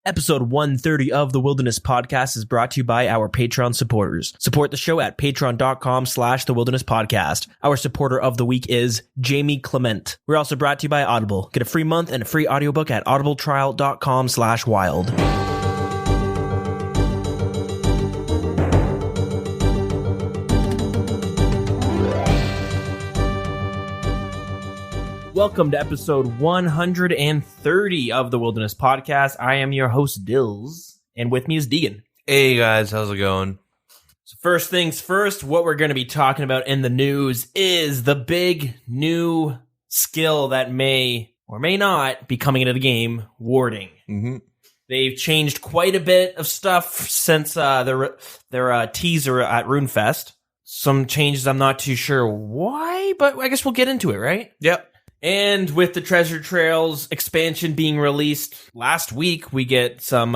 Episode 130 of the Wilderness Podcast is brought to you by our Patreon supporters. Support the show at patreon.com/The Wilderness Podcast. Our supporter of the week is Jamie Clement. We're also brought to you by Audible. Get a free month and a free audiobook at audibletrial.com/wild. Welcome to episode 130 of the Wilderness Podcast. I am your host, Dills, and with me is Deegan. Hey guys, how's it going? So first things first, what we're going to be talking about in the news is the big new skill that may or may not be coming into the game, warding. Mm-hmm. They've changed quite a bit of stuff since their teaser at RuneFest. Some changes, I'm not too sure why, but I guess we'll get into it, right? Yep. And with the Treasure Trails expansion being released last week, we get some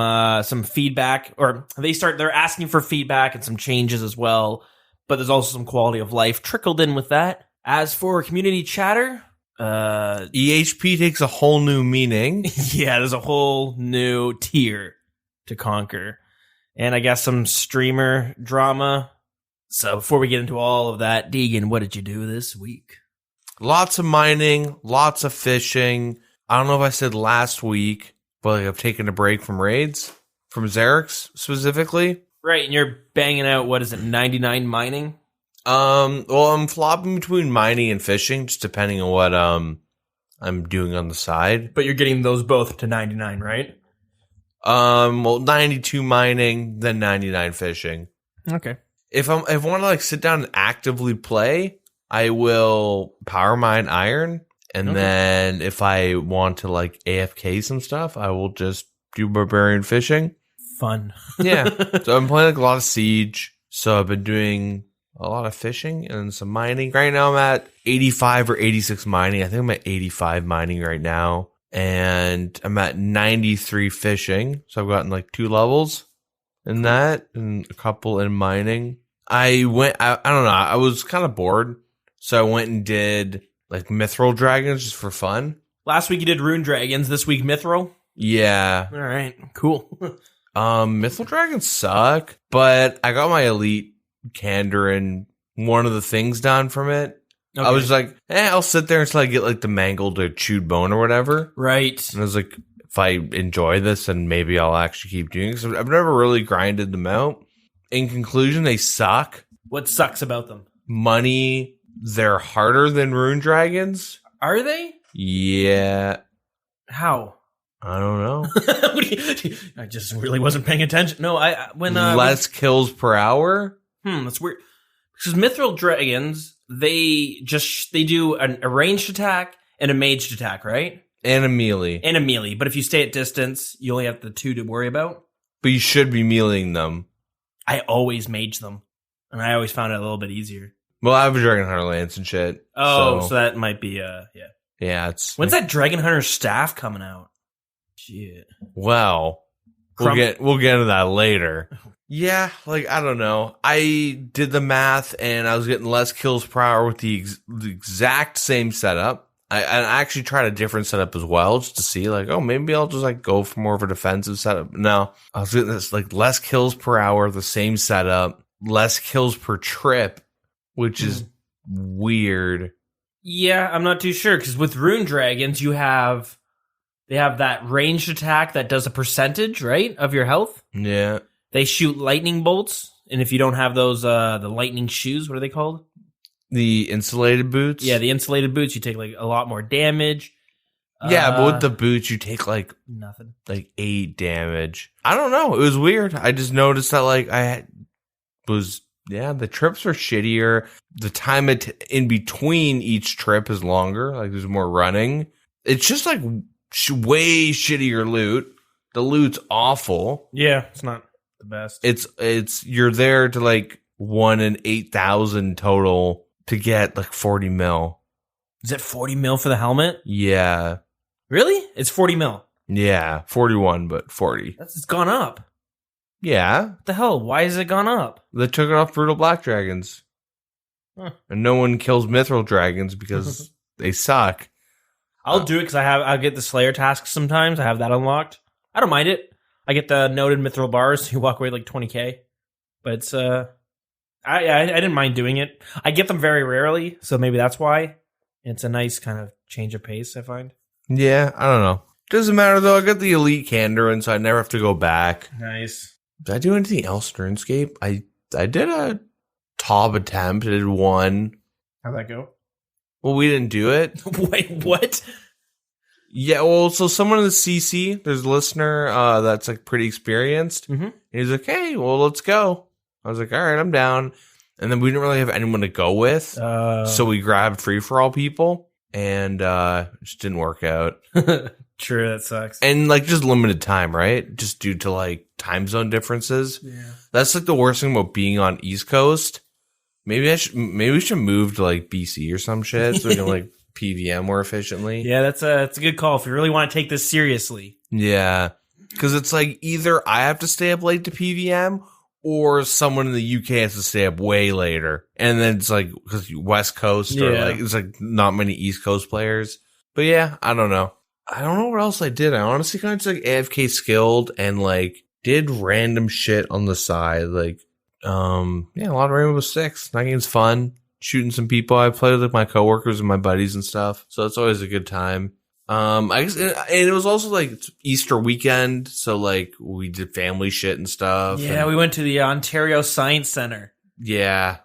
feedback, or they're asking for feedback and some changes as well. But there's also some quality of life trickled in with that. As for community chatter, EHP takes a whole new meaning. Yeah, there's a whole new tier to conquer, and I guess some streamer drama. So before we get into all of that, Deegan, what did you do this week? Lots of mining, lots of fishing. I don't know if I said last week, but I've taken a break from raids, from Xerix specifically. Right, and you're banging out, 99 mining? Well, I'm flopping between mining and fishing, just depending on what I'm doing on the side. But you're getting those both to 99, right? Well, 92 mining, then 99 fishing. Okay. If I want to sit down and actively play, I will power mine iron, and then if I want to AFK some stuff, I will just do barbarian fishing. Fun. Yeah. So I'm playing a lot of Siege, so I've been doing a lot of fishing and some mining. Right now I'm at 85 or 86 mining. I think I'm at 85 mining right now, and I'm at 93 fishing. So I've gotten 2 levels in that and a couple in mining. I don't know, I was kind of bored. So I went and did Mithril Dragons just for fun. Last week you did Rune Dragons, this week Mithril? Yeah. All right, cool. Mithril Dragons suck, but I got my Elite Candor and one of the things done from it. Okay. I was I'll sit there until I get the mangled or chewed bone or whatever. Right. And I was if I enjoy this, and maybe I'll actually keep doing it. So I've never really grinded them out. In conclusion, they suck. What sucks about them? Money. They're harder than Rune Dragons. Are they? Yeah. How? I don't know. I just really wasn't paying attention. No, less kills per hour. That's weird. Because Mithril Dragons, they do a ranged attack and a maged attack, right? And a melee. But if you stay at distance, you only have the 2 to worry about. But you should be meleeing them. I always mage them, and I always found it a little bit easier. Well, I have a Dragon Hunter Lance and shit. Oh, so that might be, yeah. Yeah, it's... When's that Dragon Hunter staff coming out? Shit. Well, we'll get into that later. Yeah, I don't know. I did the math, and I was getting less kills per hour with the exact same setup. I actually tried a different setup as well, just to see, maybe I'll just, go for more of a defensive setup. No, I was getting this, less kills per hour, the same setup, less kills per trip, which is weird. Yeah, I'm not too sure, because with Rune Dragons, they have that ranged attack that does a percentage, right, of your health? Yeah. They shoot lightning bolts, and if you don't have those, the lightning shoes, what are they called? The insulated boots? Yeah, the insulated boots, you take, a lot more damage. Yeah, but with the boots, you take, nothing. 8 damage. I don't know. It was weird. I just noticed that, the trips are shittier. The time in between each trip is longer. There's more running. It's just way shittier loot. The loot's awful. Yeah, it's not the best. It's you're there to 1 in 8,000 total to get 40 mil. Is it 40 mil for the helmet? Yeah. Really? It's 40 mil. Yeah, 41, but 40. It's gone up. Yeah. What the hell? Why has it gone up? They took it off Brutal Black Dragons. Huh. And no one kills Mithril Dragons because they suck. I'll do it because I'll get the Slayer task sometimes. I have that unlocked. I don't mind it. I get the noted mithril bars. You walk away like 20k, but it's I didn't mind doing it. I get them very rarely, so maybe that's why. It's a nice kind of change of pace, I find. Yeah, I don't know. Doesn't matter though. I got the elite Kandarin, so I never have to go back. Nice. Did I do anything else in RuneScape? I did a top attempt. I did one. How'd that go? Well, we didn't do it. Wait, what? Yeah, well, so someone in the CC, there's a listener that's like pretty experienced. Mm-hmm. And he's like, hey, well, let's go. I was like, all right, I'm down. And then we didn't really have anyone to go with. So we grabbed free-for-all people, and it just didn't work out. True, that sucks. And like just limited time, right? Just due to like time zone differences. Yeah. That's like the worst thing about being on East Coast. Maybe we should move to like BC or some shit so we can like PVM more efficiently. Yeah, that's a good call if you really want to take this seriously. Yeah. Because it's like either I have to stay up late to PVM or someone in the UK has to stay up way later. And then it's like, because West Coast or like, it's like not many East Coast players. But yeah, I don't know. I don't know what else I did. I honestly kind of just like AFK skilled and like did random shit on the side. Like, yeah, a lot of Rainbow Six. That game's fun. Shooting some people. I played with like my coworkers and my buddies and stuff. So it's always a good time. I guess, and it was also like Easter weekend. So like we did family shit and stuff. Yeah, and we went to the Ontario Science Center. yeah.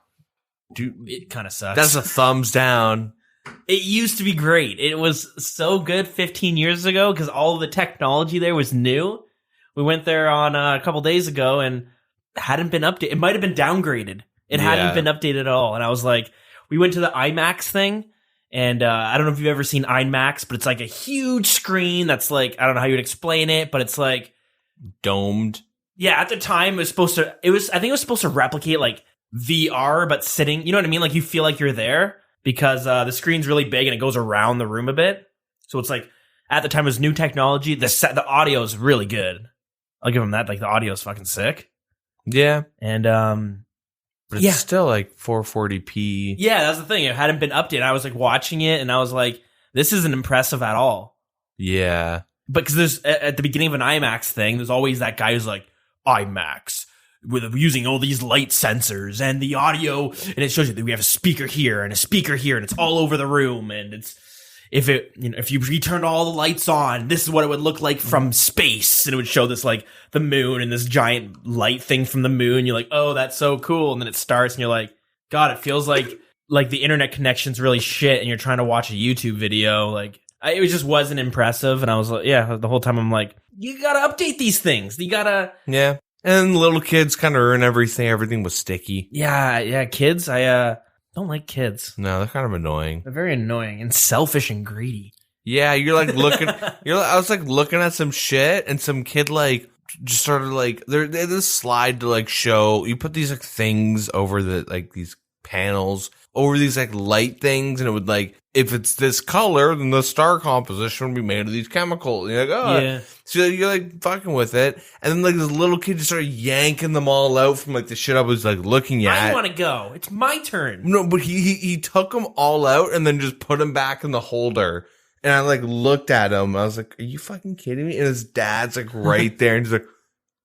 Dude, It kind of sucks. that's a thumbs down. It used to be great. It was so good 15 years ago because all of the technology there was new. We went there on a couple days ago and hadn't been updated. It might have been downgraded. It hadn't been updated at all. And I was like, we went to the IMAX thing. And I don't know if you've ever seen IMAX, but it's like a huge screen that's like, I don't know how you would explain it, but it's like Domed. Yeah, at the time I think it was supposed to replicate like VR, but sitting, you know what I mean? Like you feel like you're there because the screen's really big and it goes around the room a bit. So it's like, at the time it was new technology. The audio is really good. I'll give them that. Like the audio is fucking sick. Yeah. And but it's still like 440p. Yeah, that's the thing. It hadn't been updated. I was like watching it and I was like, this isn't impressive at all. Yeah. But because there's at the beginning of an IMAX thing, there's always that guy who's like, IMAX with using all these light sensors and the audio, and it shows you that we have a speaker here and a speaker here, and it's all over the room, and it's if you turn all the lights on, this is what it would look like from space, and it would show this like the moon and this giant light thing from the moon. You're like, oh, that's so cool, and then it starts, and you're like, God, it feels like the internet connection's really shit, and you're trying to watch a YouTube video, like. It just wasn't impressive, and I was like, yeah, the whole time I'm like, you gotta update these things. You gotta... Yeah. And little kids kind of ruin everything. Everything was sticky. Yeah, kids. I don't like kids. No, they're kind of annoying. They're very annoying and selfish and greedy. Yeah, you're like looking... I was like looking at some shit, and some kid like just started like... They had this slide to like show... You put these like things over the... Like these panels... over these like light things, and it would like, if it's this color, then the star composition would be made of these chemicals. And you're like, oh, yeah. So you're like fucking with it, and then like this little kid just started yanking them all out from like the shit I was like looking at. I want to go. It's my turn. No, but he took them all out and then just put them back in the holder. And I like looked at him. I was like, are you fucking kidding me? And his dad's like right there, and he's like,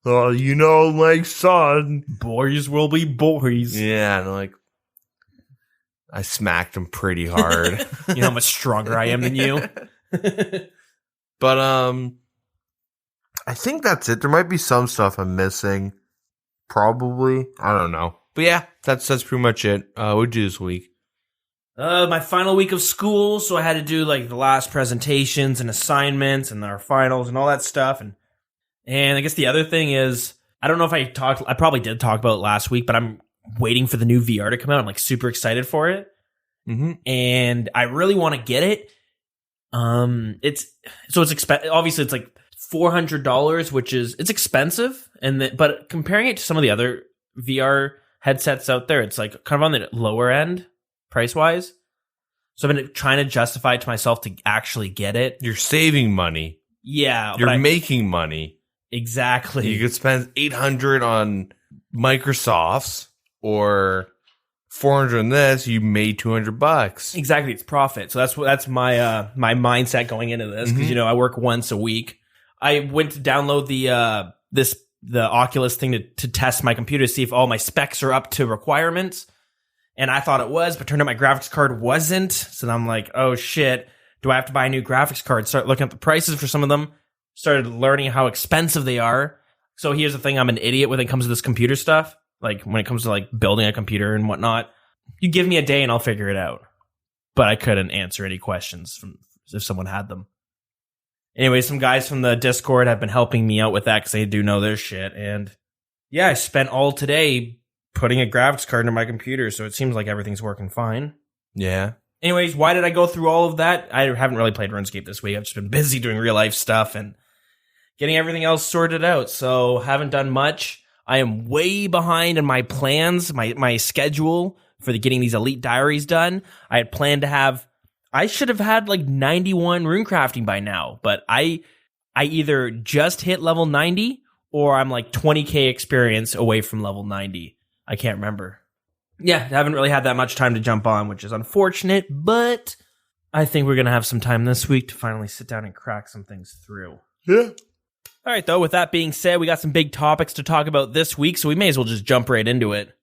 oh, you know, like son, boys will be boys. Yeah, and I'm like. I smacked him pretty hard. You know how much stronger I am than you? But, I think that's it. There might be some stuff I'm missing. Probably. I don't know. But yeah, that's pretty much it. What'd you do this week? My final week of school, so I had to do like the last presentations and assignments and our finals and all that stuff. And I guess the other thing is, I don't know if I probably did talk about it last week, but I'm waiting for the new VR to come out. I'm like super excited for it. Mm-hmm. And I really want to get it. It's obviously it's like $400, which is, it's expensive. But comparing it to some of the other VR headsets out there, it's like kind of on the lower end price wise. So I've been trying to justify it to myself to actually get it. You're saving money. Yeah. You're making money. Exactly. You could spend $800 on Microsoft's. Or 400 on this, you made $200. Exactly, it's profit. So that's my my mindset going into this because I work once a week. I went to download the the Oculus thing to test my computer to see if all my specs are up to requirements. And I thought it was, but turned out my graphics card wasn't. So then I'm like, oh shit, do I have to buy a new graphics card? Start looking at the prices for some of them. Started learning how expensive they are. So here's the thing, I'm an idiot when it comes to this computer stuff. Like when it comes to like building a computer and whatnot. You give me a day and I'll figure it out. But I couldn't answer any questions from if someone had them. Anyway, some guys from the Discord have been helping me out with that because they do know their shit. And yeah, I spent all today putting a graphics card into my computer, so it seems like everything's working fine. Yeah. Anyways, why did I go through all of that? I haven't really played RuneScape this week. I've just been busy doing real life stuff and getting everything else sorted out. So haven't done much. I am way behind in my plans, my schedule for getting these Elite Diaries done. I had planned to have... I should have had like 91 runecrafting by now, but I either just hit level 90 or I'm like 20k experience away from level 90. I can't remember. Yeah, I haven't really had that much time to jump on, which is unfortunate, but I think we're going to have some time this week to finally sit down and crack some things through. Yeah. All right, though, with that being said, we got some big topics to talk about this week, so we may as well just jump right into it.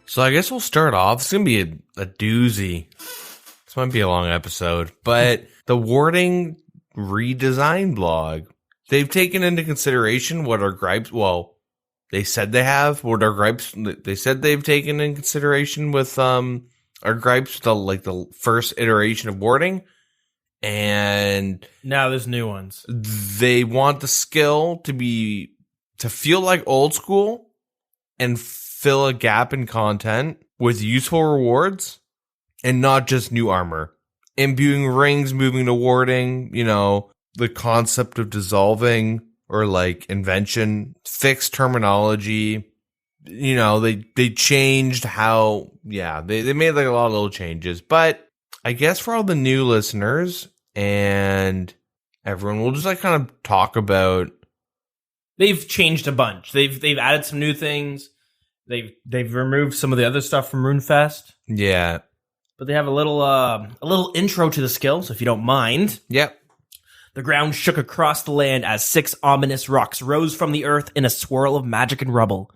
So I guess we'll start off. It's going to be a doozy. This might be a long episode, but the Warding redesign blog, they've taken into consideration what our gripes, well, they said they have, what our gripes, they said they've taken in consideration with our gripes, the first iteration of Warding. And now there's new ones. They want the skill to feel like old school and fill a gap in content with useful rewards and not just new armor. Imbuing rings, moving to warding, the concept of dissolving or like invention, fixed terminology. They changed how, they made like a lot of little changes. But I guess for all the new listeners and everyone, we'll just like kind of talk about. They've changed a bunch. They've added some new things. They've removed some of the other stuff from RuneFest. Yeah. But they have a little intro to the skill, so if you don't mind. Yep. The ground shook across the land as 6 ominous rocks rose from the earth in a swirl of magic and rubble.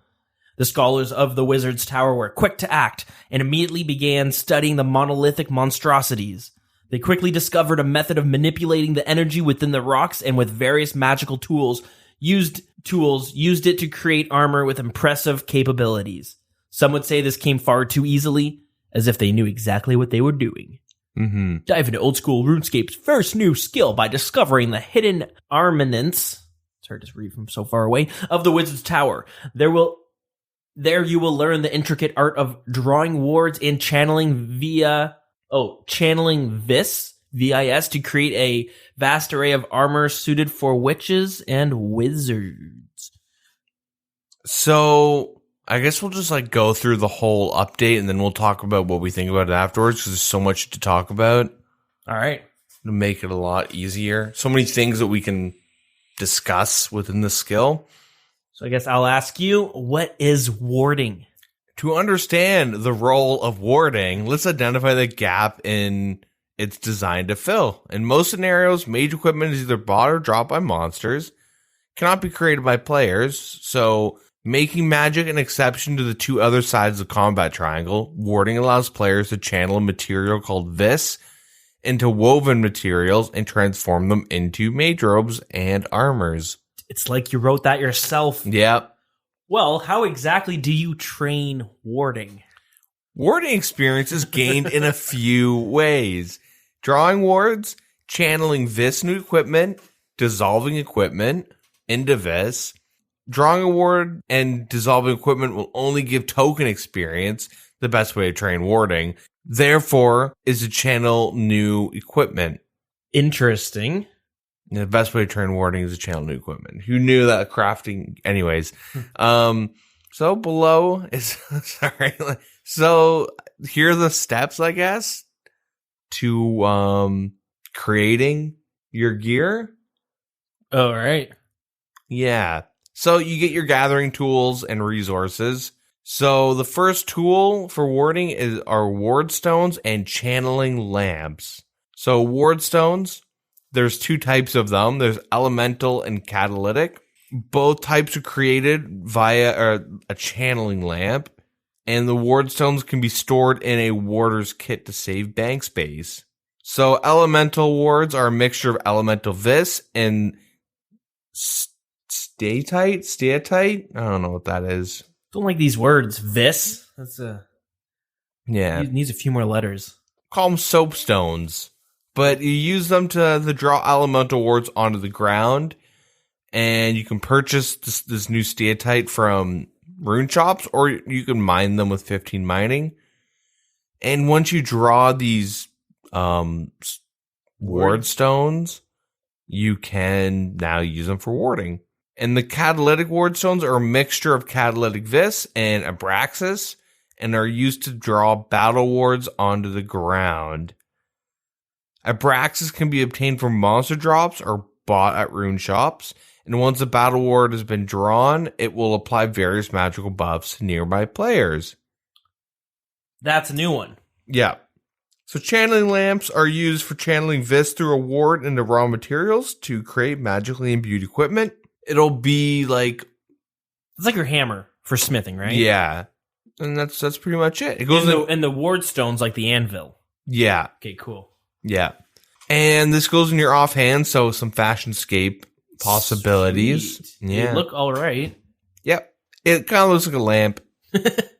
The scholars of the Wizard's Tower were quick to act and immediately began studying the monolithic monstrosities. They quickly discovered a method of manipulating the energy within the rocks and with various magical tools used it to create armor with impressive capabilities. Some would say this came far too easily, as if they knew exactly what they were doing. Mm-hmm. Dive into old school RuneScape's first new skill by discovering the hidden armaments. It's hard to read from so far away. Of the Wizard's Tower. There you will learn the intricate art of drawing wards and channeling VIS to create a vast array of armor suited for witches and wizards. So I guess we'll just like go through the whole update and then we'll talk about what we think about it afterwards because there's so much to talk about. All right. To make it a lot easier. So many things that we can discuss within the skill. So I guess I'll ask you, what is warding? To understand the role of warding, let's identify the gap in it's designed to fill. In most scenarios, mage equipment is either bought or dropped by monsters, cannot be created by players, so making magic an exception to the two other sides of the combat triangle, warding allows players to channel a material called Vis into woven materials and transform them into mage robes and armors. It's like you wrote that yourself. Yep. Well, how exactly do you train warding? Warding experience is gained in a few ways. Drawing wards, channeling Vis new equipment, dissolving equipment into Vis. Drawing a ward and dissolving equipment will only give token experience, the best way to train warding. Therefore, is to channel new equipment. Interesting. The best way to train warding is to channel new equipment. Who knew that crafting? Anyways. So below is, sorry. So here are the steps, I guess, to creating your gear. All right. Yeah. So you get your gathering tools and resources. So the first tool for warding are ward stones and channeling lamps. So ward stones There's two types of them. There's elemental and catalytic. Both types are created via a channeling lamp, and the ward stones can be stored in a warder's kit to save bank space. So elemental wards are a mixture of elemental vis and steatite. I don't know what that is. Don't like these words. Vis. That's Yeah. It needs a few more letters. Call them soapstones. But you use them to draw elemental wards onto the ground. And you can purchase this new steatite from rune shops, or you can mine them with 15 mining. And once you draw these ward stones, you can now use them for warding. And the catalytic ward stones are a mixture of catalytic vis and abraxas, and are used to draw battle wards onto the ground. Abraxas can be obtained from monster drops or bought at rune shops. And once a battle ward has been drawn, it will apply various magical buffs to nearby players. That's a new one. Yeah. So channeling lamps are used for channeling vis through a ward into raw materials to create magically imbued equipment. It'll be like... It's like your hammer for smithing, right? Yeah. And that's pretty much it. It goes and the ward stone's like the anvil. Yeah. Okay, cool. Yeah. And this goes in your offhand, so some fashionscape possibilities. Sweet. Yeah. They look all right. Yep. It kind of looks like a lamp.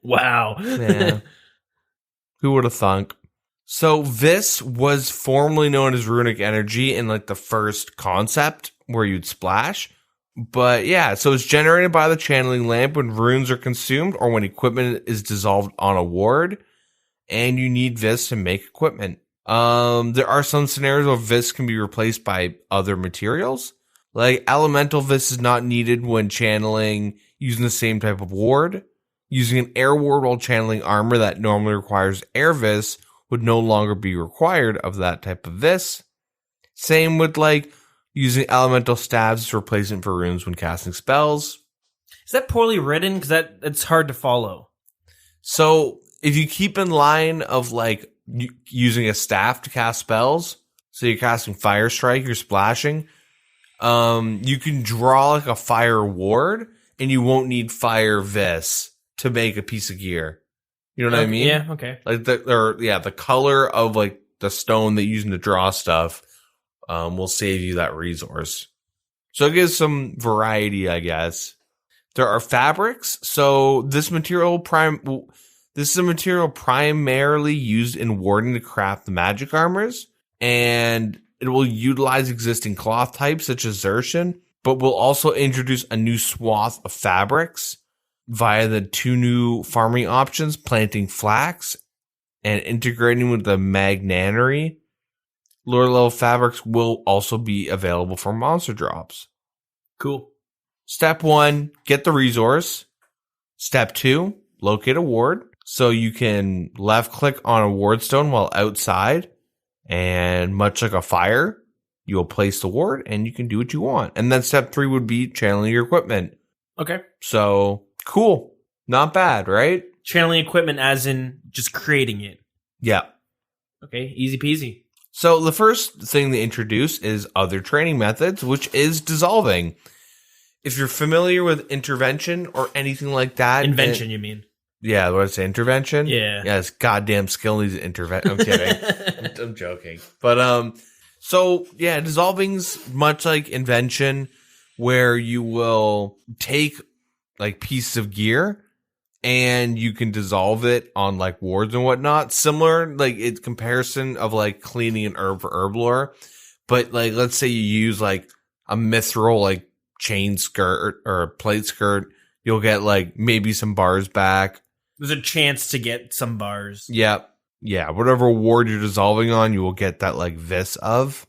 Wow. Yeah. Who would have thunk? So Vis was formerly known as runic energy in like the first concept where you'd splash. But yeah, so it's generated by the channeling lamp when runes are consumed or when equipment is dissolved on a ward, and you need Vis to make equipment. There are some scenarios where Vis can be replaced by other materials. Like elemental vis is not needed when channeling using the same type of ward. Using an air ward while channeling armor that normally requires air vis would no longer be required of that type of vis. Same with like using elemental stabs as replacement for runes when casting spells. Is that poorly written? Because it's hard to follow. So if you keep in line of like using a staff to cast spells, so you're casting Fire Strike, you're splashing, you can draw like a fire ward and you won't need fire vis to make a piece of gear. You know what I mean? Yeah, okay. Like the color of like the stone that you're using to draw stuff will save you that resource. So it gives some variety, I guess. There are fabrics. So this is a material primarily used in warding to craft the magic armors, and it will utilize existing cloth types such as Xertian, but will also introduce a new swath of fabrics via the two new farming options, planting flax and integrating with the magnanary. Lower level fabrics will also be available for monster drops. Cool. Step 1, get the resource. Step 2, locate a ward. So you can left click on a ward stone while outside, and much like a fire, you'll place the ward and you can do what you want. And then step 3 would be channeling your equipment. Okay. So cool. Not bad, right? Channeling equipment as in just creating it. Yeah. Okay, easy peasy. So the first thing they introduce is other training methods, which is dissolving. If you're familiar with intervention or anything like that. Invention, you mean? Yeah, what did I say? Intervention? Yeah. Yeah, it's goddamn skill needs intervention. I'm kidding. I'm joking. But, so yeah, dissolving's much like invention, where you will take like pieces of gear and you can dissolve it on like wards and whatnot. Similar, like it's comparison of like cleaning an herb for herb lore. But like, let's say you use like a mithril, like chain skirt or a plate skirt, you'll get like maybe some bars back. There's a chance to get some bars. Yeah. Yeah. Whatever ward you're dissolving on, you will get that like vis of.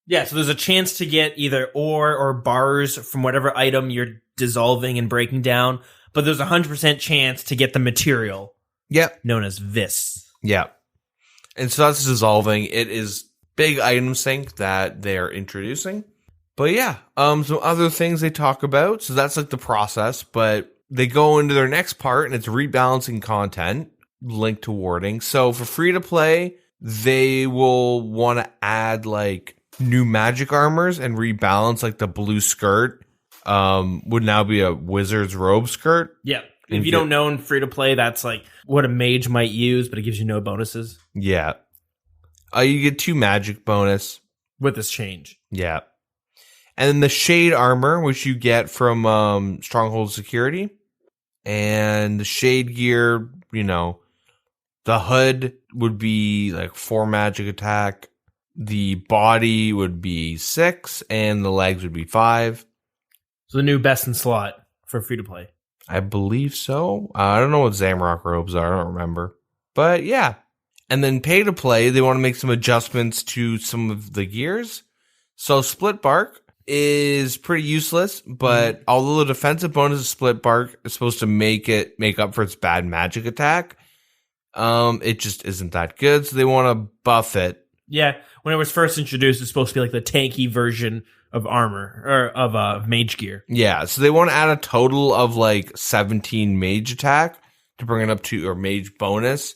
Yeah. So there's a chance to get either ore or bars from whatever item you're dissolving and breaking down. But there's a 100% chance to get the material. Yep. Known as vis. Yeah. And so that's dissolving. It is big item sync that they're introducing. But yeah, some other things they talk about. So that's like the process, but they go into their next part and it's rebalancing content linked to warding. So for free to play, they will want to add like new magic armors and rebalance, like the blue skirt would now be a wizard's robe skirt. Yeah. If you don't know in free to play, that's like what a mage might use, but it gives you no bonuses. Yeah. You get 2 magic bonus with this change. Yeah. And then the shade armor, which you get from Stronghold Security. And the shade gear, the hood would be like 4 magic attack. The body would be 6, and the legs would be 5. So the new best in slot for free to play. I believe so. I don't know what Zamrock robes are. I don't remember. But yeah. And then pay to play, they want to make some adjustments to some of the gears. So Split Bark is pretty useless, but although the defensive bonus of Split Bark is supposed to make up for its bad magic attack, it just isn't that good. So they want to buff it. Yeah, when it was first introduced, it's supposed to be like the tanky version of armor or of mage gear. Yeah, so they want to add a total of like 17 mage attack to bring it up to, or mage bonus,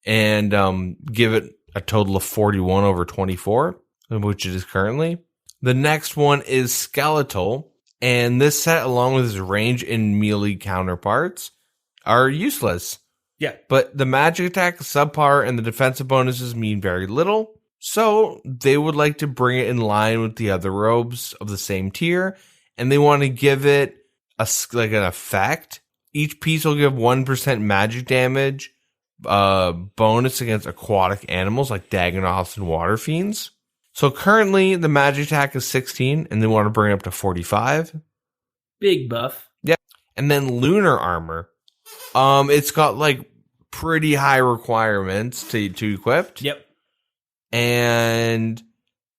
and give it a total of 41 over 24, which it is currently. The next one is Skeletal, and this set, along with its range and melee counterparts, are useless. Yeah. But the magic attack is subpar, and the defensive bonuses mean very little. So they would like to bring it in line with the other robes of the same tier, and they want to give it an effect. Each piece will give 1% magic damage bonus against aquatic animals like Dagonoths and Water Fiends. So currently the magic attack is 16, and they want to bring it up to 45. Big buff. Yeah. And then lunar armor. It's got like pretty high requirements to equip. Yep. And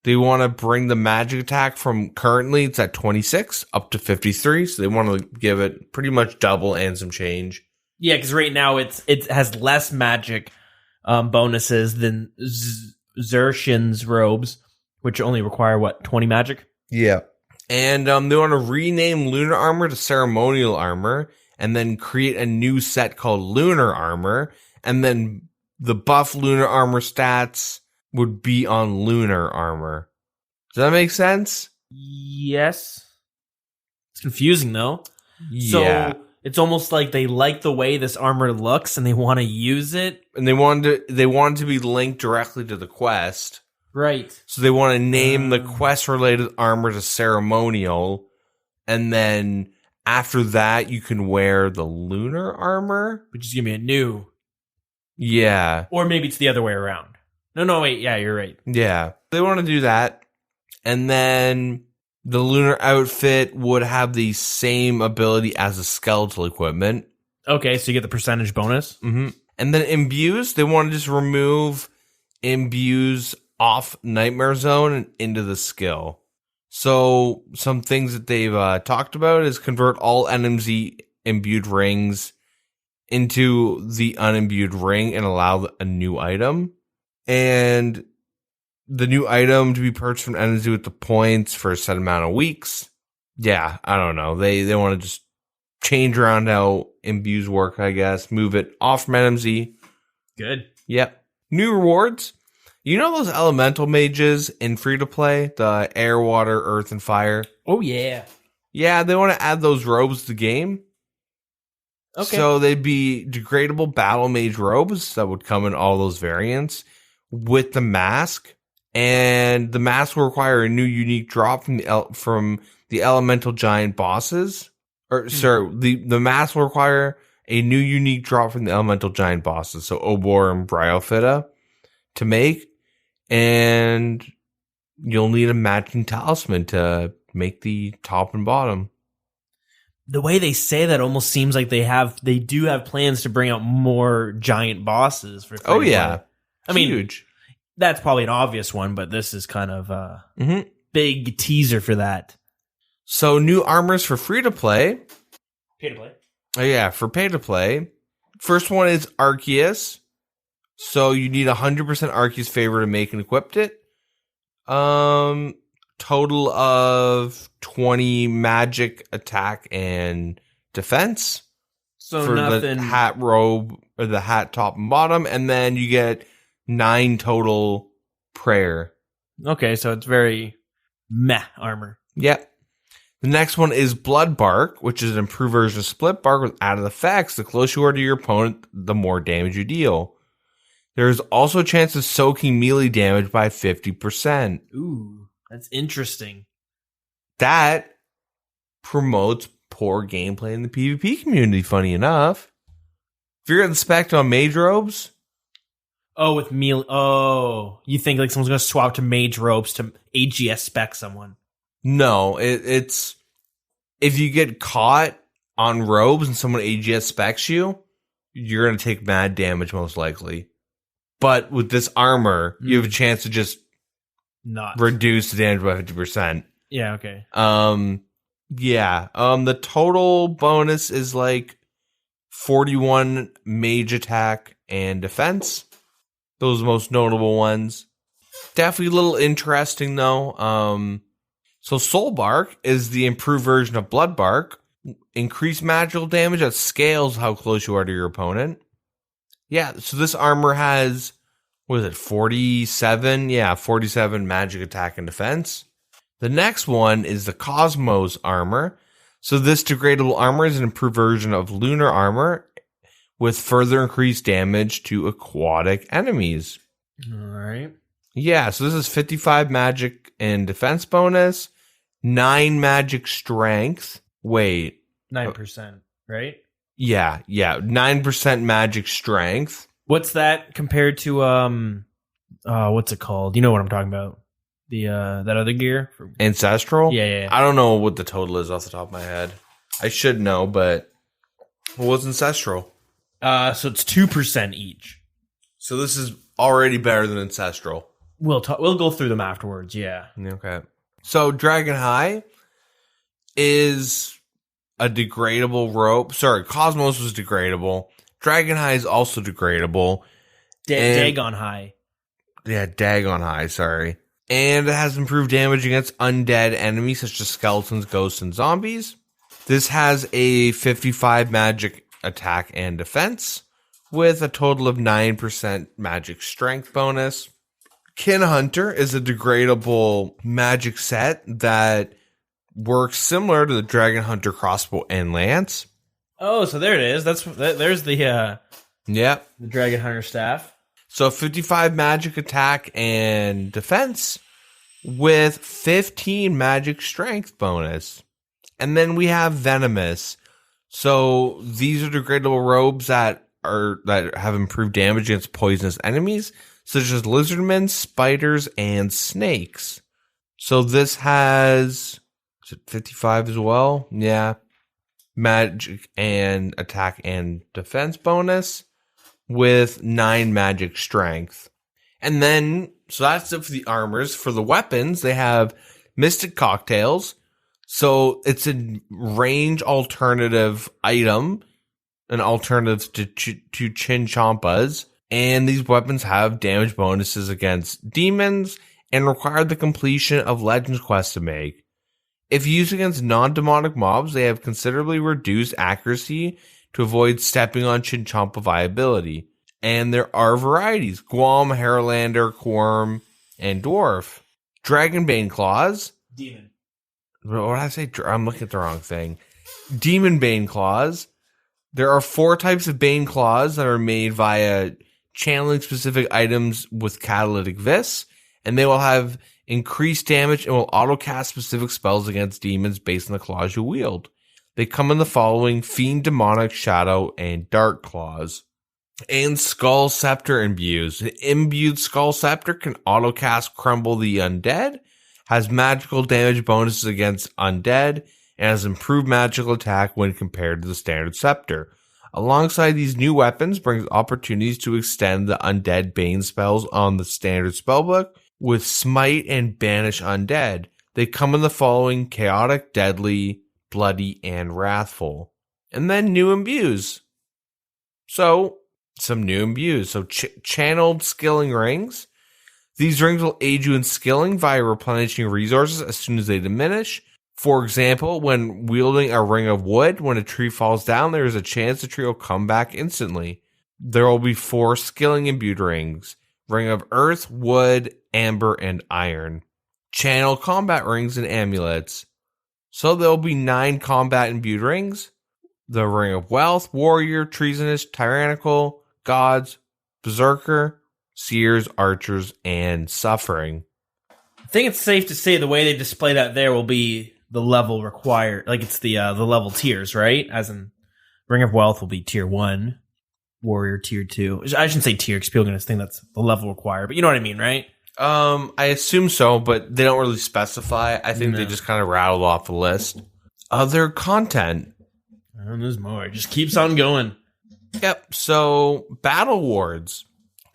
they want to bring the magic attack from currently it's at 26 up to 53. So they want to give it pretty much double and some change. Yeah, because right now it has less magic bonuses than Xerxian's robes, which only require, 20 magic? Yeah. And they want to rename Lunar Armor to Ceremonial Armor, and then create a new set called Lunar Armor, and then the buff Lunar Armor stats would be on Lunar Armor. Does that make sense? Yes. It's confusing, though. Yeah. So it's almost like they like the way this armor looks, and they want to use it. And they want it to be linked directly to the quest. Right. So they want to name the quest-related armor to Ceremonial, and then after that, you can wear the Lunar Armor. Which is going to be a new. Yeah. Or maybe it's the other way around. No, wait. Yeah, you're right. Yeah. They want to do that. And then the Lunar outfit would have the same ability as the skeletal equipment. Okay, so you get the percentage bonus. Mm-hmm. And then imbues, they want to just remove imbues off Nightmare Zone and into the skill. So some things that they've talked about is convert all NMZ imbued rings into the unimbued ring and allow a new item. And the new item to be purchased from NMZ with the points for a set amount of weeks. Yeah, I don't know. They want to just change around how imbues work, I guess. Move it off from NMZ. Good. Yep. New rewards. You know those elemental mages in free-to-play? The air, water, earth, and fire? Oh, yeah. Yeah, they want to add those robes to the game. Okay. So they'd be degradable battle mage robes that would come in all those variants with the mask. And the mask will require a new unique drop from the elemental giant bosses. The mask will require a new unique drop from the elemental giant bosses. So Obor and Bryophyta to make. And you'll need a matching talisman to make the top and bottom. The way they say that almost seems like they do have plans to bring out more giant bosses for free. Oh yeah. I mean, huge. That's probably an obvious one, but this is kind of a big teaser for that. So new armors for free to play. Pay to play. Oh yeah, for pay to play. First one is Arceus. So you need 100% Arceus favor to make and equip it. Total of 20 magic, attack, and defense. So for nothing. The hat robe or the hat top and bottom, and then you get 9 total prayer. Okay, so it's very meh armor. Yep. The next one is Blood Bark, which is an improved version of Split Bark with added effects. The closer you are to your opponent, the more damage you deal. There is also a chance of soaking melee damage by 50%. Ooh, that's interesting. That promotes poor gameplay in the PvP community, funny enough. If you're getting spec'd on mage robes... Oh, with melee... Oh, you think like someone's going to swap to mage robes to AGS spec someone. No, it's... If you get caught on robes and someone AGS specs you, you're going to take mad damage most likely. But with this armor, you have a chance to just not reduce the damage by 50%. Yeah, okay. The total bonus is like 41 mage attack and defense. Those are the most notable ones. Definitely a little interesting though. So Soul Bark is the improved version of Blood Bark. Increased magical damage that scales how close you are to your opponent. Yeah, so this armor has, 47? Yeah, 47 magic attack and defense. The next one is the Cosmos armor. So this degradable armor is an improved version of lunar armor with further increased damage to aquatic enemies. All right. Yeah, so this is 55 magic and defense bonus, 9 magic strength. Wait. 9%, right? Yeah, 9% magic strength. What's that compared to what's it called? You know what I'm talking about. The that other gear? Ancestral? Yeah. I don't know what the total is off the top of my head. I should know, but what's Ancestral? So it's 2% each. So this is already better than Ancestral. We'll go through them afterwards, yeah. Okay. So Dragon High is a degradable rope. Sorry, Cosmos was degradable. Dragon High is also degradable. Dagon High. Yeah, Dagon High, sorry. And it has improved damage against undead enemies such as skeletons, ghosts, and zombies. This has a 55 magic attack and defense with a total of 9% magic strength bonus. Kin Hunter is a degradable magic set that works similar to the Dragon Hunter crossbow and lance. Oh, so there it is. There's the the Dragon Hunter staff. So 55 magic attack and defense with 15 magic strength bonus. And then we have Venomous. So these are degradable robes that have improved damage against poisonous enemies, such as lizardmen, spiders, and snakes. So this has 55 as well. Yeah. Magic and attack and defense bonus with 9 magic strength. And then, so that's it for the armors. For the weapons, they have Mystic Cocktails. So it's a range alternative item, an alternative to Chinchompas. And these weapons have damage bonuses against demons and require the completion of Legends quests to make. If used against non-demonic mobs, they have considerably reduced accuracy to avoid stepping on Chinchompa viability. And there are varieties: Guam, Haralander, Quorm, and Dwarf. Dragonbane Claws. Demon. What did I say? I'm looking at the wrong thing. Demon Bane Claws. There are 4 types of Bane Claws that are made via channeling specific items with Catalytic Vis, and they will have increased damage and will auto-cast specific spells against demons based on the claws you wield. They come in the following: Fiend, Demonic, Shadow, and Dark Claws. And Skull Scepter Imbues. The imbued Skull Scepter can auto-cast Crumble the Undead, has magical damage bonuses against undead, and has improved magical attack when compared to the standard scepter. Alongside these new weapons brings opportunities to extend the undead bane spells on the standard spellbook with Smite and Banish Undead. They come in the following: Chaotic, Deadly, Bloody, and Wrathful. And then new imbues. So, some new imbues. So, Channeled Skilling Rings. These rings will aid you in skilling via replenishing resources as soon as they diminish. For example, when wielding a ring of wood, when a tree falls down, there is a chance the tree will come back instantly. There will be 4 skilling imbued rings: Ring of Earth, Wood, Amber, and Iron. Channel combat rings and amulets. So there'll be 9 combat imbued rings. The Ring of Wealth, Warrior, Treasonous, Tyrannical, Gods, Berserker, Seers, Archers, and Suffering. I think it's safe to say the way they display that there will be the level required. Like it's the level tiers, right? As in Ring of Wealth will be tier 1. Warrior tier 2. I shouldn't say tier because people are going to think that's the level required, but you know what I mean, right? I assume so, but they don't really specify. I think they just kind of rattle off the list. Other content. And there's more. It just keeps on going. Yep. So, battle wards.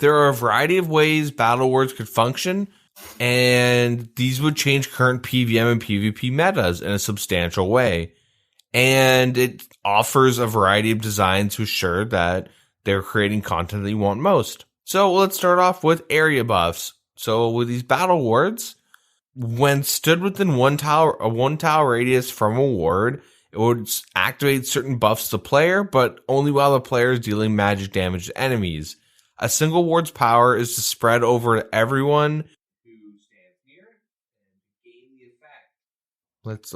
There are a variety of ways battle wards could function, and these would change current PvM and PvP metas in a substantial way. And it offers a variety of designs to assure that they're creating content that you want most. So let's start off with area buffs. So with these battle wards, when stood within one tower radius from a ward, it would activate certain buffs to the player, but only while the player is dealing magic damage to enemies. A single ward's power is to spread over to everyone who stands near and gain the effect.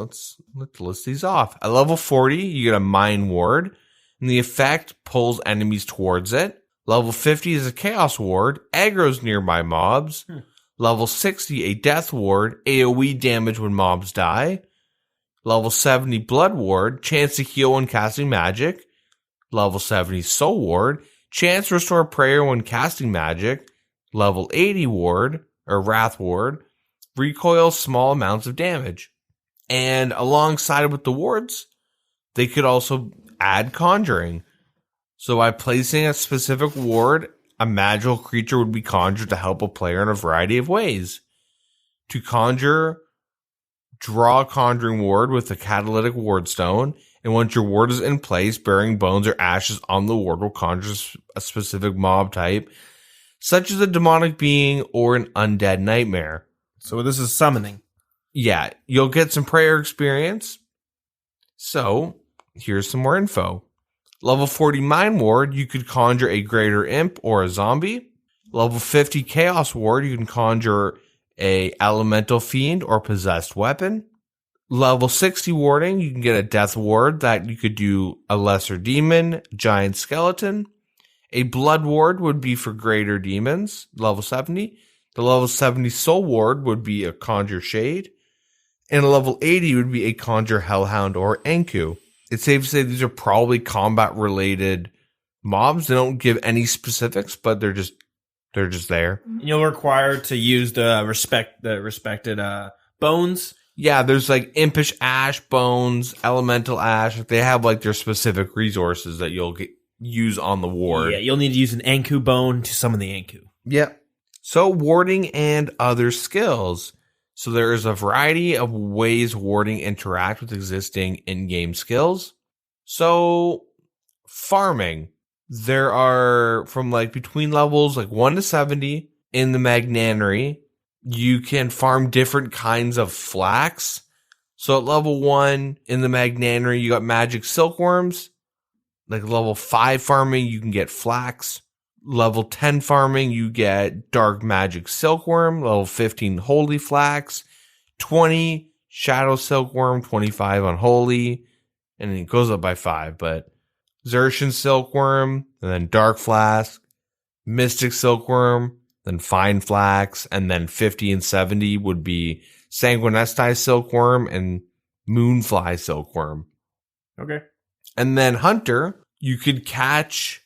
Let's list these off. At level 40, you get a mine ward, and the effect pulls enemies towards it. Level 50 is a chaos ward, aggroes nearby mobs. Level 60, a death ward, AoE damage when mobs die. Level 70, blood ward, chance to heal when casting magic. Level 70, soul ward, chance to restore prayer when casting magic. Level 80 ward, or wrath ward, recoils small amounts of damage. And alongside with the wards, they could also add conjuring. So by placing a specific ward, a magical creature would be conjured to help a player in a variety of ways. To conjure, draw a conjuring ward with a catalytic ward stone, and once your ward is in place, burying bones or ashes on the ward will conjure a specific mob type, such as a demonic being or an undead nightmare. So this is summoning. Yeah, you'll get some prayer experience. So, here's some more info. Level 40 Mine Ward, you could conjure a Greater Imp or a Zombie. Level 50 Chaos Ward, you can conjure a Elemental Fiend or Possessed Weapon. Level 60 Warding, you can get a Death Ward that you could do a Lesser Demon, Giant Skeleton. A Blood Ward would be for Greater Demons, level 70. The level 70 Soul Ward would be a Conjure Shade. And a level 80 would be a Conjure Hellhound or Enku. It's safe to say these are probably combat-related mobs. They don't give any specifics, but they're just there. You're required to use the respected bones. Yeah, there's like Impish Ash, Bones, Elemental Ash. They have like their specific resources that you'll use on the ward. Yeah, you'll need to use an Enku bone to summon the Enku. Yep. So warding and other skills. So there is a variety of ways warding interact with existing in-game skills. So farming. There are from like between levels like 1 to 70 in the Magnanary. You can farm different kinds of flax. So at level 1 in the Magnanary, you got magic silkworms. Like level 5 farming, you can get flax. Level 10 farming, you get dark magic silkworm. Level 15, holy flax. 20, shadow silkworm. 25, unholy. And it goes up by 5, but Xertian silkworm, and then dark flask. Mystic silkworm, then fine flax. And then 50 and 70 would be sanguinesti silkworm and moonfly silkworm. Okay. And then hunter, you could catch.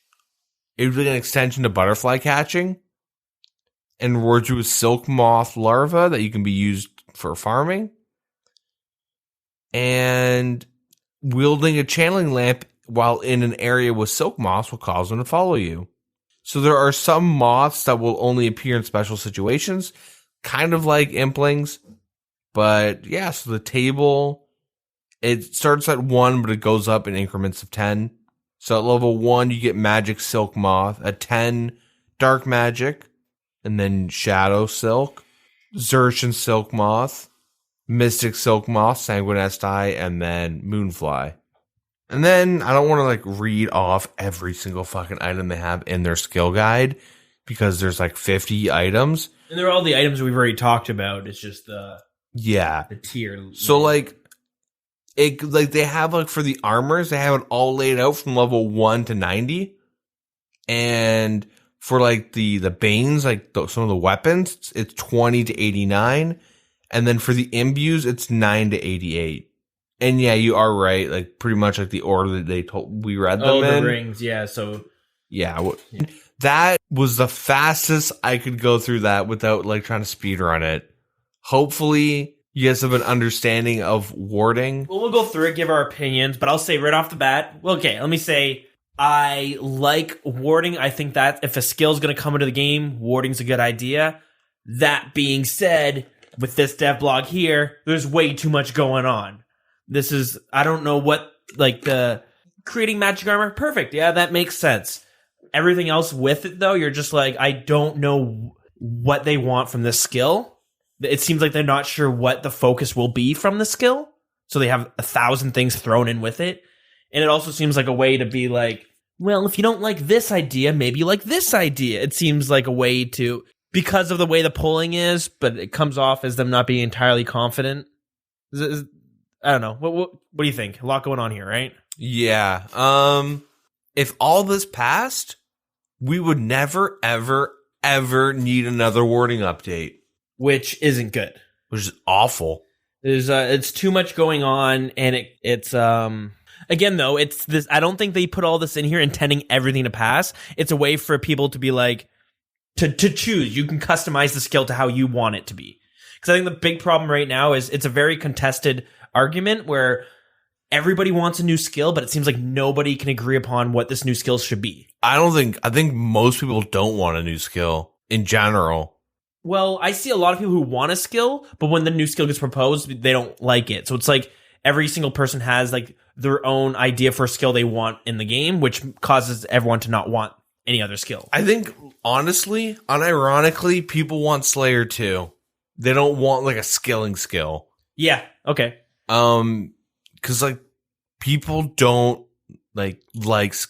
It would be an extension to butterfly catching, and rewards you with silk moth larva that you can be used for farming. And wielding a channeling lamp while in an area with silk moths will cause them to follow you. So there are some moths that will only appear in special situations, kind of like implings. But yeah, so the table, it starts at 1, but it goes up in increments of 10. So at level 1, you get magic silk moth. At 10, dark magic. And then shadow silk. Xertian silk moth. Mystic silk moth, sanguinesti, and then moonfly. And then I don't want to like read off every single fucking item they have in their skill guide, because there's like 50 items. And they're all the items we've already talked about. It's just the tier. So like they have like for the armors, they have it all laid out from level 1 to 90. And for like the banes, like some of the weapons, it's 20 to 89. And then for the imbues, it's 9 to 88. And yeah, you are right. Like pretty much like the order that we read them in. The rings, yeah. So yeah. That was the fastest I could go through that without like trying to speed run it. Hopefully you guys have an understanding of warding. Well, we'll go through it, give our opinions, but I'll say right off the bat, well, okay, let me say I like warding. I think that if a skill's going to come into the game, warding's a good idea. That being said, with this dev blog here, there's way too much going on. This is, I don't know what, like the creating magic armor, perfect. Yeah, that makes sense. Everything else with it, though, you're just like, I don't know what they want from this skill. It seems like they're not sure what the focus will be from the skill. So they have 1,000 things thrown in with it. And it also seems like a way to be like, well, if you don't like this idea, maybe you like this idea. It seems like a way to, because of the way the polling is, but it comes off as them not being entirely confident. I don't know. What do you think? A lot going on here, right? Yeah. If all this passed, we would never, ever, ever need another warding update. Which isn't good. Which is awful. It's too much going on, and it's again though, it's this. I don't think they put all this in here intending everything to pass. It's a way for people to be like to choose. You can customize the skill to how you want it to be. Because I think the big problem right now is it's a very contested argument where everybody wants a new skill, but it seems like nobody can agree upon what this new skill should be. I think most people don't want a new skill in general. Well, I see a lot of people who want a skill, but when the new skill gets proposed, they don't like it. So it's like every single person has like their own idea for a skill they want in the game, which causes everyone to not want any other skill. I think, honestly, unironically, people want Slayer too. They don't want like a skilling skill. Yeah, okay. Because like people don't like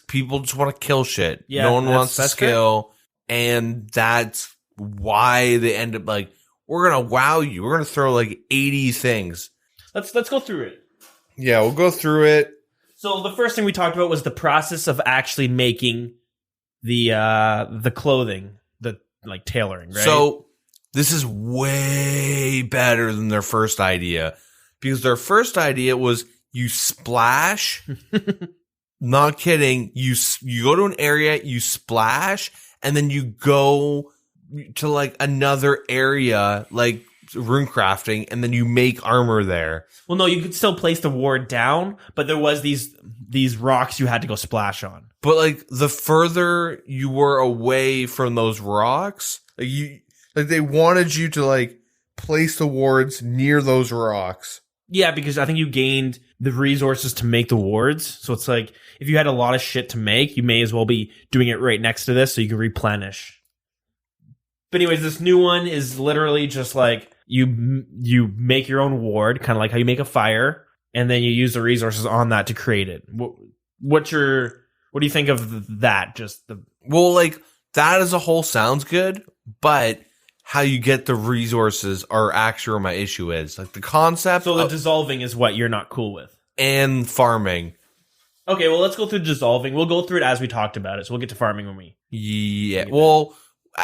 people just want to kill shit. Yeah, no one wants a that's skill, and that's why they end up like, we're gonna wow you. We're gonna throw like 80 things. Let's go through it. Yeah, we'll go through it. So the first thing we talked about was the process of actually making the clothing, the like tailoring, right? So this is way better than their first idea, because their first idea was you splash. Not kidding. You go to an area, you splash, and then you go to like another area, like rune crafting, and then you make armor there. Well, no, you could still place the ward down, but there was these rocks you had to go splash on. But like the further you were away from those rocks, like they wanted you to like place the wards near those rocks. Yeah, because I think you gained the resources to make the wards. So it's like if you had a lot of shit to make, you may as well be doing it right next to this so you can replenish. But anyways, this new one is literally just like you make your own ward, kind of like how you make a fire, and then you use the resources on that to create it. What do you think of that? Well, like that as a whole sounds good, but how you get the resources are actually where my issue is. Like the concept. So the dissolving is what you're not cool with, and farming. Okay, well let's go through dissolving. We'll go through it as we talked about it. So we'll get to farming when we. Yeah. Well,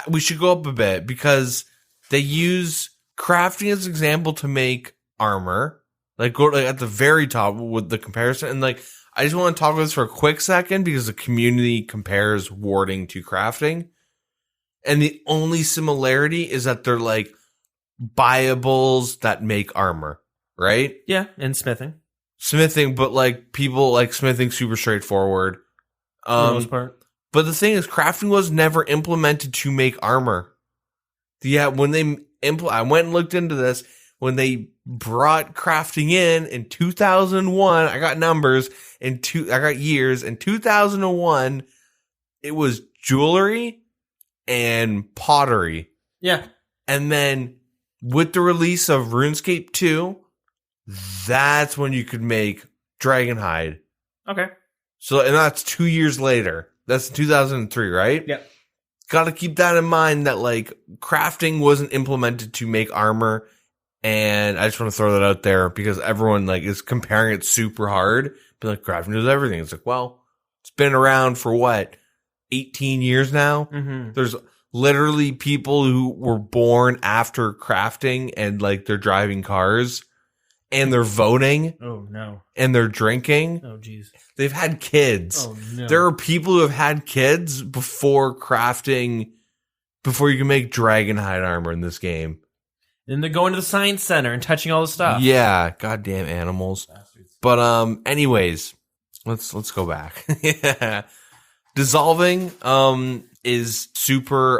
we should go up a bit because they use crafting as an example to make armor. Like go like at the very top with the comparison, and like I just want to talk about this for a quick second because the community compares warding to crafting, and the only similarity is that they're like buyables that make armor, right? Yeah, and smithing, but like people like smithing super straightforward. For the most part. But the thing is, crafting was never implemented to make armor. Yeah, when I went and looked into this, when they brought crafting in 2001, I got numbers, I got years. In 2001, it was jewelry and pottery. Yeah. And then with the release of RuneScape 2, that's when you could make Dragonhide. Okay. So, and that's 2 years later. That's 2003, right? Yep. got to keep that in mind that like crafting wasn't implemented to make armor. And I just want to throw that out there because everyone like is comparing it super hard. Be like, crafting does everything. It's like, well, it's been around for what, 18 years now? Mm-hmm. There's literally people who were born after crafting and like they're driving cars and they're voting. Oh no. And they're drinking. Oh geez. They've had kids. Oh no. There are people who have had kids before crafting, before you can make dragonhide armor in this game. Then they're going to the science center and touching all the stuff. Yeah, goddamn animals. Bastards. But anyways, let's go back. Yeah. Dissolving is super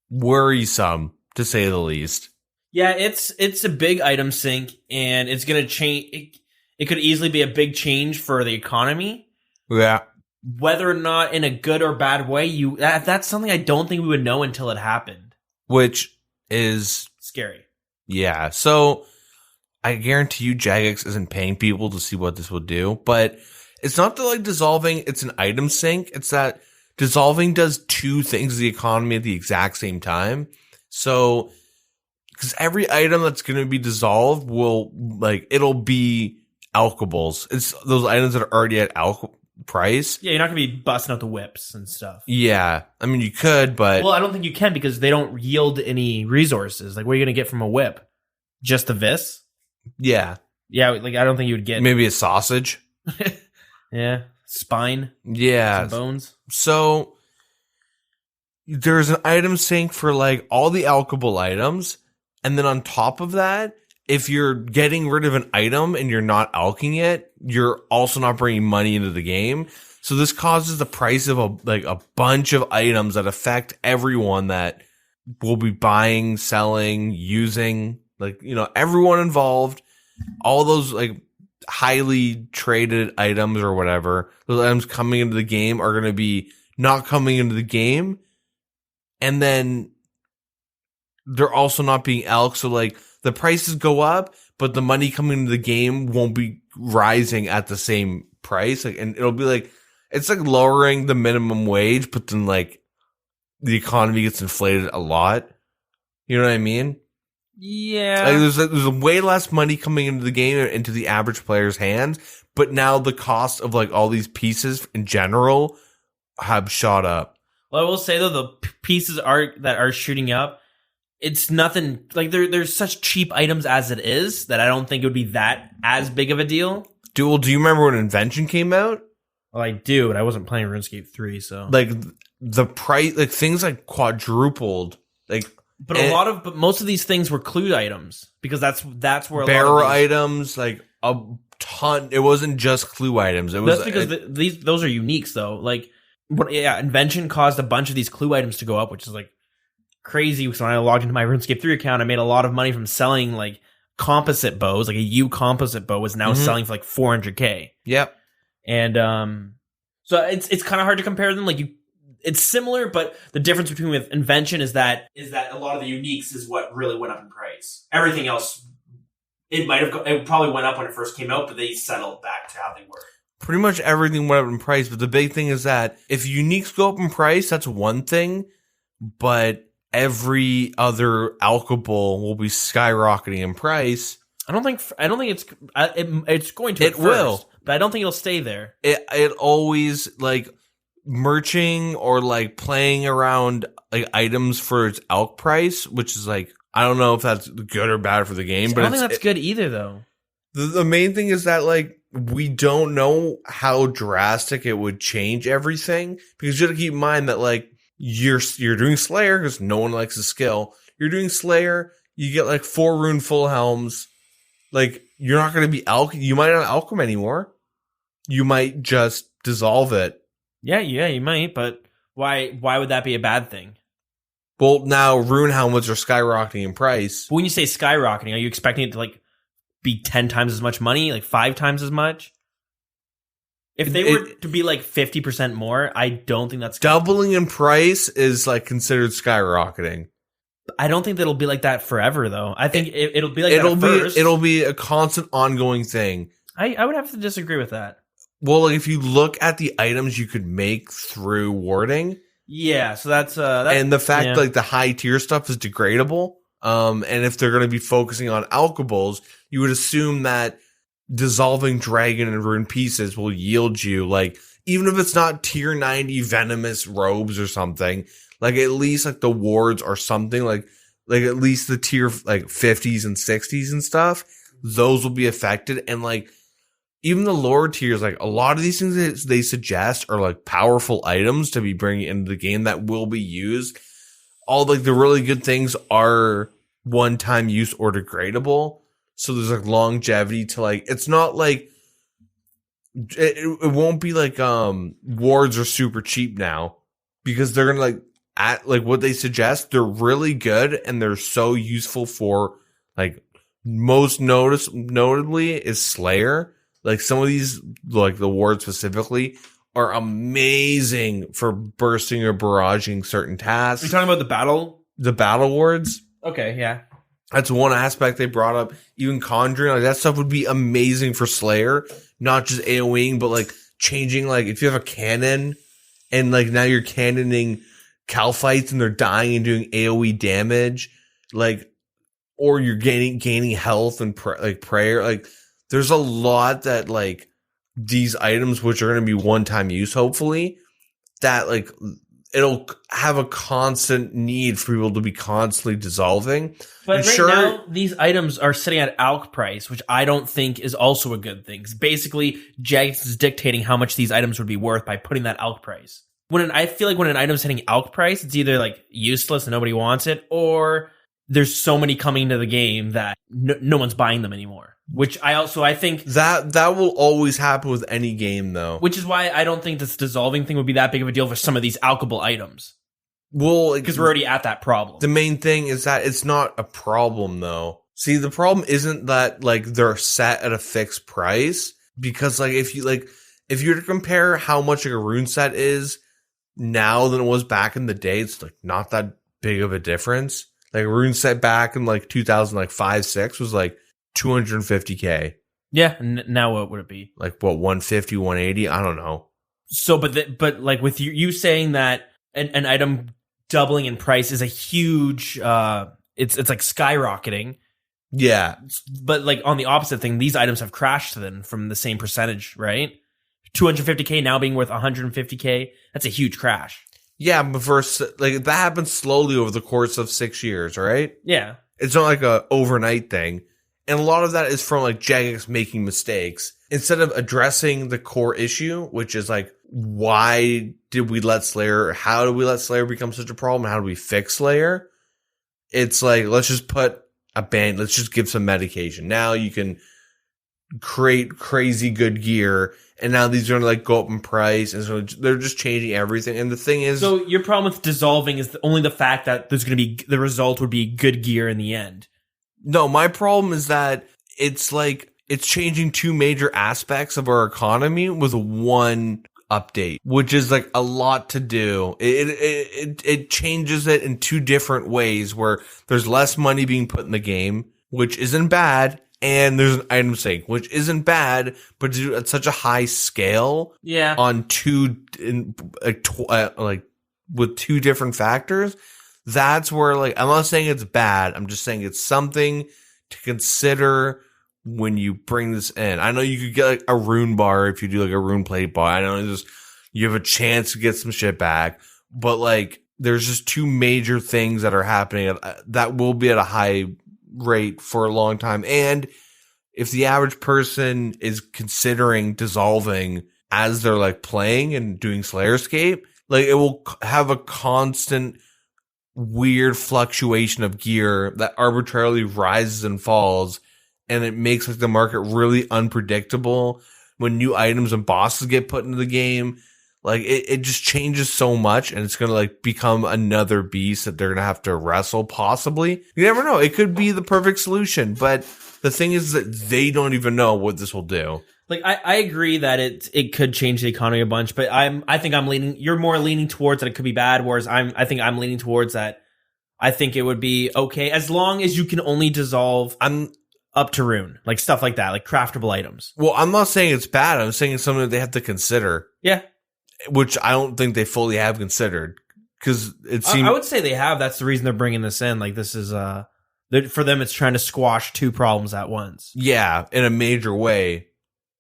worrisome to say the least. Yeah, it's a big item sink, and it's gonna change. It could easily be a big change for the economy. Yeah. Whether or not in a good or bad way, that's something I don't think we would know until it happened. Which is scary. Yeah. So I guarantee you Jagex isn't paying people to see what this will do, but it's not that like dissolving, it's an item sink. It's that dissolving does two things to the economy at the exact same time. So, because every item that's going to be dissolved will like, it'll be alchables. It's those items that are already at alch price. Yeah, you're not going to be busting out the whips and stuff. Yeah. I mean, you could, but. Well, I don't think you can because they don't yield any resources. Like, what are you going to get from a whip? Just the vis? Yeah. Yeah, like, I don't think you would get. Maybe a sausage. Yeah. Spine. Yeah. Some bones. So there's an item sink for like all the alchable items. And then on top of that, if you're getting rid of an item and you're not alching it, you're also not bringing money into the game. So this causes the price of a bunch of items that affect everyone that will be buying, selling, using, like, you know, everyone involved, all those like highly traded items or whatever, those items coming into the game are going to be not coming into the game. And then they're also not being alched. So like the prices go up, but the money coming into the game won't be rising at the same price. Like, and it'll be like, it's like lowering the minimum wage, but then like the economy gets inflated a lot. You know what I mean? Yeah. Like there's way less money coming into the game into the average player's hands, but now the cost of like all these pieces in general have shot up. Well, I will say though, the pieces that are shooting up, it's nothing like there's such cheap items as it is that I don't think it would be that as big of a deal. Do you remember when Invention came out? Well, I do, but I wasn't playing RuneScape 3, so like the price, like things like quadrupled, like. But most of these things were clue items because that's where a bearer lot of items, like a ton. It wasn't just clue items. It was that's because those are uniques though. Like, Invention caused a bunch of these clue items to go up, which is like crazy. Because when I logged into my RuneScape 3 account, I made a lot of money from selling like composite bows. Like a U composite bow was now selling for like 400K. Yep. And so it's kind of hard to compare them. Like it's similar, but the difference between with Invention is that a lot of the uniques is what really went up in price. Everything else, it probably went up when it first came out, but they settled back to how they were. Pretty much everything went up in price, but the big thing is that if uniques go up in price, that's one thing, but every other alchable will be skyrocketing in price. I don't think it's going to. It will, but I don't think it'll stay there. It always like. Merching or like playing around like items for its alch price, which is like, I don't know if that's good or bad for the game, but I don't think that's good either though. The main thing is that like we don't know how drastic it would change everything, because you have to keep in mind that like you're doing Slayer because no one likes the skill. You're doing Slayer, you get like 4 rune full helms. Like you're not going to be you might not alch them anymore. You might just dissolve it. Yeah, you might, but why would that be a bad thing? Well, now rune helmets are skyrocketing in price. But when you say skyrocketing, are you expecting it to like be 10 times as much money, like 5 times as much? If they were to be like 50% more, I don't think that's doubling in price is like considered skyrocketing. I don't think that'll be like that forever, though. I think it'll be like that at first. It'll be a constant, ongoing thing. I would have to disagree with that. Well, like if you look at the items you could make through warding, Yeah, so that's and the fact like the high tier stuff is degradable. And if they're going to be focusing on alkables, you would assume that dissolving dragon and rune pieces will yield you, like, even if it's not tier 90 venomous robes or something, like at least like the wards or something, like at least the tier like 50s and 60s and stuff, those will be affected. And like even the lower tiers, like a lot of these things that they suggest are like powerful items to be bringing into the game that will be used. All like the really good things are one-time use or degradable. So there's like longevity to like, it's not like, it won't be like, wards are super cheap now because they're going to like, at like what they suggest, they're really good and they're so useful for like most notably is Slayer. Like some of these, like the wards specifically, are amazing for bursting or barraging certain tasks. Are you talking about the battle? The battle wards? Okay, yeah. That's one aspect they brought up. Even Conjuring, like that stuff would be amazing for Slayer. Not just AoEing, but like changing, like if you have a cannon and like now you're cannoning Calphites and they're dying and doing AoE damage, like, or you're gaining health and prayer. Like there's a lot that like these items, which are going to be one-time use, hopefully, that like it'll have a constant need for people to be constantly dissolving. But right now, these items are sitting at ALK price, which I don't think is also a good thing. Basically, Jagex is dictating how much these items would be worth by putting that ALK price. I feel like when an item's hitting ALK price, it's either like useless and nobody wants it, or there's so many coming into the game that no one's buying them anymore. Which I think that will always happen with any game, though. Which is why I don't think this dissolving thing would be that big of a deal for some of these alkable items. Well, because we're already at that problem. The main thing is that it's not a problem, though. See, the problem isn't that like they're set at a fixed price, because like if you were to compare how much like a rune set is now than it was back in the day, it's like not that big of a difference. Like a rune set back in like 2005-6 was like 250K. Yeah, now what would it be? Like what, 150, 180? I don't know. So, but like with you saying that an item doubling in price is a huge, it's like skyrocketing. Yeah. But like on the opposite thing, these items have crashed then from the same percentage, right? 250K now being worth 150K. That's a huge crash. Yeah, but first, like that happens slowly over the course of 6 years, right? Yeah. It's not like a overnight thing. And a lot of that is from like Jagex making mistakes. Instead of addressing the core issue, which is like, why did we let Slayer, how did we let Slayer become such a problem? How do we fix Slayer? It's like, let's just put a band, let's just give some medication. Now you can create crazy good gear, and now these are going to like go up in price, and so they're just changing everything. And the thing is, so your problem with dissolving is only the fact that there's going to be, the result would be good gear in the end. No, my problem is that it's like, it's changing two major aspects of our economy with one update, which is like a lot to do. It changes it in two different ways, where there's less money being put in the game, which isn't bad, and there's an item sink, which isn't bad, but to do it at such a high scale, yeah, on with two different factors, that's where like, I'm not saying it's bad, I'm just saying it's something to consider when you bring this in. I know you could get like a rune bar if you do like a rune plate bar. I know you have a chance to get some shit back, but like there's just two major things that are happening that will be at a high rate for a long time. And if the average person is considering dissolving as they're like playing and doing Slayerscape, like it will have a constant weird fluctuation of gear that arbitrarily rises and falls, and it makes like the market really unpredictable when new items and bosses get put into the game. Like it just changes so much, and it's going to like become another beast that they're going to have to wrestle, possibly. You never know. It could be the perfect solution, but the thing is that they don't even know what this will do. Like I agree that it could change the economy a bunch, but I think I'm leaning, you're more leaning towards that it could be bad, whereas I think I'm leaning towards that I think it would be okay as long as you can only dissolve up to rune, like stuff like that, like craftable items. Well, I'm not saying it's bad. I'm saying it's something that they have to consider. Yeah. Which I don't think they fully have considered. Because it seems I would say they have. That's the reason they're bringing this in. Like, this is for them, it's trying to squash two problems at once. Yeah, in a major way,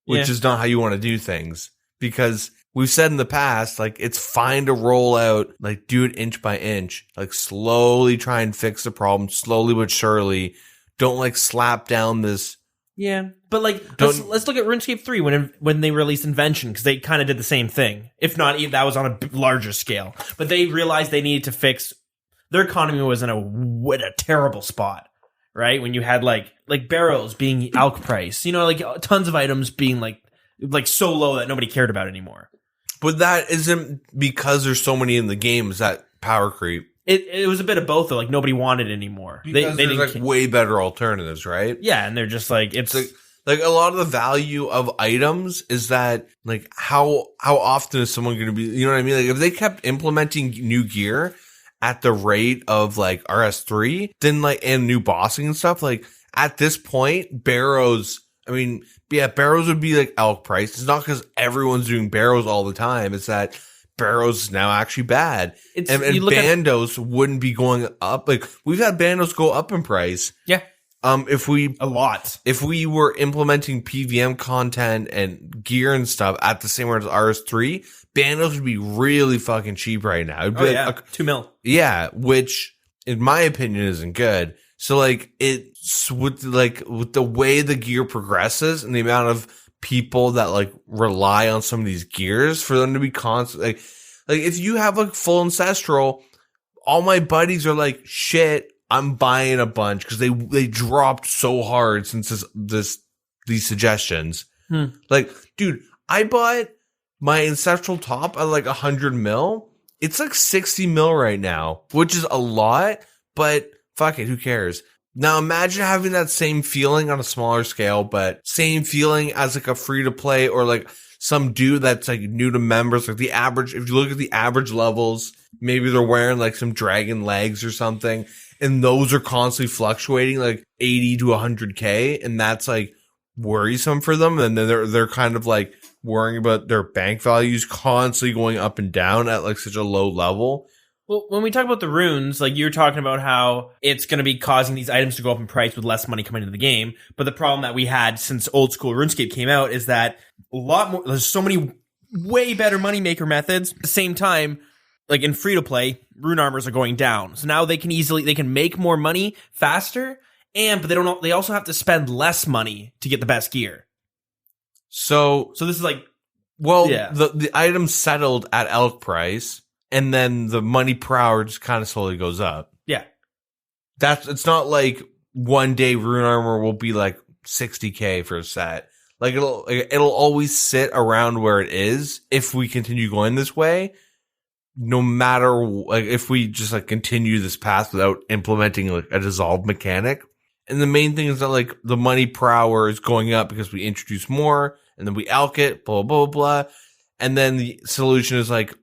which is not how you want to do things. Because we've said in the past, like, it's fine to roll out, like, do it inch by inch, like, slowly try and fix the problem, slowly but surely. Don't, like, slap down this. Yeah, but like, let's look at RuneScape 3 when they released Invention, because they kind of did the same thing. If not, that was on a larger scale. But they realized they needed to fix their economy was in a terrible spot, right? When you had like barrels being alk price, you know, like tons of items being like so low that nobody cared about anymore. But that isn't because there's so many in the game. Is that power creep? It was a bit of both, though. Like, nobody wanted it anymore. Because they there's like way better alternatives, right? Yeah, and they're just like, it's like a lot of the value of items is that, like, how often is someone going to be, you know what I mean? Like, if they kept implementing new gear at the rate of like RS3, then like, and new bossing and stuff, like at this point, barrows would be like elk price. It's not because everyone's doing barrows all the time. It's that barrows is now actually bad. And bandos wouldn't be going up. Like, we've had bandos go up in price. Yeah. If we were implementing PVM content and gear and stuff at the same rate as RS3, bandos would be really fucking cheap right now. It'd be $2 million. Yeah, which in my opinion isn't good. So like, it's with the way the gear progresses and the amount of people that like rely on some of these gears for them to be constant. Like if you have like full ancestral, all my buddies are like, shit, I'm buying a bunch because they dropped so hard since these suggestions. Like, dude, I bought my ancestral top at like 100 mil. It's like 60 mil right now, which is a lot, but fuck it, who cares? Now imagine having that same feeling on a smaller scale, but same feeling as like a free to play or like some dude that's like new to members. Like the average, if you look at the average levels, maybe they're wearing like some dragon legs or something, and those are constantly fluctuating like 80 to 100K, and that's like worrisome for them. And then they're kind of like worrying about their bank values constantly going up and down at like such a low level. Well, when we talk about the runes, like you're talking about how it's going to be causing these items to go up in price with less money coming into the game. But the problem that we had since old school RuneScape came out is that a lot more, there's so many way better moneymaker methods. At the same time, like in free to play, rune armors are going down. So now they can make more money faster, but they also have to spend less money to get the best gear. So this is like, the items settled at elk price. And then the money per hour just kind of slowly goes up. Yeah. It's not like one day rune armor will be like 60K for a set. Like it'll always sit around where it is if we continue going this way. No matter, like, if we just like continue this path without implementing like a dissolve mechanic. And the main thing is that like the money per hour is going up because we introduce more and then we alk it, blah, blah, blah. And then the solution is like,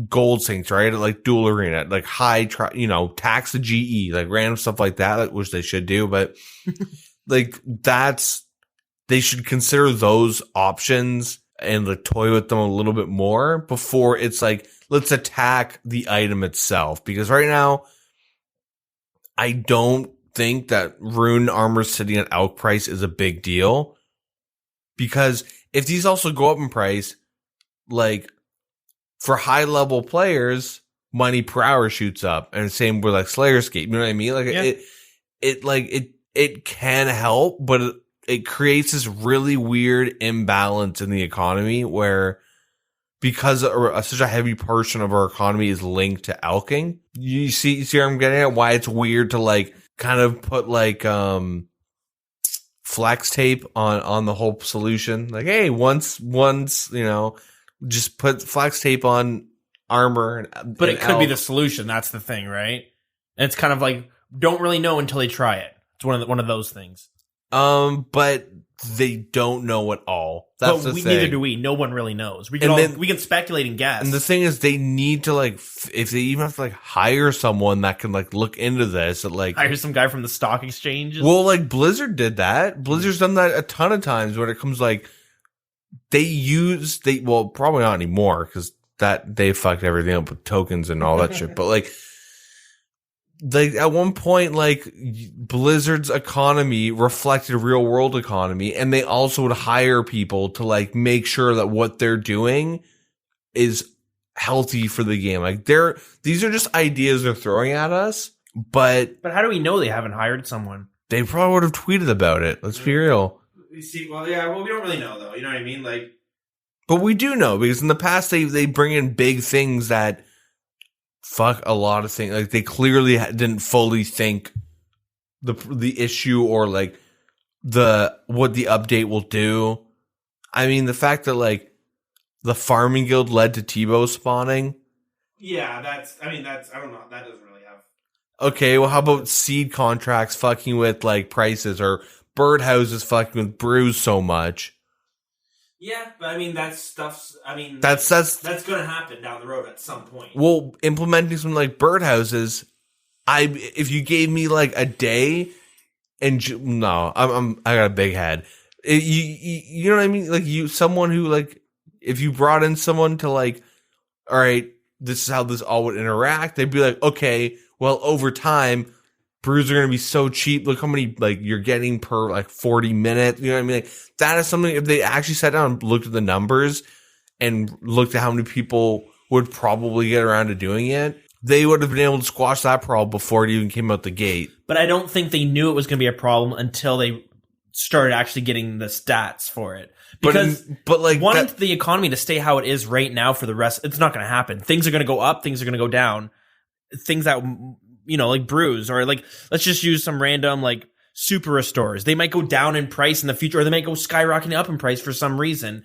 gold sinks, right? Like dual arena, like tax the GE, like random stuff like that, which they should do, but like they should consider those options and like toy with them a little bit more before it's like, let's attack the item itself. Because right now, I don't think that rune armor sitting at elk price is a big deal. Because if these also go up in price, like, for high level players, money per hour shoots up, and same with like Slayerscape. You know what I mean? Like it can help, but it creates this really weird imbalance in the economy where, because such a heavy portion of our economy is linked to alking. You see where I'm getting at? Why it's weird to like kind of put like flex tape on the whole solution. Like, hey, once just put flex tape on armor. But it could be the solution. That's the thing, right? And it's kind of like, don't really know until they try it. It's one of those things. But they don't know at all. That's the thing. Neither do we. No one really knows. We can speculate and guess. And the thing is, they need to like, if they even have to like hire someone that can like look into this, hire some guy from the stock exchanges. Well, like Blizzard did that. Blizzard's done that a ton of times when it comes like, probably not anymore because that they fucked everything up with tokens and all that shit. But like at one point, like Blizzard's economy reflected real world economy, and they also would hire people to like make sure that what they're doing is healthy for the game. Like these are just ideas they're throwing at us, but how do we know they haven't hired someone? They probably would have tweeted about it. Let's be real. We don't really know though. You know what I mean? Like, but we do know because in the past they bring in big things that fuck a lot of things. Like they clearly didn't fully think the issue or like what the update will do. I mean, the fact that like the farming guild led to Tebow spawning. Yeah, I don't know. That doesn't really have. Okay, well, how about seed contracts fucking with like prices or birdhouses fucking with brews so much? Yeah, but I mean that's going to happen down the road at some point. Well, implementing something like birdhouses, if you gave me like a day, I got a big head. You know what I mean? Like someone who like, if you brought in someone to like, all right, this is how this all would interact, they'd be like, okay, well, over time, brews are going to be so cheap. Look how many like you're getting per like 40 minutes. You know what I mean? Like that is something, if they actually sat down and looked at the numbers and looked at how many people would probably get around to doing it, they would have been able to squash that problem before it even came out the gate. But I don't think they knew it was going to be a problem until they started actually getting the stats for it. Because but like wanting the economy to stay how it is right now for the rest, it's not going to happen. Things are going to go up. Things are going to go down. Things that, you know, like brews or like, let's just use some random like super restores. They might go down in price in the future, or they might go skyrocketing up in price for some reason.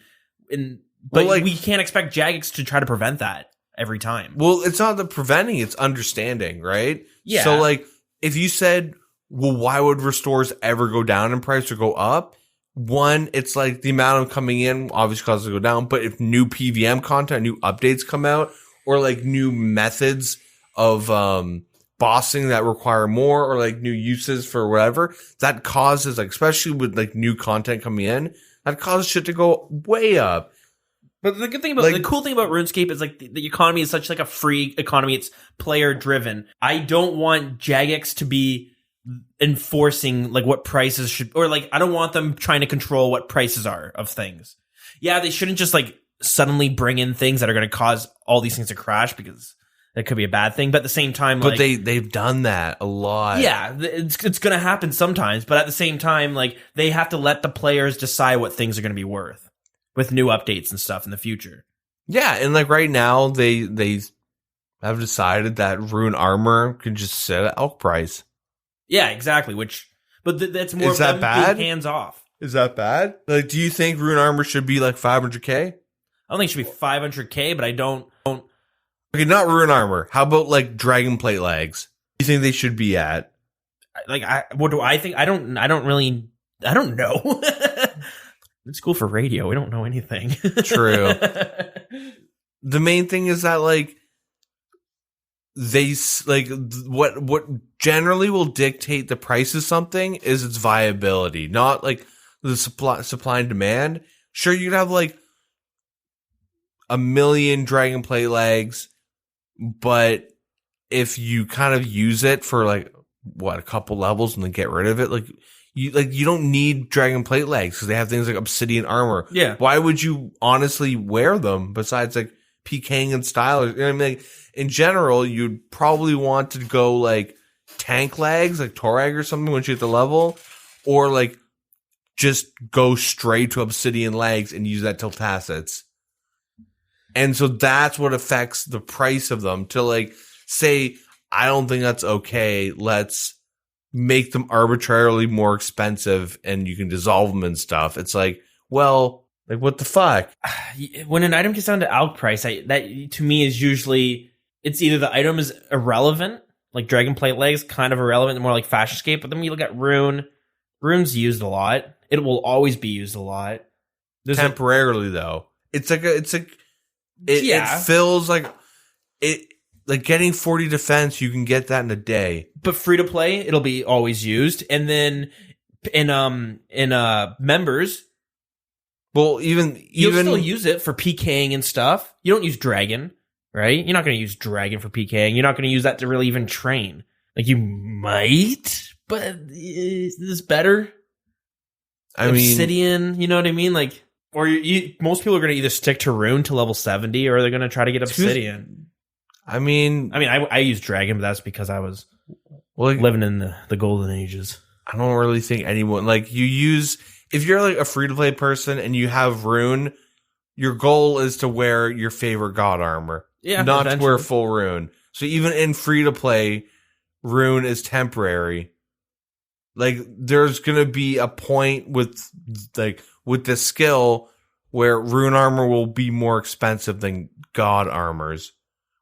But like, we can't expect Jagex to try to prevent that every time. Well, it's not the preventing, it's understanding, right? Yeah. So like, if you said, well, why would restores ever go down in price or go up? One, it's like the amount of coming in obviously causes it to go down, but if new PVM content, new updates come out, or like new methods of bossing that require more, or like new uses for whatever, that causes, like, especially with like new content coming in, that causes shit to go way up. But the good thing about, like, the cool thing about RuneScape is like the economy is such like a free economy. It's player driven. I don't want Jagex to be enforcing like what prices should, or like I don't want them trying to control what prices are of things. Yeah, they shouldn't just like suddenly bring in things that are going to cause all these things to crash, because that could be a bad thing. But at the same time, but they've done that a lot. Yeah, it's going to happen sometimes. But at the same time, like they have to let the players decide what things are going to be worth with new updates and stuff in the future. Yeah, and like right now they have decided that rune armor can just sit at elk price. Yeah, exactly. But that's more. Is that bad? Being hands off. Is that bad? Like, do you think rune armor should be like 500K? I don't think it should be 500K, but I don't. Okay, not rune armor. How about like dragon plate legs? You think they should be at? Like, what do I think? I don't know. It's cool for radio. We don't know anything. True. The main thing is that like they like what generally will dictate the price of something is its viability, not like the supply and demand. Sure, you could have like 1 million dragon plate legs, but if you kind of use it for like a couple levels and then get rid of it, like you don't need dragon plate legs because they have things like obsidian armor. Yeah. Why would you honestly wear them besides like PKing and style? You know what I mean? Like, in general, you'd probably want to go like tank legs, like Torag or something once you hit the level, or like just go straight to obsidian legs and use that till tacits. And so that's what affects the price of them. To like say, I don't think that's okay. Let's make them arbitrarily more expensive and you can dissolve them and stuff. It's like, well, like what the fuck? When an item gets down to elk price, that to me is usually, it's either the item is irrelevant, like dragon plate legs, kind of irrelevant, more like Fashionscape. But then we look at rune's used a lot. It will always be used a lot. Temporarily though. It feels like it. Like getting 40 defense, you can get that in a day. But free to play, it'll be always used. And then in members, Well, You'll still use it for PKing and stuff. You don't use Dragon, right? You're not going to use Dragon for PKing. You're not going to use that to really even train. Like, you might, but is this better? I mean, Obsidian, you know what I mean? Like, or most people are going to either stick to Rune to level 70, or they're going to try to get Obsidian. I mean, I use Dragon, but that's because I was living in the golden ages. I don't really think anyone, like, if you're like a free-to-play person and you have Rune, your goal is to wear your favorite god armor. Yeah, not to wear full Rune. So even in free-to-play, Rune is temporary. Like, there's going to be a point with this skill where Rune armor will be more expensive than god armors.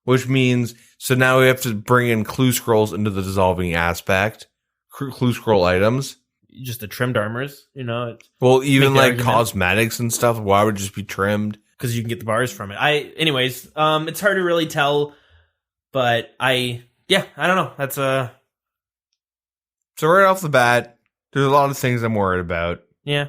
Which means, so now we have to bring in clue scrolls into the dissolving aspect. Clue scroll items. Just the trimmed armors, you know. Well, even like cosmetics and stuff, why would it just be trimmed? Because you can get the bars from it. Anyways, it's hard to really tell, but I don't know. That's So right off the bat, there's a lot of things I'm worried about. Yeah.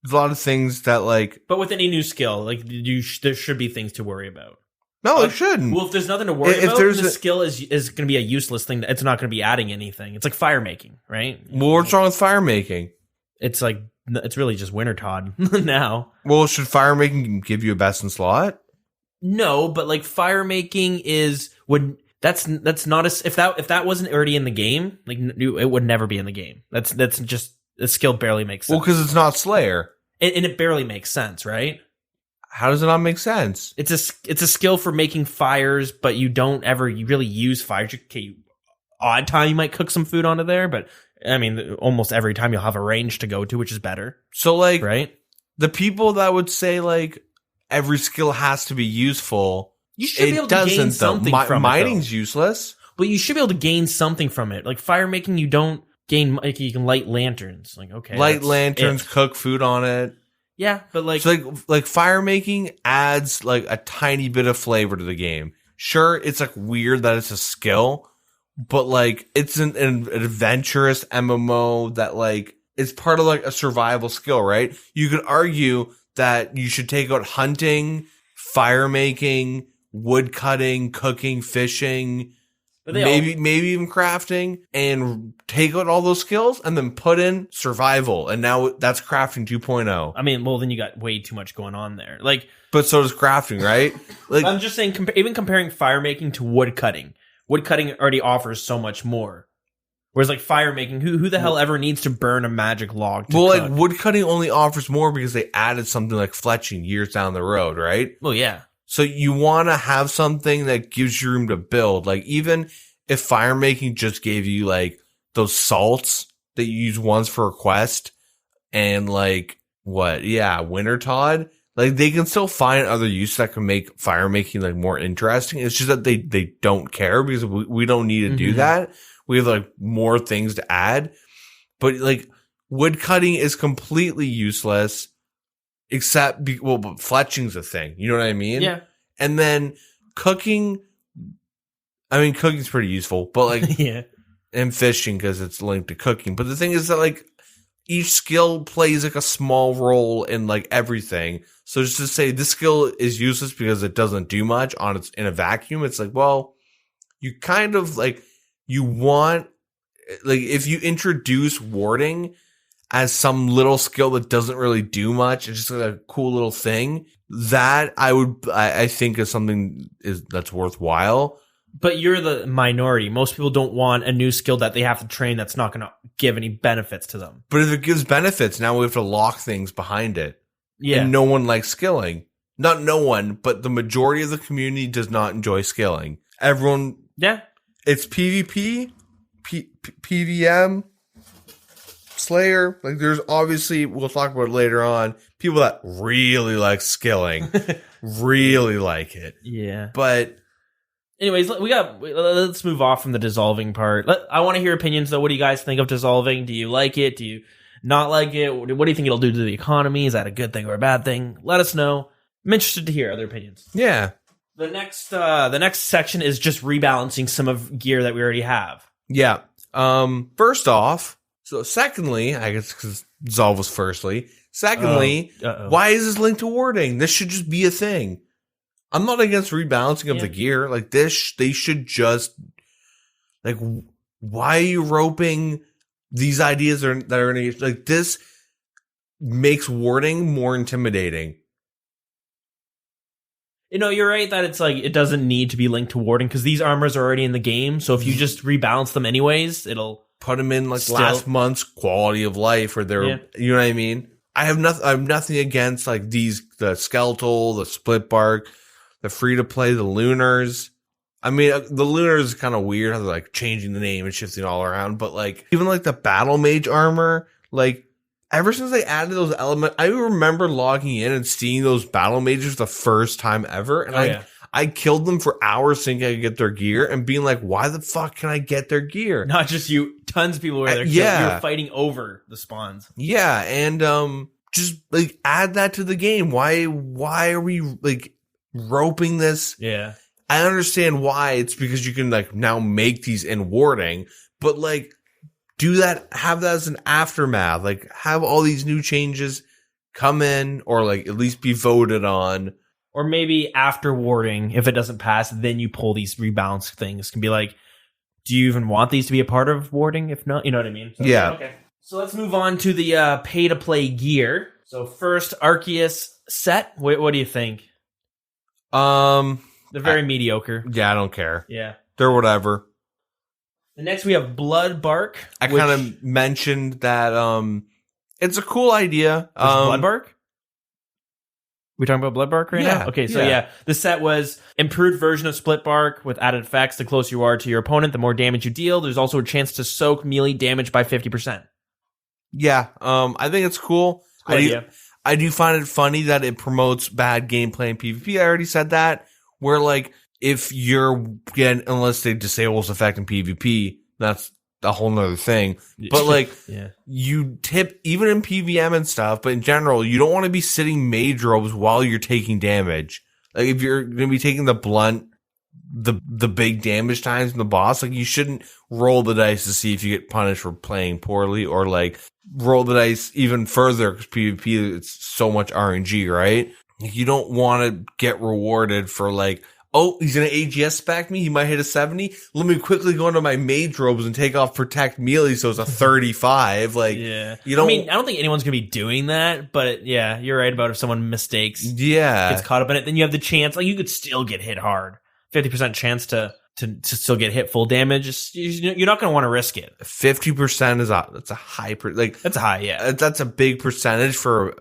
There's a lot of things that, like... But with any new skill, like, there should be things to worry about. No, it shouldn't. Well, if there's nothing to worry about, the skill is going to be a useless thing. It's not going to be adding anything. It's like fire making, right? Well, what's wrong with fire making? It's like, it's really just Winter Todd now. Well, should fire making give you a best in slot? No, but like fire making that's not if that wasn't already in the game, like it would never be in the game. That's just, the skill barely makes sense. Well, because it's not Slayer. And it barely makes sense, right? How does it not make sense? It's a skill for making fires, but you don't ever really use fires. Okay, odd time you might cook some food onto there, but I mean, almost every time you'll have a range to go to, which is better. So, like, right? The people that would say, like, every skill has to be useful, you should be able to gain something from it. Mining's useless. But you should be able to gain something from it. Like, fire making, you don't gain, like, you can light lanterns. Like, okay. Light lanterns, cook food on it. Yeah, but like... So like fire making adds like a tiny bit of flavor to the game. Sure, it's like weird that it's a skill, but like it's an adventurous MMO that like it's part of like a survival skill, right? You could argue that you should take out hunting, fire making, wood cutting, cooking, fishing, maybe even crafting, and take out all those skills and then put in survival. And now that's crafting 2.0. I mean, well, then you got way too much going on there. Like, but so does crafting, right? Like, I'm just saying, even comparing fire making to wood cutting already offers so much more. Whereas like fire making, who the hell ever needs to burn a magic log to cook? Like wood cutting only offers more because they added something like fletching years down the road, right? Well, yeah. So you want to have something that gives you room to build. Like even if fire making just gave you like those salts that you use once for a quest and like Winter Todd, like they can still find other use that can make fire making like more interesting. It's just that they don't care because we don't need to do that. We have like more things to add, but like wood cutting is completely useless. Except, but fletching's a thing. You know what I mean? Yeah. And then cooking, I mean, cooking's pretty useful, but like, yeah. And fishing because it's linked to cooking. But the thing is that like, each skill plays like a small role in like everything. So just to say this skill is useless because it doesn't do much in a vacuum, it's like, well, you kind of like, you want, like, if you introduce warding as some little skill that doesn't really do much, it's just like a cool little thing, that I think is something that's worthwhile. But you're the minority. Most people don't want a new skill that they have to train that's not going to give any benefits to them. But if it gives benefits, now we have to lock things behind it. Yeah. And no one likes skilling. Not no one, but the majority of the community does not enjoy skilling. Everyone... Yeah. It's PvP, PVM, Slayer. Like, there's obviously, we'll talk about it later on, people that really like skilling. Really like it. Yeah. But... Anyways, let's move off from the dissolving part. I want to hear opinions, though. What do you guys think of dissolving? Do you like it? Do you not like it? What do you think it'll do to the economy? Is that a good thing or a bad thing? Let us know. I'm interested to hear other opinions. Yeah. The next section is just rebalancing some of gear that we already have. Yeah. First off, so secondly, I guess because dissolve was firstly. Secondly, why is this linked to warding? This should just be a thing. I'm not against rebalancing of the gear. Like this, they should just like. Why are you roping these ideas that are in like this? Makes warding more intimidating. You're right that it's like it doesn't need to be linked to warding because these armors are already in the game. So if you just rebalance them anyways, it'll put them in like last month's quality of life, or they're you know what I mean. I have nothing against like the skeletal, the split bark, the free to play, the lunars. I mean, the lunars is kind of weird how they're like changing the name and shifting all around, but like even like the battle mage armor, like. Ever since they added those elements, I remember logging in and seeing those battle mages the first time ever. And I killed them for hours thinking I could get their gear and being like, why the fuck can I get their gear? Not just you, tons of people were there. You're fighting over the spawns. Yeah. And just like add that to the game. Why are we like roping this? Yeah. I understand why. It's because you can like now make these in warding, but like, do that, have that as an aftermath, like have all these new changes come in or like at least be voted on. Or maybe after warding, if it doesn't pass, then you pull these rebalance things. Can be like, do you even want these to be a part of warding? If not, you know what I mean? So, yeah. Okay. So let's move on to the pay to play gear. So first, Arceus set. What do you think? They're very mediocre. Yeah, I don't care. Yeah. They're whatever. The next we have Blood Bark. I kind of mentioned that it's a cool idea. Blood Bark? We talking about Blood Bark right now? Okay, so the set was improved version of Split Bark with added effects. The closer you are to your opponent, the more damage you deal. There's also a chance to soak melee damage by 50%. Yeah, I think it's cool. I do find it funny that it promotes bad gameplay in PvP. I already said that. Where like, if you're unless they disable this effect in PvP, that's a whole nother thing. But like, you tip even in PVM and stuff, but in general, you don't want to be sitting mage robes while you're taking damage. Like if you're going to be taking the blunt, the big damage times in the boss, like you shouldn't roll the dice to see if you get punished for playing poorly, or like roll the dice even further because PvP it's so much RNG, right? You don't want to get rewarded for like, oh, he's going to AGS spec me. He might hit a 70. Let me quickly go into my mage robes and take off protect melee. So it's a 35. Like, you don't. I mean, I don't think anyone's going to be doing that, but you're right about if someone mistakes, gets caught up in it, then you have the chance. Like, you could still get hit hard. 50% chance to still get hit full damage. You're not going to want to risk it. 50% that's a high, that's a high, yeah. That's a big percentage for.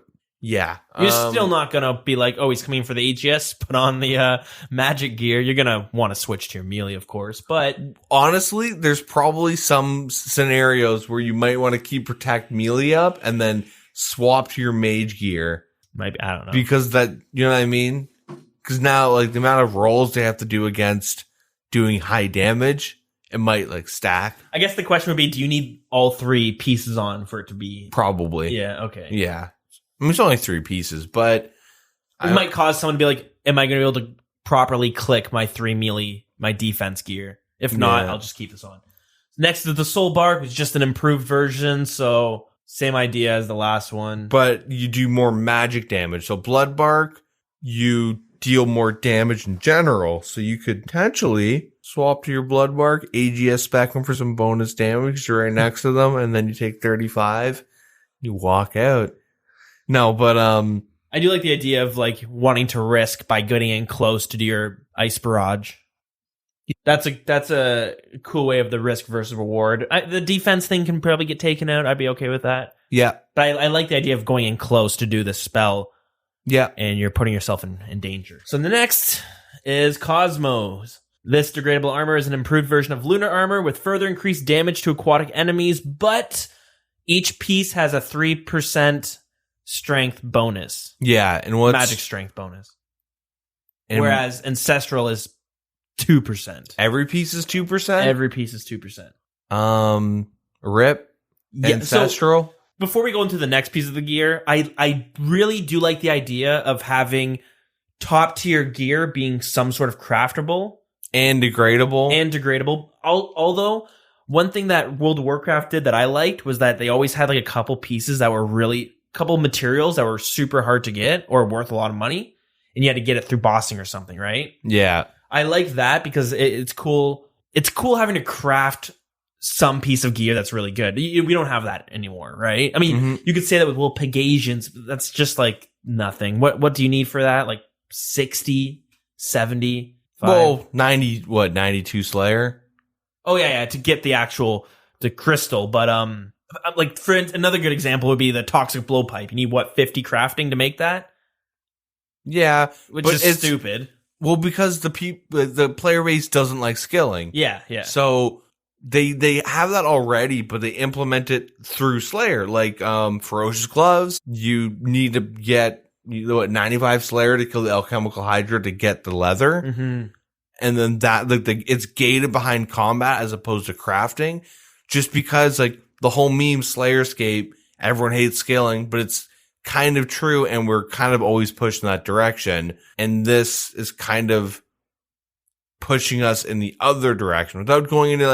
Yeah. You're still not going to be like, oh, he's coming for the AGS, put on the magic gear. You're going to want to switch to your melee, of course. But honestly, there's probably some scenarios where you might want to keep protect melee up and then swap to your mage gear. Maybe, I don't know. Because that, you know what I mean? Because now, like, the amount of rolls they have to do against doing high damage, it might, like, stack. I guess the question would be, do you need all three pieces on for it to be... Probably. Yeah, okay. Yeah. I mean, it's only 3 pieces, but... It might cause someone to be like, am I going to be able to properly click my 3 melee, my defense gear? If not, I'll just keep this on. Next to the Soul Bark, it's just an improved version, so same idea as the last one. But you do more magic damage. So Blood Bark, you deal more damage in general, so you could potentially swap to your Blood Bark, AGS spec them for some bonus damage because you're right next to them, and then you take 35, you walk out. No, but I do like the idea of like wanting to risk by getting in close to do your ice barrage. That's a cool way of the risk versus reward. The defense thing can probably get taken out. I'd be okay with that. Yeah, but I like the idea of going in close to do the spell. Yeah, and you're putting yourself in danger. So the next is Cosmos. This degradable armor is an improved version of lunar armor with further increased damage to aquatic enemies, but each piece has a 3% strength bonus. Yeah, and what's magic strength bonus? Whereas ancestral is 2%. Every piece is 2%? Every piece is 2%. Rip. Ancestral. So before we go into the next piece of the gear, I really do like the idea of having top tier gear being some sort of craftable. And degradable. Although, one thing that World of Warcraft did that I liked was that they always had like a couple pieces that were really couple materials that were super hard to get or worth a lot of money, and you had to get it through bossing or something, right? Yeah. I like that because it's cool. It's cool having to craft some piece of gear that's really good. We don't have that anymore, right? I mean, you could say that with Pegasians, but that's just like nothing. What do you need for that? Like 60, 70? Well, 92 Slayer? Oh, yeah, to get the crystal. But, like, for another good example would be the toxic blowpipe. You need, 50 crafting to make that? Yeah. Which is stupid. Well, because the player base doesn't like skilling. Yeah. So they have that already, but they implement it through Slayer. Like, Ferocious Gloves, you need to get 95 Slayer to kill the alchemical hydra to get the leather. Mm-hmm. And then that, like, it's gated behind combat as opposed to crafting, just because, like, the whole meme Slayerscape, everyone hates scaling, but it's kind of true, and we're kind of always pushed in that direction. And this is kind of pushing us in the other direction without going into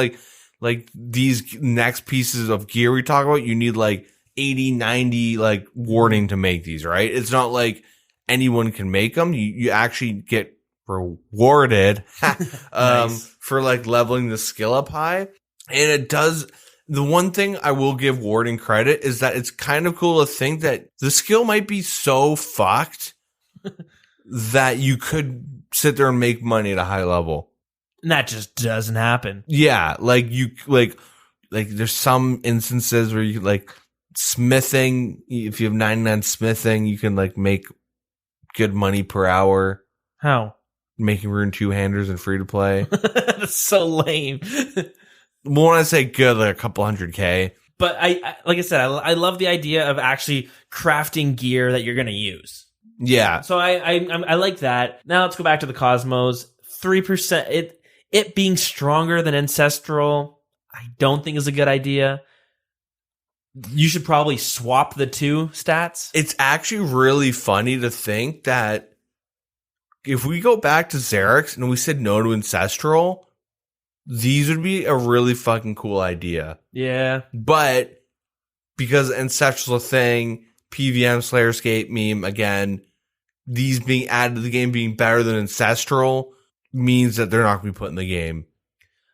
like these next pieces of gear we talk about. You need like 80, 90 like warding to make these, right? It's not like anyone can make them. You actually get rewarded Nice. for like leveling the skill up high. And it does. The one thing I will give warding credit is that it's kind of cool to think that the skill might be so fucked that you could sit there and make money at a high level. And that just doesn't happen. Yeah, like there's some instances where you like smithing. If you have 99 smithing, you can like make good money per hour. How? Making rune two-handers and free to play. That's so lame. Well, when I say good, like a couple $100K. But I like I said, I love the idea of actually crafting gear that you're going to use. Yeah. So I like that. Now let's go back to the Cosmos. 3%. It being stronger than Ancestral, I don't think is a good idea. You should probably swap the two stats. It's actually really funny to think that if we go back to Xerix and we said no to Ancestral, these would be a really fucking cool idea. Yeah. But because Ancestral's a thing, PVM Slayerscape meme, again, these being added to the game being better than Ancestral means that they're not going to be put in the game.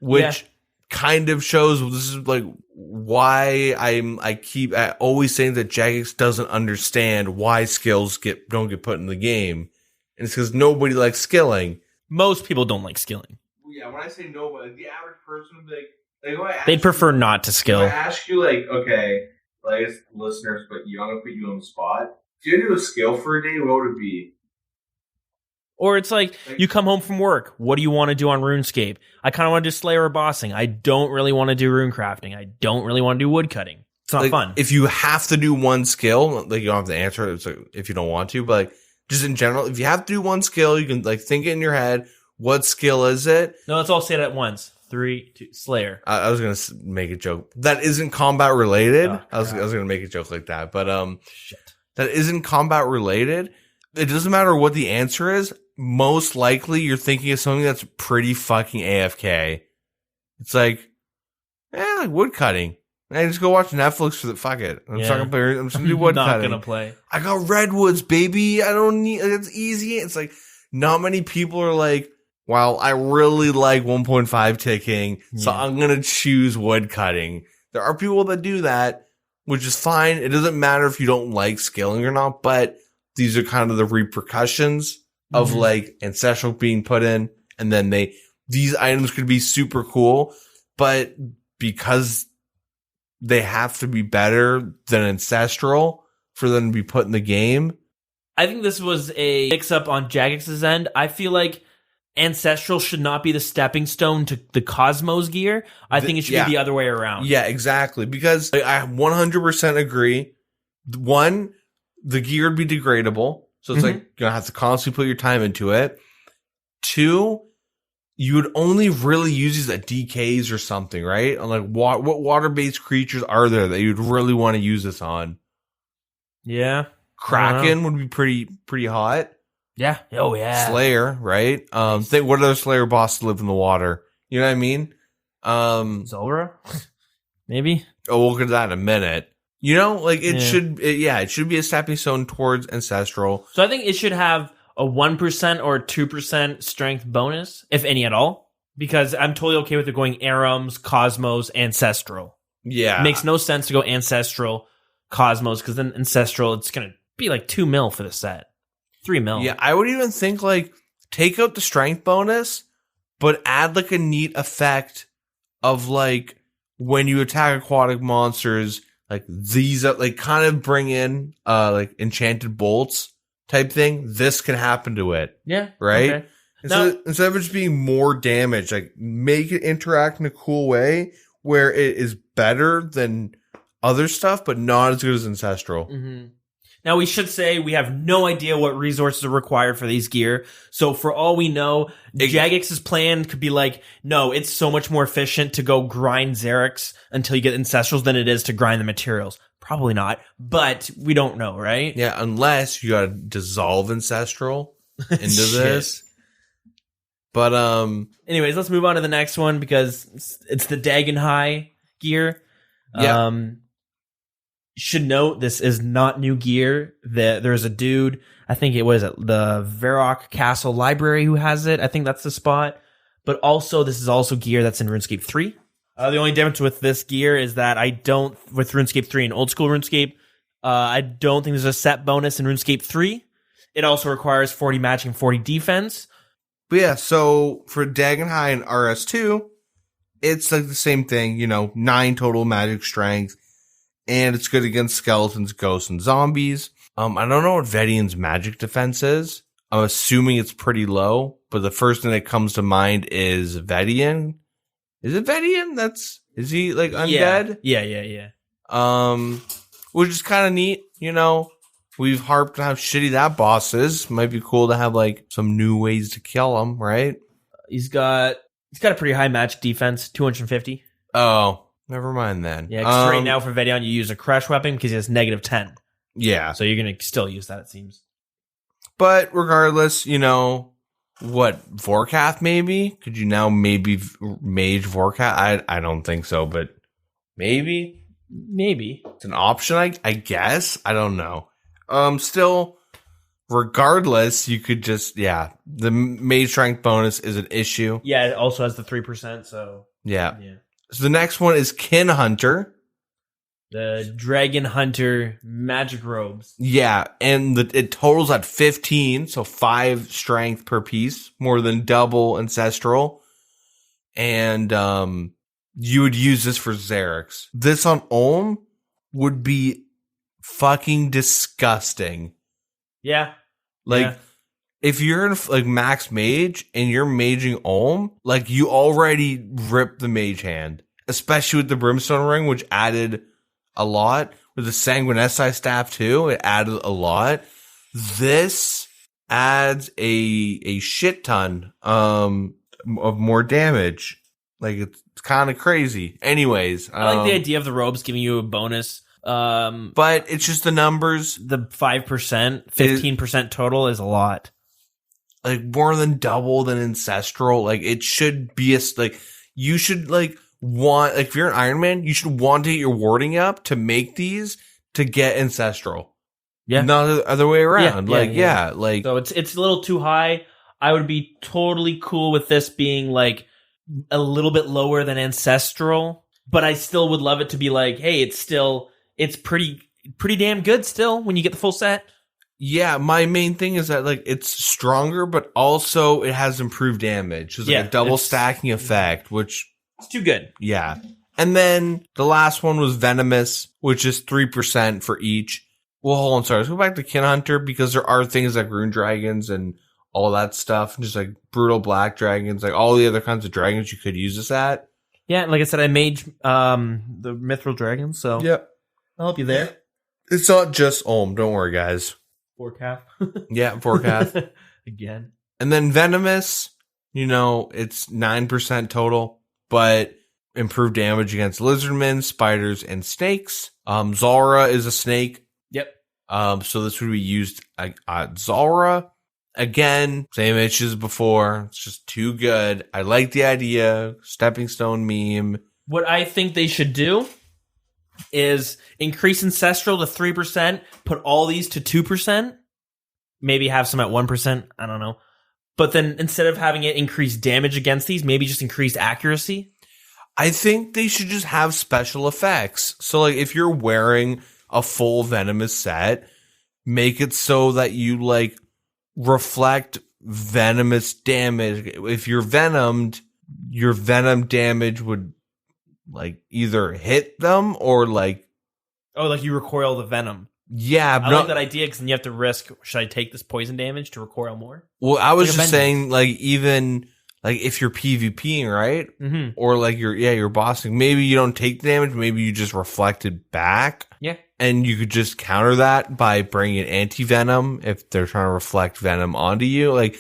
Which kind of shows, this is like why I keep always saying that Jagex doesn't understand why skills don't get put in the game. And it's because nobody likes skilling. Most people don't like skilling. Yeah, when I say nobody, the average person would be like they'd prefer not to skill. If I ask you, like, okay, like, it's listeners, but I'm going to put you on the spot. If you do a skill for a day, what would it be? Or it's like, you come home from work. What do you want to do on RuneScape? I kind of want to do Slayer or bossing. I don't really want to do rune crafting. I don't really want to do wood cutting. It's not fun. If you have to do one skill, like, you don't have to answer it. It's like, if you don't want to, but like, just in general, if you have to do one skill, you can like think it in your head. What skill is it? No, let's all say it at once. 3, 2, Slayer. I was gonna make a joke that isn't combat related. I was gonna make a joke like that, but that isn't combat related. It doesn't matter what the answer is. Most likely, you're thinking of something that's pretty fucking AFK. It's like, like wood cutting. I just go watch Netflix for the fuck it. I'm just gonna do wood not cutting. Gonna play. I got redwoods, baby. I don't need. It's easy. It's like not many people are like, wow, I really like 1.5 ticking, so I'm gonna choose wood cutting. There are people that do that, which is fine. It doesn't matter if you don't like scaling or not, but these are kind of the repercussions of like Ancestral being put in, and then these items could be super cool, but because they have to be better than Ancestral for them to be put in the game. I think this was a mix-up on Jagex's end. I feel like Ancestral should not be the stepping stone to the Cosmos gear. I think it should be the other way around. Yeah, exactly. Because I 100% agree. One, the gear would be degradable. So it's like you're going to have to constantly put your time into it. Two, you would only really use these at DKs or something, right? Like what water-based creatures are there that you'd really want to use this on? Yeah. Kraken would be pretty hot. Yeah. Oh, yeah. Slayer, right? Think what other Slayer bosses live in the water? You know what I mean? Zulrah? Maybe? Oh, we'll get to that in a minute. it should be a stepping stone towards Ancestral. So I think it should have a 1% or 2% strength bonus, if any at all, because I'm totally okay with it going Arums, Cosmos, Ancestral. Yeah. It makes no sense to go Ancestral, Cosmos, because then Ancestral, it's going to be like 2 mil for the set. 3 mil. Yeah, I would even think, like, take out the strength bonus, but add, like, a neat effect of, like, when you attack aquatic monsters, like, these, like, kind of bring in, like, enchanted bolts type thing. This can happen to it. Yeah. Right? Okay. Instead of it just being more damage, like, make it interact in a cool way where it is better than other stuff, but not as good as Ancestral. Mm-hmm. Now, we should say we have no idea what resources are required for these gear. So for all we know, Jagex's plan could be like, no, it's so much more efficient to go grind Xerix until you get Ancestrals than it is to grind the materials. Probably not, but we don't know, right? Yeah, unless you gotta dissolve Ancestral into this. But, anyways, let's move on to the next one because it's the Dagon High gear. Yeah. Should note, this is not new gear. There's a dude, I think it was at the Varrock Castle Library who has it. I think that's the spot. But also, this is also gear that's in RuneScape 3. The only difference with this gear is that with RuneScape 3 and old school RuneScape, I don't think there's a set bonus in RuneScape 3. It also requires 40 matching, 40 defense. But yeah, so for Dagon High and RS2, it's like the same thing, 9 total magic strength. And it's good against skeletons, ghosts, and zombies. I don't know what Vedian's magic defense is. I'm assuming it's pretty low, but the first thing that comes to mind is Vedian. Is it Vedian? Is he like undead? Yeah. Which is kind of neat, We've harped on how shitty that boss is. Might be cool to have like some new ways to kill him, right? He's got a pretty high magic defense, 250. Oh. Never mind then. Yeah, because right now for Vedion, you use a crush weapon because he has negative 10. Yeah. So you're going to still use that, it seems. But regardless, what, Vorkath maybe? Could you now maybe mage Vorkath? I don't think so, but maybe? Maybe. It's an option, I guess. I don't know. Still, regardless, you could just, the mage strength bonus is an issue. Yeah, it also has the 3%, so. Yeah. So the next one is Kin Hunter. The Dragon Hunter magic robes. Yeah, and it totals at 15, so 5 strength per piece, more than double Ancestral. And you would use this for Xerix. This on Olm would be fucking disgusting. Yeah. If you're in like max mage and you're maging Olm, like you already ripped the mage hand, especially with the Brimstone Ring, which added a lot. With the Sanguinesti staff too, it added a lot. This adds a shit ton of more damage. Like it's kind of crazy. Anyways, I like the idea of the robes giving you a bonus. But it's just the numbers. The 5%, 15% total is a lot. Like more than double than Ancestral. Like it should be you should want, if you're an Iron Man, you should want to get your warding up to make these to get Ancestral. Yeah. Not the other way around. Yeah. So it's a little too high. I would be totally cool with this being like a little bit lower than Ancestral, but I still would love it to be like, hey, it's pretty damn good still when you get the full set. Yeah, my main thing is that it's stronger, but also it has improved damage. It's a double stacking effect, which it's too good. Yeah. And then the last one was Venomous, which is 3% for each. Well, hold on, sorry. Let's go back to Kin Hunter because there are things like Rune Dragons and all that stuff, and just like Brutal Black Dragons, like all the other kinds of dragons you could use this at. Yeah, like I said, I made the Mithril Dragons, so I'll help you there. It's not just Olm, don't worry, guys. Vorkath. Yeah, Vorkath. Again. And then Venomous, it's 9% total, but improved damage against lizardmen, spiders, and snakes. Zulrah is a snake. Yep. So this would be used at Zulrah. Again, same issues before. It's just too good. I like the idea. Stepping stone meme. What I think they should do is increase Ancestral to 3%, put all these to 2%, maybe have some at 1%, I don't know. But then instead of having it increase damage against these, maybe just increase accuracy? I think they should just have special effects. So, like, if you're wearing a full venomous set, make it so that you, like, reflect venomous damage. If you're venomed, your venom damage would, like, either hit them or, like... Oh, like you recoil the venom. Yeah. I like that idea because then you have to risk, should I take this poison damage to recoil more? Well, I was just saying, like, even... Like, if you're PvPing, right? Mm-hmm. Or, like, you're bossing, maybe you don't take the damage, maybe you just reflect it back. Yeah. And you could just counter that by bringing anti-venom if they're trying to reflect venom onto you.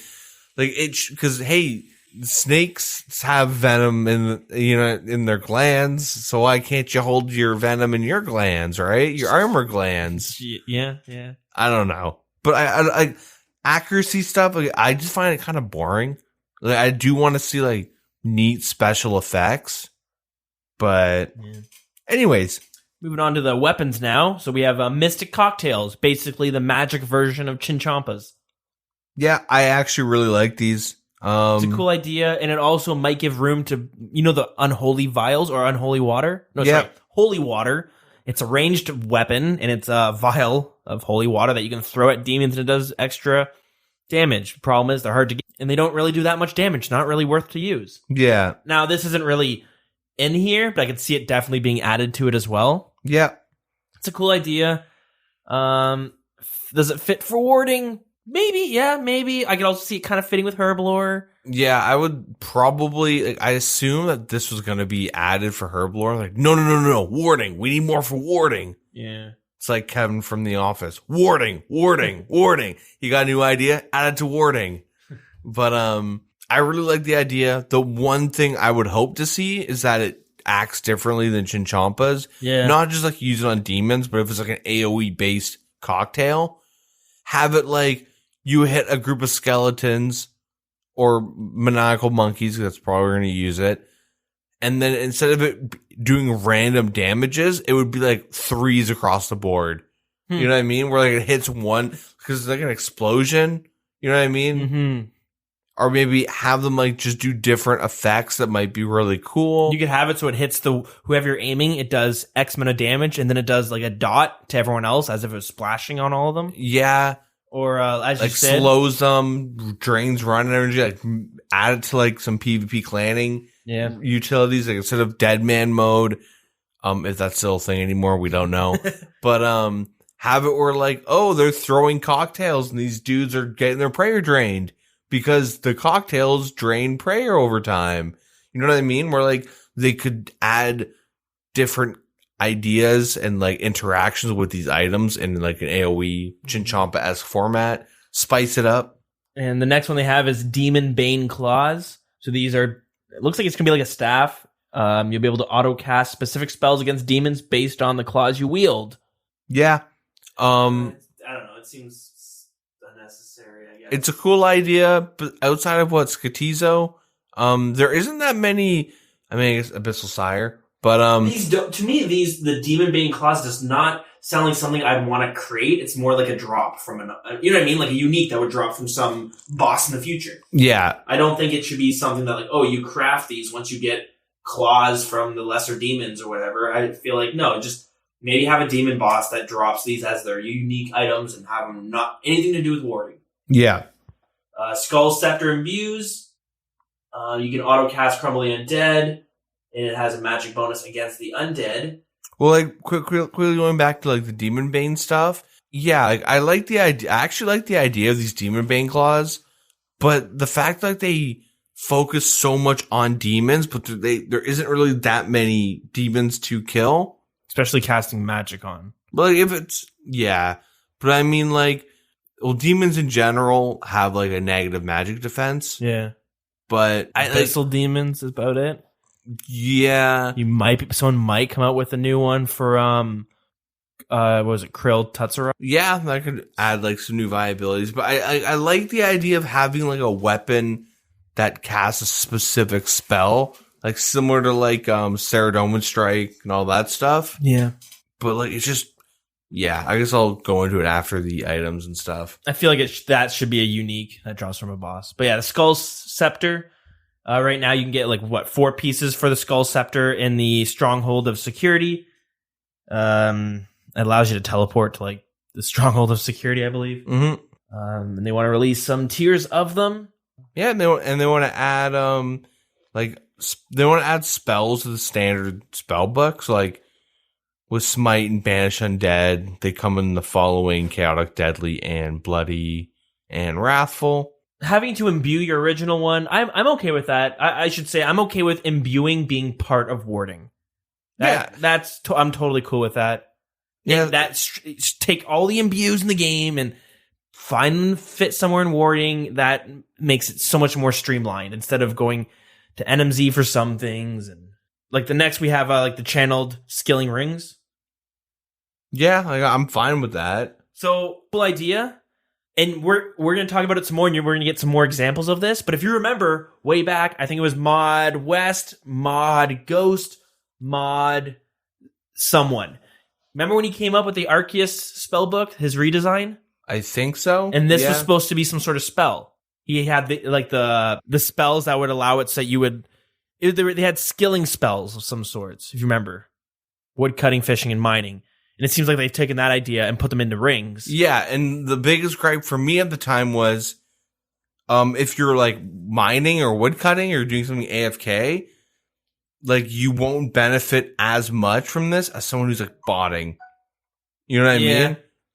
Because, hey, snakes have venom in their glands, so why can't you hold your venom in your glands, right? Your armor glands. Yeah. I don't know. But I accuracy stuff, like, I just find it kind of boring. Like, I do want to see, like, neat special effects. But anyways. Moving on to the weapons now. So we have Mystic Cocktails, basically the magic version of Chinchompas. Yeah, I actually really like these. It's a cool idea, and it also might give room to, the unholy vials or unholy water? No, sorry, holy water. It's a ranged weapon, and it's a vial of holy water that you can throw at demons, and it does extra damage. Problem is, they're hard to get, and they don't really do that much damage. Not really worth to use. Yeah. Now, this isn't really in here, but I could see it definitely being added to it as well. Yeah. It's a cool idea. Does it fit for warding? Maybe, yeah, maybe. I could also see it kind of fitting with Herblore. Yeah, I would probably, I assume that this was going to be added for Herblore. Like, no, warding. We need more for warding. Yeah. It's like Kevin from The Office. Warding. You got a new idea? Add it to warding. But I really like the idea. The one thing I would hope to see is that it acts differently than Chinchompas. Yeah. Not just like use it on demons, but if it's like an AoE based cocktail, have it like you hit a group of skeletons or maniacal monkeys, that's probably going to use it. And then instead of it doing random damages, it would be like threes across the board. You know what I mean? Where like it hits one because it's like an explosion. You know what I mean? Mm-hmm. Or maybe have them like just do different effects that might be really cool. You could have it so it hits whoever you're aiming, it does X amount of damage, and then it does like a dot to everyone else as if it was splashing on all of them. Yeah. Or as like you said, slows them, drains run energy, like add it to like some PvP clanning utilities, like instead of dead man mode, if that's still a thing anymore, we don't know. But have it where like, oh, they're throwing cocktails and these dudes are getting their prayer drained because the cocktails drain prayer over time. You know what I mean? Where like they could add different ideas and like interactions with these items in like an AoE Chinchompa-esque format, spice it up. And the next one they have is Demon Bane Claws. So these are, it looks like it's gonna be like a staff. You'll be able to auto cast specific spells against demons based on the claws you wield. Yeah. I don't know, it seems unnecessary, I guess. It's a cool idea, but outside of what Skatizo, there isn't that many. I mean, I guess Abyssal Sire. But to me, the Demon Bane Claws does not sound like something I'd want to create. It's more like a drop from you know what I mean? Like a unique that would drop from some boss in the future. Yeah. I don't think it should be something that like, oh, you craft these once you get claws from the lesser demons or whatever. I feel like, no, just maybe have a demon boss that drops these as their unique items and have them not anything to do with warding. Yeah. Skull Scepter Imbues. You can auto cast Crumbling Undead. And it has a magic bonus against the undead. Well, like quickly going back to like the Demon Bane stuff. Yeah, like I like the idea. I actually like the idea of these Demon Bane claws, but the fact that they focus so much on demons, but there isn't really that many demons to kill, especially casting magic on. But like, if it's but I mean like, well, demons in general have like a negative magic defense. Yeah, but Abyssal demons is about it. Yeah, someone might come out with a new one for what was it, Krill Tutsura? Yeah, that could add like some new viabilities. But I like the idea of having like a weapon that casts a specific spell. like similar to like Ceradoma Strike and all that stuff. Yeah. But like it's just I guess I'll go into it after the items and stuff. I feel like that should be a unique that drops from a boss. But yeah, the Skull Scepter. Right now you can get like 4 pieces for the Skull Scepter in the Stronghold of Security. It allows you to teleport to like the Stronghold of Security, I believe. Mm-hmm. And they want to release some tiers of them. Yeah, and they want to add they want to add spells to the standard spell book. So like with Smite and Banish Undead, they come in the following: Chaotic, Deadly, and Bloody, and Wrathful. Having to imbue your original one, I'm okay with that. I should say I'm okay with imbuing being part of warding. I'm totally cool with that. Yeah, take all the imbues in the game and find fit somewhere in warding. That makes it so much more streamlined instead of going to NMZ for some things. And like the next we have like the channeled skilling rings. Yeah, like I'm fine with that. So cool idea. And we're going to talk about it some more, and we're going to get some more examples of this. But if you remember, way back, I think it was Mod West, Mod Ghost, Mod someone. Remember when he came up with the Arceus spellbook, his redesign? I think so. And this was supposed to be some sort of spell. He had the spells that would allow it so that you would... They had skilling spells of some sorts, if you remember. Wood cutting, fishing, and mining. And it seems like they've taken that idea and put them into rings. Yeah, and the biggest gripe for me at the time was if you're like mining or wood cutting or doing something AFK, like you won't benefit as much from this as someone who's like botting. You know what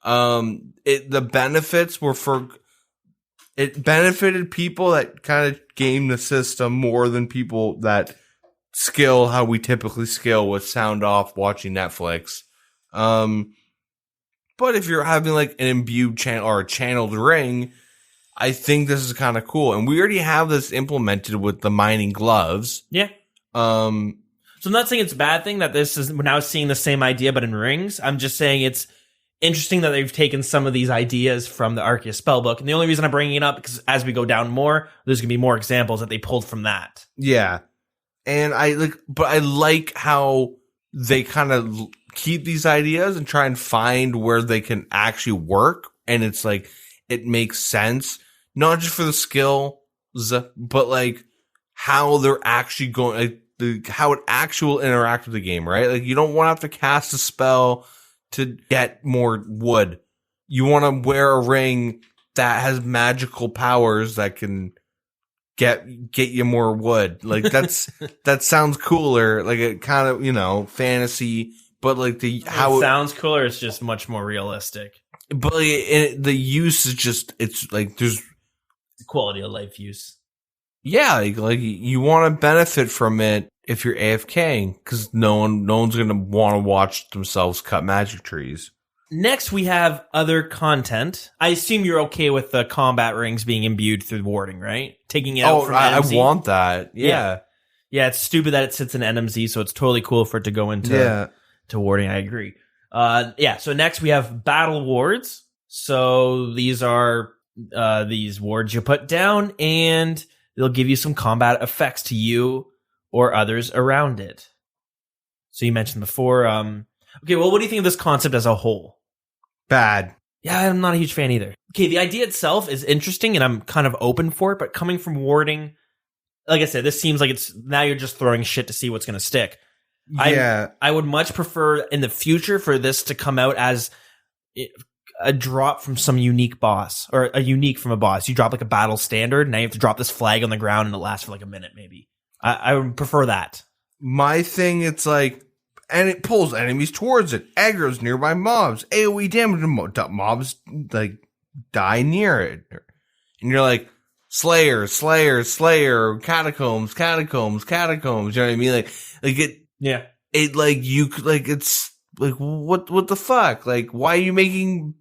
I mean? The benefits were it benefited people that kind of game the system more than people that skill how we typically skill with sound off watching Netflix. But if you're having like an imbued channel or a channeled ring, I think this is kind of cool. And we already have this implemented with the mining gloves. Yeah. So I'm not saying it's a bad thing that we're now seeing the same idea, but in rings. I'm just saying it's interesting that they've taken some of these ideas from the Arceus spellbook. And the only reason I'm bringing it up because as we go down more, there's going to be more examples that they pulled from that. Yeah. And I like how they kind of keep these ideas and try and find where they can actually work. And it's like, it makes sense, not just for the skills, but like how they're actually going, like how it actually will interact with the game, right? Like you don't want to have to cast a spell to get more wood. You want to wear a ring that has magical powers that can get you more wood. Like that sounds cooler. Like it kind of, fantasy, but like sounds cooler. It's just much more realistic. But like, the use is just, it's like there's quality of life use. Yeah, like you want to benefit from it if you're AFKing because no one's gonna want to watch themselves cut magic trees. Next, we have other content. I assume you're okay with the combat rings being imbued through warding, right? Taking it out from NMZ. I want that. Yeah. Yeah, it's stupid that it sits in NMZ, so it's totally cool for it to go into to warding. I agree. So next we have battle wards. So these are these wards you put down, and they'll give you some combat effects to you or others around it. So you mentioned before. Okay, well, what do you think of this concept as a whole? Bad. Yeah, I'm not a huge fan either. Okay, the idea itself is interesting, and I'm kind of open for it, but coming from warding, like I said, this seems like it's now you're just throwing shit to see what's going to stick. Yeah. I would much prefer in the future for this to come out as a drop from some unique boss, or a unique from a boss. You drop like a battle standard, and now you have to drop this flag on the ground, and it lasts for like a minute, maybe. I would prefer that. My thing, it's like, and it pulls enemies towards it, aggroes nearby mobs, AoE damage to mobs, like, die near it. And you're like, Slayer, catacombs, you know what I mean? Like it, yeah. It, like, it's, like, what the fuck? Like, why are you making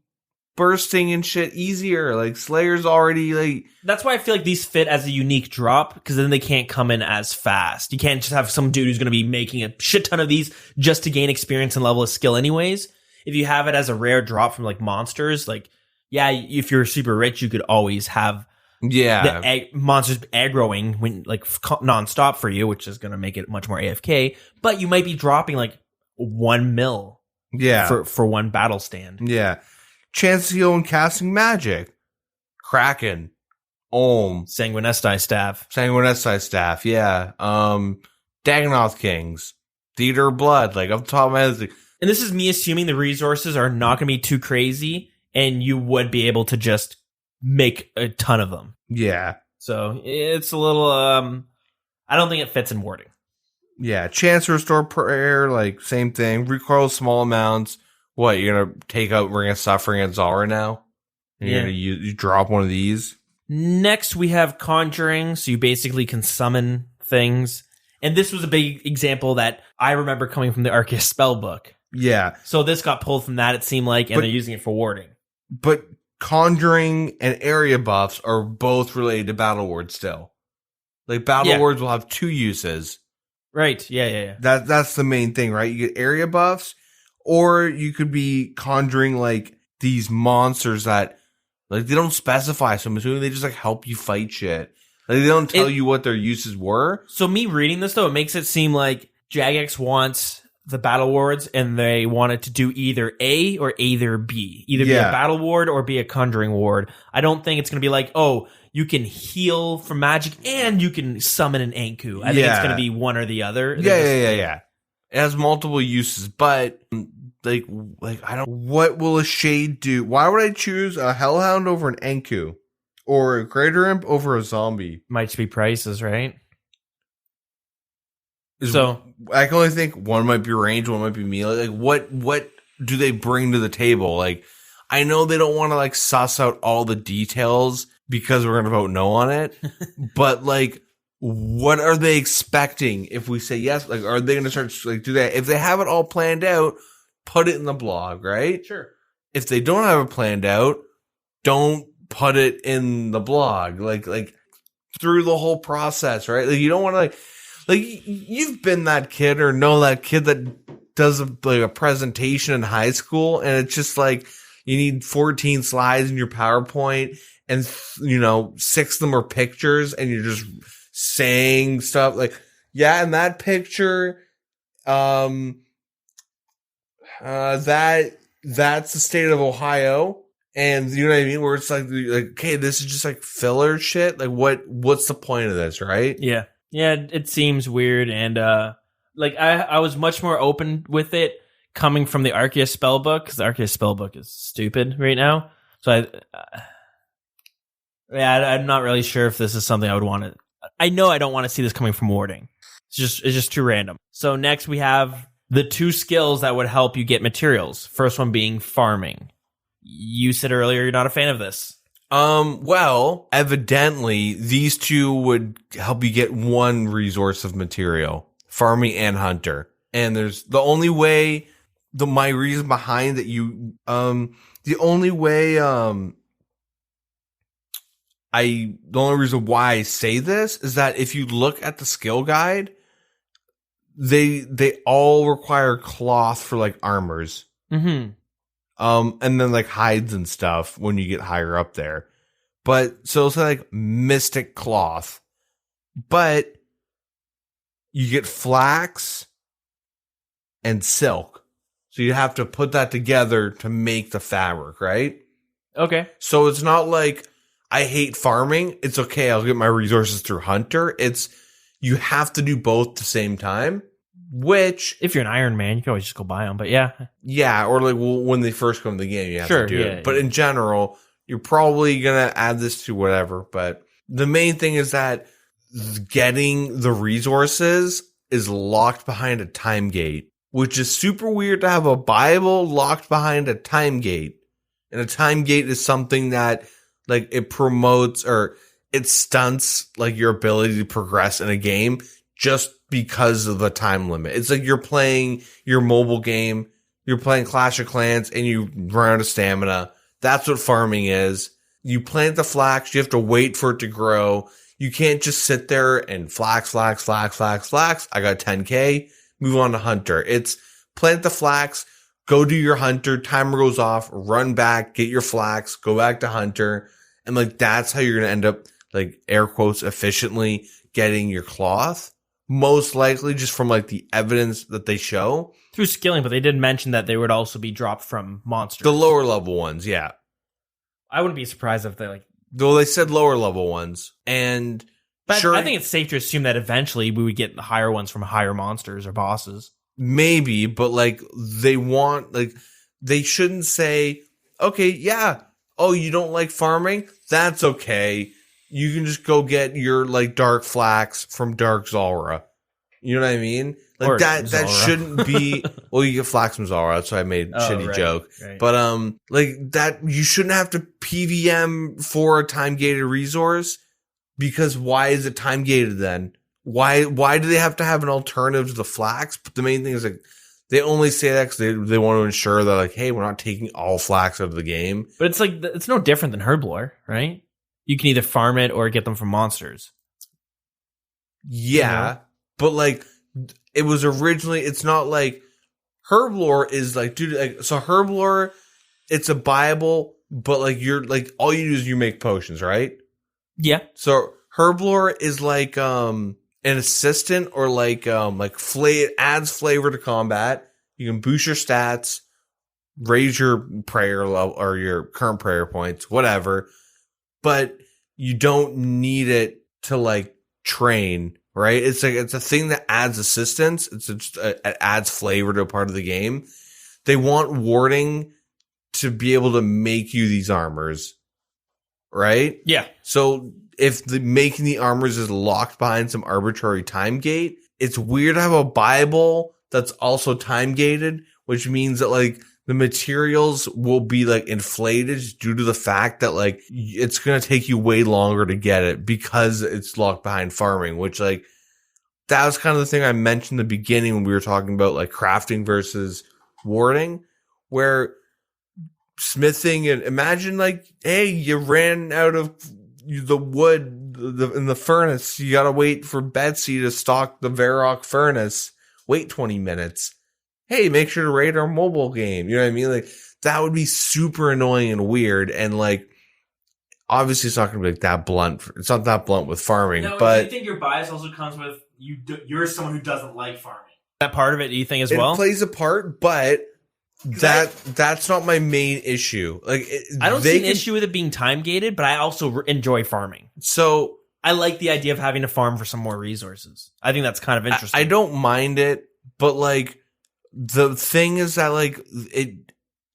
bursting and shit easier? Like, Slayer's already, like... That's why I feel like these fit as a unique drop, because then they can't come in as fast. You can't just have some dude who's going to be making a shit ton of these just to gain experience and level of skill anyways. If you have it as a rare drop from, like, monsters, like, yeah, if you're super rich, you could always have Yeah. Monsters aggroing when like nonstop for you, which is going to make it much more AFK. But you might be dropping like 1 mil for one battle stand. Yeah. Chance to heal and casting magic. Kraken. Sanguinesti staff. Yeah. Dagonoth Kings. Theater of Blood. Like, off the top of my head. And this is me assuming the resources are not going to be too crazy, and you would be able to just make a ton of them. Yeah. So it's a little, I don't think it fits in warding. Yeah. Chance to restore prayer. Like, same thing. Recoil small amounts. What, you're going to take out Ring of Suffering at Zara now? And you're going to you drop one of these? Next, we have Conjuring. So you basically can summon things. And this was a big example that I remember coming from the Arceus spellbook. Yeah. So this got pulled from that, it seemed like, and they're using it for warding. But Conjuring and area buffs are both related to Battle Ward still. Like, Battle Wards will have 2 uses. Right. Yeah. That's the main thing, right? You get area buffs, or you could be conjuring, like, these monsters that, like, they don't specify, so I'm assuming they just, like, help you fight shit. Like, they don't tell you what their uses were. So me reading this, though, it makes it seem like Jagex wants the battle wards, and they want it to do either A or either B. Either be a battle ward or be a conjuring ward. I don't think it's going to be like, oh, you can heal from magic and you can summon an Anku. I think it's going to be one or the other. Yeah. It has multiple uses, but like I don't. What will a shade do? Why would I choose a Hellhound over an Anku, or a Greater Imp over a zombie? Might just be prices, right? So I can only think one might be range, one might be melee. Like, what do they bring to the table? Like, I know they don't want to like suss out all the details because we're gonna vote no on it, but like, what are they expecting if we say yes? Like, are they gonna start like do that? If they have it all planned out, put it in the blog, right? Sure. If they don't have it planned out, don't put it in the blog. Like through the whole process, right? Like, you don't want to like you've been that kid or know that kid that does a presentation in high school, and it's just like you need 14 slides in your PowerPoint, and 6 of them are pictures, and you're just saying stuff like, yeah, in that picture, that's the state of Ohio. And you know what I mean? Where it's like, okay, this is just like filler shit. Like, what's the point of this, right? Yeah. Yeah, it seems weird. And, like, I was much more open with it coming from the Arceus spellbook, because the Arceus spellbook is stupid right now. So I'm not really sure if this is something I would want to. I know I don't want to see this coming from warding. It's just too random. So next we have the 2 skills that would help you get materials. First one being farming. You said earlier you're not a fan of this. Well, evidently these 2 would help you get 1 resource of material, farming and hunter. And there's the only way, my reason behind that the only reason why I say this is that if you look at the skill guide, they all require cloth for like armors. Mm-hmm. And then like hides and stuff when you get higher up there. But so it's like mystic cloth, but you get flax and silk. So you have to put that together to make the fabric, right? Okay. So it's not like I hate farming. It's okay. I'll get my resources through hunter. You have to do both at the same time. Which, if you're an Iron Man, you can always just go buy them. But yeah, or like when they first come to the game, you have to do it. But in general, you're probably gonna add this to whatever. But the main thing is that getting the resources is locked behind a time gate, which is super weird to have a Bible locked behind a time gate. And a time gate is something that like it promotes or it stunts like your ability to progress in a game just because of the time limit. It's like you're playing your mobile game, you're playing Clash of Clans, and you run out of stamina. That's what farming is. You plant the flax, you have to wait for it to grow. You can't just sit there and flax. I got 10K, move on to hunter. It's plant the flax, go do your hunter, timer goes off, run back, get your flax, go back to hunter. And like, that's how you're going to end up like air quotes efficiently getting your cloth. Most likely just from like the evidence that they show. Through skilling, but they did mention that they would also be dropped from monsters. The lower level ones, yeah. I wouldn't be surprised if they like... Though they said lower level ones. And but sure, I think it's safe to assume that eventually we would get the higher ones from higher monsters or bosses. Maybe, but like they shouldn't say, okay, yeah, oh, you don't like farming? That's okay. You can just go get your like dark flax from Dark Zalra. You know what I mean? Like or that Zalra. Shouldn't be. Well, you get flax from Zalra. That's why I made a shitty joke. Right. But like that, you shouldn't have to PVM for a time gated resource, because why is it time gated then? Why do they have to have an alternative to the flax? But the main thing is like they only say that because they want to ensure that like, hey, we're not taking all flax out of the game. But it's like it's no different than herblore, right? You can either farm it or get them from monsters. Yeah, but like it was originally, it's not like herblore is like, dude, like, so herblore, it's a Bible, but like you're like all you do is you make potions, right? Yeah. So herblore is like an assistant or like it adds flavor to combat. You can boost your stats, raise your prayer level or your current prayer points, whatever. But you don't need it to like train, right? It's like it's a thing that adds assistance. It adds flavor to a part of the game. They want warding to be able to make you these armors, right? Yeah. So if making the armors is locked behind some arbitrary time gate, it's weird to have a Bible that's also time gated, which means that like the materials will be like inflated due to the fact that like it's going to take you way longer to get it because it's locked behind farming, which like that was kind of the thing I mentioned in the beginning when we were talking about like crafting versus warding, where smithing and imagine like, hey, you ran out of the wood in the furnace. You got to wait for Betsy to stock the Varrock furnace. Wait 20 minutes. Hey, make sure to rate our mobile game. You know what I mean? Like that would be super annoying and weird. And like, obviously it's not going to be like that blunt. It's not that blunt with farming, but do you think your bias also comes with you're someone who doesn't like farming? That part of it, do you think as well? It plays a part, but that's not my main issue. Like I don't see an issue with it being time gated, but I also enjoy farming. So I like the idea of having to farm for some more resources. I think that's kind of interesting. I don't mind it, but like the thing is that like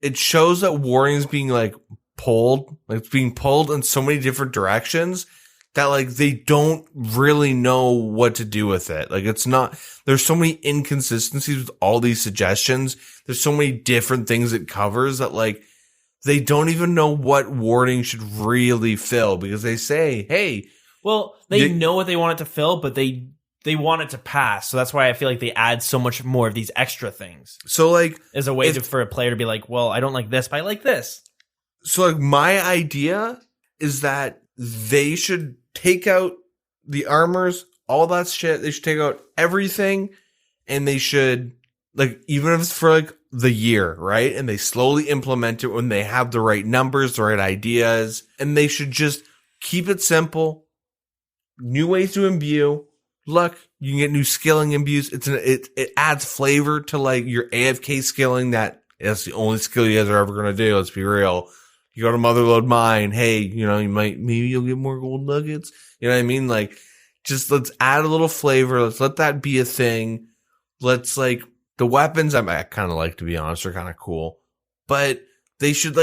it shows that warring is being like pulled, like it's being pulled in so many different directions that like they don't really know what to do with it. Like it's not, there's so many inconsistencies with all these suggestions. There's so many different things it covers that like they don't even know what warding should really fill, because they say, hey, well, they know what they want it to fill, but they want it to pass. So that's why I feel like they add so much more of these extra things. So like as a way for a player to be like, well, I don't like this, but I like this. So like my idea is that they should take out the armors, all that shit. They should take out everything, and they should like, even if it's for like the year, right? And they slowly implement it when they have the right numbers, the right ideas, and they should just keep it simple. New ways to imbue. Look, you can get new skilling imbues. It adds flavor to like your AFK skilling. That's the only skill you guys are ever gonna do. Let's be real. You go to Motherlode Mine. Hey, you know, maybe you'll get more gold nuggets. You know what I mean? Like, just let's add a little flavor. Let's let that be a thing. Let's like the weapons. I kind of like, to be honest, are kind of cool, but they should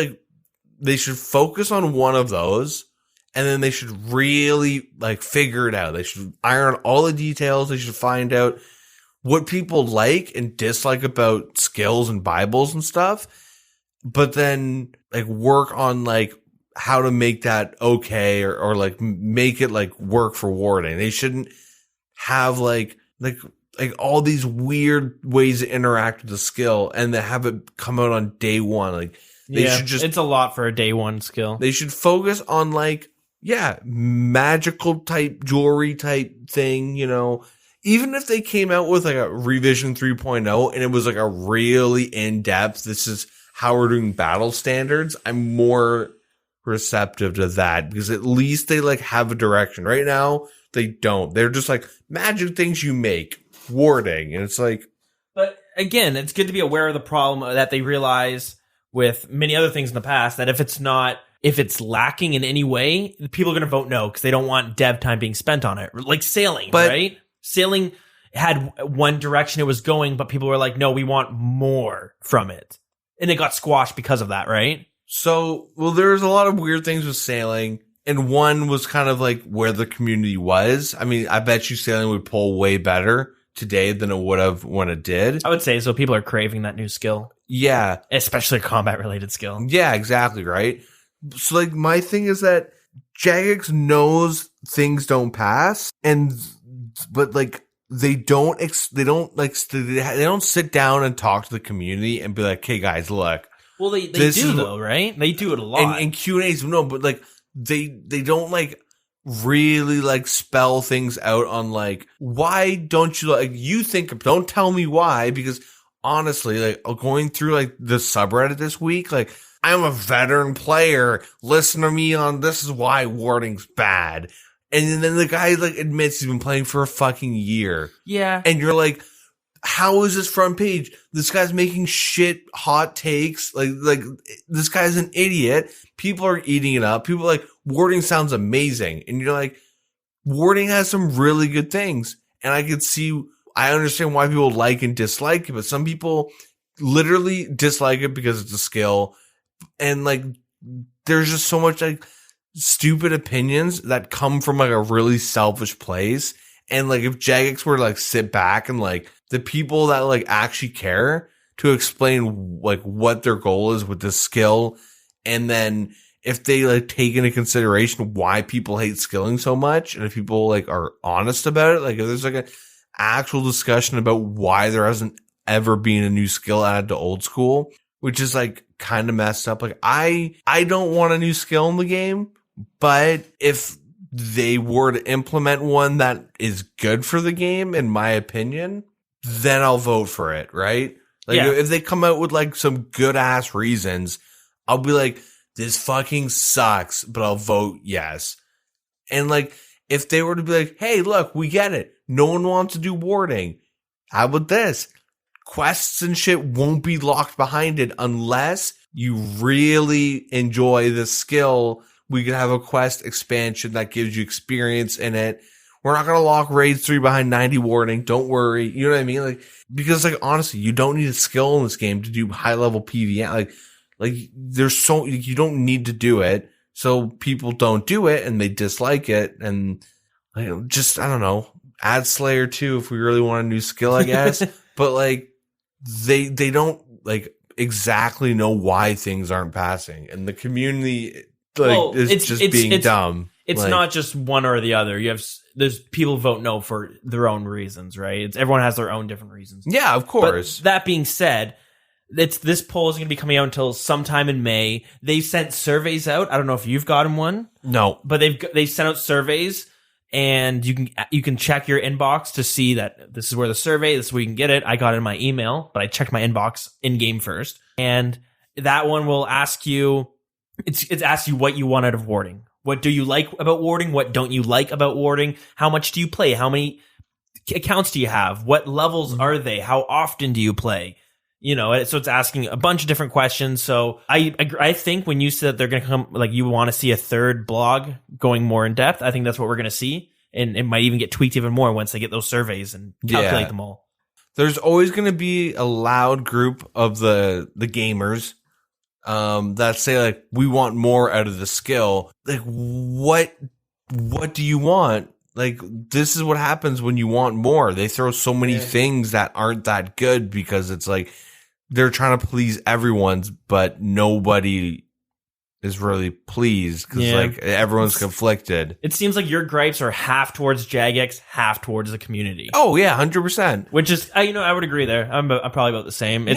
focus on one of those. And then they should really like figure it out. They should iron all the details. They should find out what people like and dislike about skills and Bibles and stuff. But then like work on like how to make that okay, or like make it like work for warding. They shouldn't have like all these weird ways to interact with the skill and then have it come out on day one. Like they should just, it's a lot for a day one skill. They should focus on like, magical type jewelry type thing, you know. Even if they came out with like a revision 3.0 and it was like a really in-depth, this is how we're doing battle standards, I'm more receptive to that because at least they like have a direction. Right now, they don't. They're just like magic things you make, warding. And it's like. But again, it's good to be aware of the problem that they realize with many other things in the past that if it's lacking in any way, people are going to vote no because they don't want dev time being spent on it. Like sailing, right? Sailing had one direction it was going, but people were like, no, we want more from it. And it got squashed because of that, right? So, well, there's a lot of weird things with sailing. And one was kind of like where the community was. I mean, I bet you sailing would pull way better today than it would have when it did. I would say so. People are craving that new skill. Yeah. Especially a combat related skill. Yeah, exactly. Right. So like my thing is that Jagex knows things don't pass but like they don't sit down and talk to the community and be like, hey guys, look. Well, they do though, right? They do it a lot. And Q&As, no, but like they don't like really like spell things out on like, why don't you like, you think, don't tell me why, because honestly, like going through like the subreddit this week, like I'm a veteran player, listen to me on this is why warding's bad. And then the guy like admits he's been playing for a fucking year. Yeah. And you're like, how is this front page? This guy's making shit hot takes. Like this guy's an idiot. People are eating it up. People are like, warding sounds amazing. And you're like, warding has some really good things. And I understand why people like and dislike it, but some people literally dislike it because it's a skill. And like, there's just so much like stupid opinions that come from like a really selfish place. And like, if Jagex were to like sit back and like the people that like actually care to explain like what their goal is with this skill. And then if they like take into consideration why people hate skilling so much. And if people like are honest about it, like if there's like an actual discussion about why there hasn't ever been a new skill added to old school, which is like kind of messed up. Like I don't want a new skill in the game, but if they were to implement one that is good for the game, in my opinion, then I'll vote for it, right? Like if they come out with like some good ass reasons, I'll be like, this fucking sucks, but I'll vote yes. And like, if they were to be like, hey, look, we get it. No one wants to do warding. How about this? Quests and shit won't be locked behind it unless you really enjoy the skill. We could have a quest expansion that gives you experience in it. We're not going to lock raids 3 behind 90 warding. Don't worry. You know what I mean? Like, because like, honestly, you don't need a skill in this game to do high level PvE. Like you don't need to do it. So people don't do it and they dislike it. And like, I don't know, add Slayer 2 if we really want a new skill, I guess. But like, they don't like exactly know why things aren't passing. And the community is just being dumb. It's like, not just one or the other. There's people vote no for their own reasons, right? Everyone has their own different reasons. Yeah, of course. But that being said, this poll is going to be coming out until sometime in May. They've sent surveys out. I don't know if you've gotten one. No, but they sent out surveys, and you can check your inbox to see that this is where the survey. This is where you can get it. I got it in my email, but I checked my inbox in game first, and that one will ask you. It's asked you what you want out of warding. What do you like about warding? What don't you like about warding? How much do you play? How many accounts do you have? What levels are they? How often do you play? You know, so it's asking a bunch of different questions. So I think when you said they're going to come, like you want to see a third blog going more in depth, I think that's what we're going to see. And it might even get tweaked even more once they get those surveys and calculate them all. There's always going to be a loud group of the gamers that say like, we want more out of the skill. Like, what do you want? Like, this is what happens when you want more. They throw so many things that aren't that good because it's like, they're trying to please everyone, but nobody is really pleased because like everyone's conflicted. It seems like your gripes are half towards Jagex, half towards the community. Oh yeah, 100%. Which is, I would agree there. I'm probably about the same.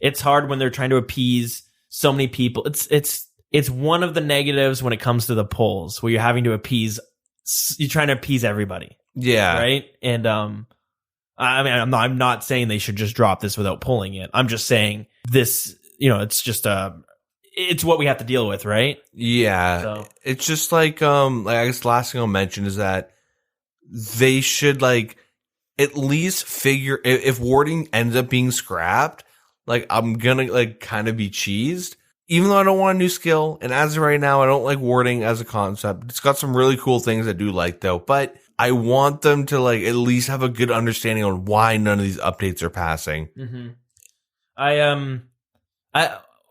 It's hard when they're trying to appease so many people. It's one of the negatives when it comes to the polls where you're having to appease. You're trying to appease everybody. Yeah. Right. And I mean, I'm not saying they should just drop this without pulling it. I'm just saying this, it's just it's what we have to deal with, right? Yeah. So. It's just like I guess the last thing I'll mention is that they should like at least figure if warding ends up being scrapped, like I'm gonna like kind of be cheesed. Even though I don't want a new skill, and as of right now, I don't like warding as a concept. It's got some really cool things I do like though, but I want them to like at least have a good understanding on why none of these updates are passing. Mm-hmm.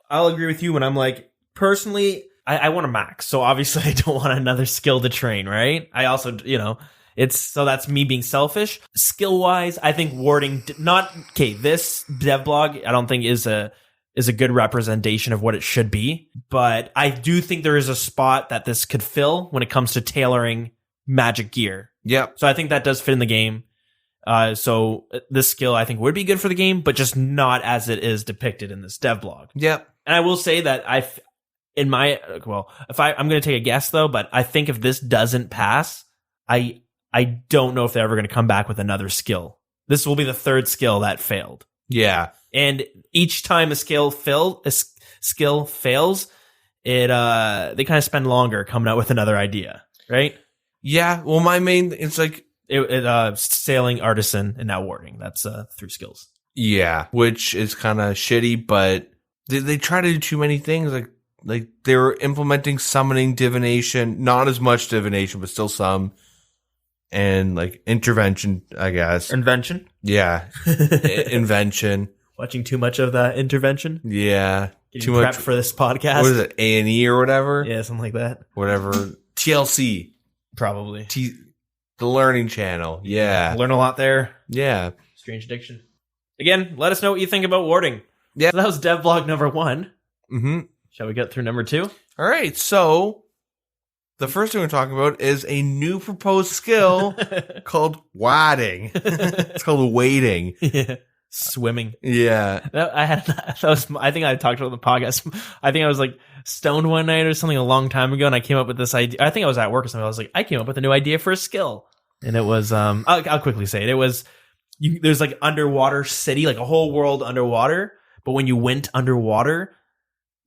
I'll agree with you when I'm like, personally, I want a max. So obviously I don't want another skill to train, right? I also, so that's me being selfish. Skill wise, I think warding this dev blog, I don't think is a good representation of what it should be. But I do think there is a spot that this could fill when it comes to tailoring magic gear. Yep. So I think that does fit in the game. So this skill I think would be good for the game, but just not as it is depicted in this dev blog. Yep. And I will say that I'm going to take a guess though, but I think if this doesn't pass, I don't know if they're ever going to come back with another skill. This will be the third skill that failed. Yeah. And each time a skill fails, they kind of spend longer coming out with another idea, right? Yeah. Well, it's like sailing, artisan, and now warding. That's 3 skills. Yeah, which is kind of shitty, but they try to do too many things. Like they were implementing summoning, divination, not as much divination, but still some, and like intervention, I guess. Invention? Yeah, invention. Watching too much of that intervention? Yeah, too much for this podcast. What is it, A&E or whatever? Yeah, something like that. Whatever. TLC, probably. The Learning Channel. Yeah, learn a lot there. Yeah, strange addiction. Again, let us know what you think about warding. Yeah, so that was devblog number 1. Mm-hmm. Shall we get through number 2? All right. So the first thing we're talking about is a new proposed skill called wading. It's called wading. Yeah. Swimming. Yeah. I think I talked about the podcast. I think I was like stoned one night or something a long time ago, and I came up with this idea. I think I was at work or something. I was like, I came up with a new idea for a skill, and it was I'll quickly say it. It was there's like underwater city, like a whole world underwater. But when you went underwater,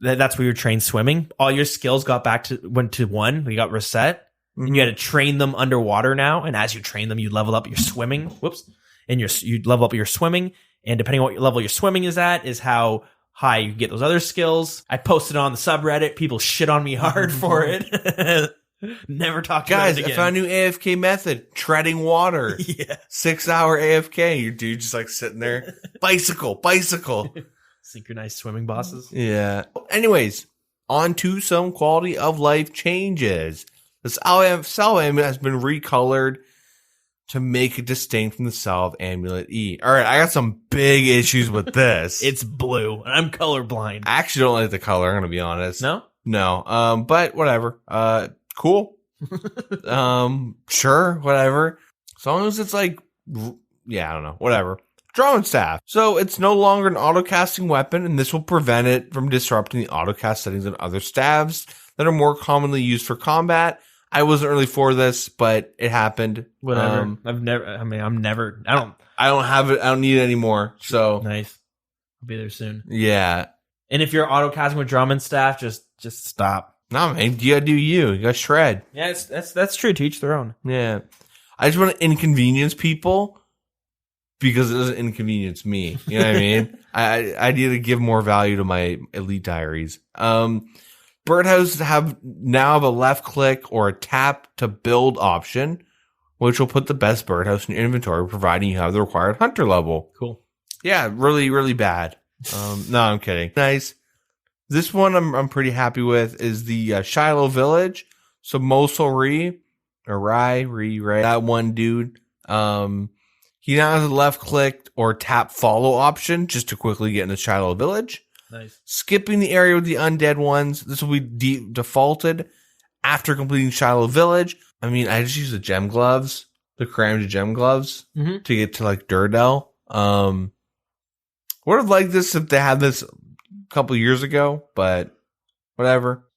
that's where you're trained swimming. All your skills went to 1. They got reset, and you had to train them underwater now. And as you train them, you level up your swimming. And you level up your swimming. And depending on what level your swimming is at, is how high you get those other skills. I posted on the subreddit. People shit on me hard for it. Never talk about it again. Guys, I found a new AFK method. Treading water. Yeah. 6-hour AFK. Your dude just like sitting there. Bicycle. Synchronized swimming bosses. Yeah. Anyways, on to some quality of life changes. This Salve Amulet has been recolored to make it distinct from the Salve Amulet E. All right, I got some big issues with this. It's blue, and I'm colorblind. I actually don't like the color, I'm going to be honest. No? No. But whatever. Cool. Sure, whatever. As long as it's like, yeah, I don't know. Whatever. Drawing staff. So it's no longer an auto-casting weapon, and this will prevent it from disrupting the auto-cast settings on other staves that are more commonly used for combat. I wasn't really for this, but it happened. Whatever. I don't have it. I don't need it anymore. So nice. I'll be there soon. Yeah. And if you're auto-casting with drum and staff, just stop. No, man. You gotta do you. You gotta shred. Yeah, that's true. To each their own. Yeah. I just want to inconvenience people because it doesn't inconvenience me. You know what I mean? I need to give more value to my elite diaries. Birdhouses now have a left click or a tap to build option, which will put the best birdhouse in your inventory, providing you have the required hunter level. Cool. Yeah, really, really bad. No, I'm kidding. Nice. This one I'm pretty happy with is the Shiloh Village. So Mosul Rai, that one dude. He now has a left click or tap follow option just to quickly get in the Shiloh Village. Nice. Skipping the area with the undead ones. This will be defaulted after completing Shiloh Village. I mean, I just use the gem gloves, the Karamja gem gloves to get to like Durdell. Would have liked this if they had this a couple years ago, but whatever.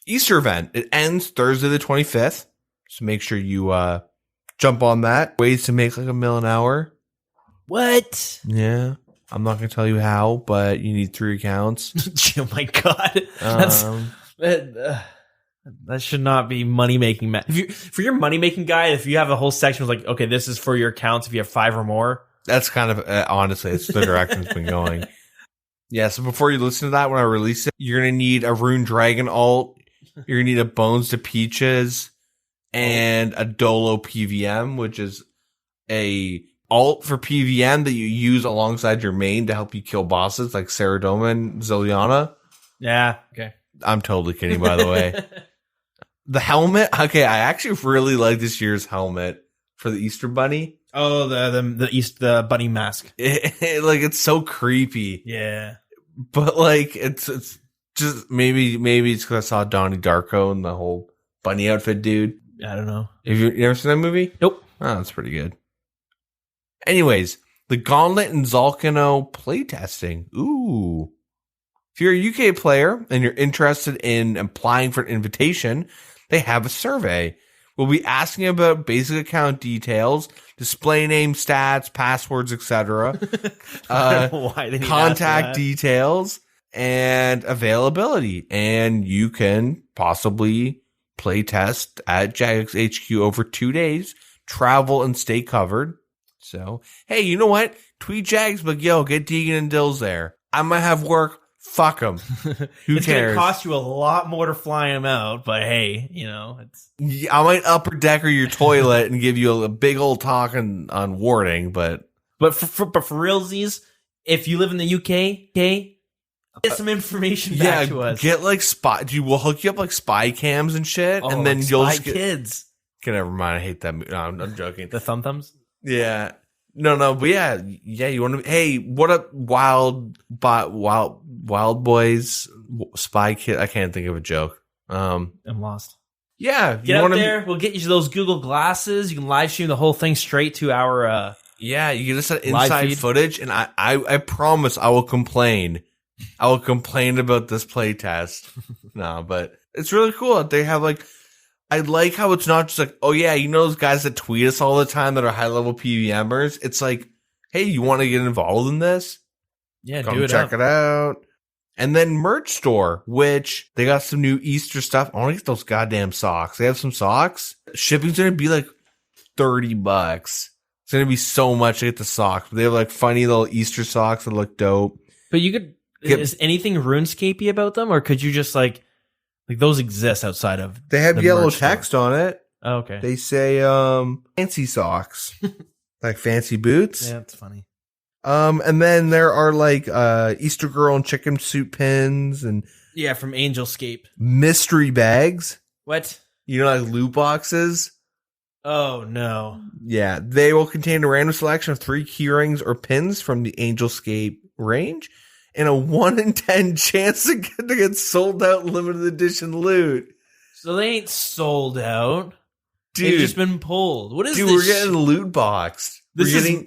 Easter event. It ends Thursday the 25th. So make sure you jump on that. Ways to make like $1 million an hour. What? Yeah. I'm not going to tell you how, but you need 3 accounts. Oh my god, that should not be money making. For your money making guide, if you have a whole section like, okay, this is for your accounts if you have 5 or more. That's kind of honestly, it's the direction it's been going. Yeah, so before you listen to that, when I release it, you're going to need a Rune Dragon alt. You're going to need a Bones to Peaches and a Dolo PVM, which is a alt for PVM that you use alongside your main to help you kill bosses like Saradoma and Ziliana. Yeah, okay. I'm totally kidding, by the way. The helmet, okay, I actually really like this year's helmet for the Easter Bunny. Oh, the bunny mask. It's so creepy. Yeah. But it's just maybe it's because I saw Donnie Darko and the whole bunny outfit dude. I don't know. Have you ever seen that movie? Nope. Oh, that's pretty good. Anyways, the Gauntlet and Zalcano playtesting. Ooh. If you're a UK player and you're interested in applying for an invitation, they have a survey. We'll be asking about basic account details, display name, stats, passwords, etc. Contact details, and availability. And you can possibly play test at Jagex HQ over 2 days, travel and stay covered. So, hey, you know what? Tweet Jags, but yo, get Deegan and Dills there. I might have work. Fuck them. Who it's cares? It's going to cost you a lot more to fly them out, but hey, it's... Yeah, I might upper decker your toilet and give you a big old talk on warding, but for realsies, if you live in the UK, get some information back to us. Get we'll hook you up like spy cams and shit, and then you'll just get kids. Okay, never mind. I hate that. No, I'm joking. The thumbs. Yeah. No, but yeah, you want to, hey, what up, Wild Boys, Spy Kid, I can't think of a joke. I'm lost. Yeah. Get out there, we'll get you those Google glasses, you can live stream the whole thing straight to our, yeah, you get us that inside footage, and I promise I will complain. I will complain about this playtest. No, but it's really cool. They have I like how it's not just like, oh yeah, those guys that tweet us all the time that are high level PVMers. It's like, hey, you want to get involved in this? Yeah, come check it out. And then merch store, which they got some new Easter stuff. I want to get those goddamn socks. They have some socks. Shipping's gonna be like $30. It's gonna be so much to get the socks. But they have funny little Easter socks that look dope. But you could is anything RuneScapey about them, or could you just those exist outside of? They have yellow text on it. Oh, okay. They say fancy socks, like fancy boots. Yeah, that's funny. And then there are Easter Girl and chicken soup pins and from Angelscape mystery bags. What? Loot boxes. Oh no. Yeah, they will contain a random selection of 3 key rings or pins from the Angelscape range. And a 1 in 10 chance to get sold out limited edition loot. So they ain't sold out. Dude. They've just been pulled. What is this? Dude, we're getting loot boxed. This is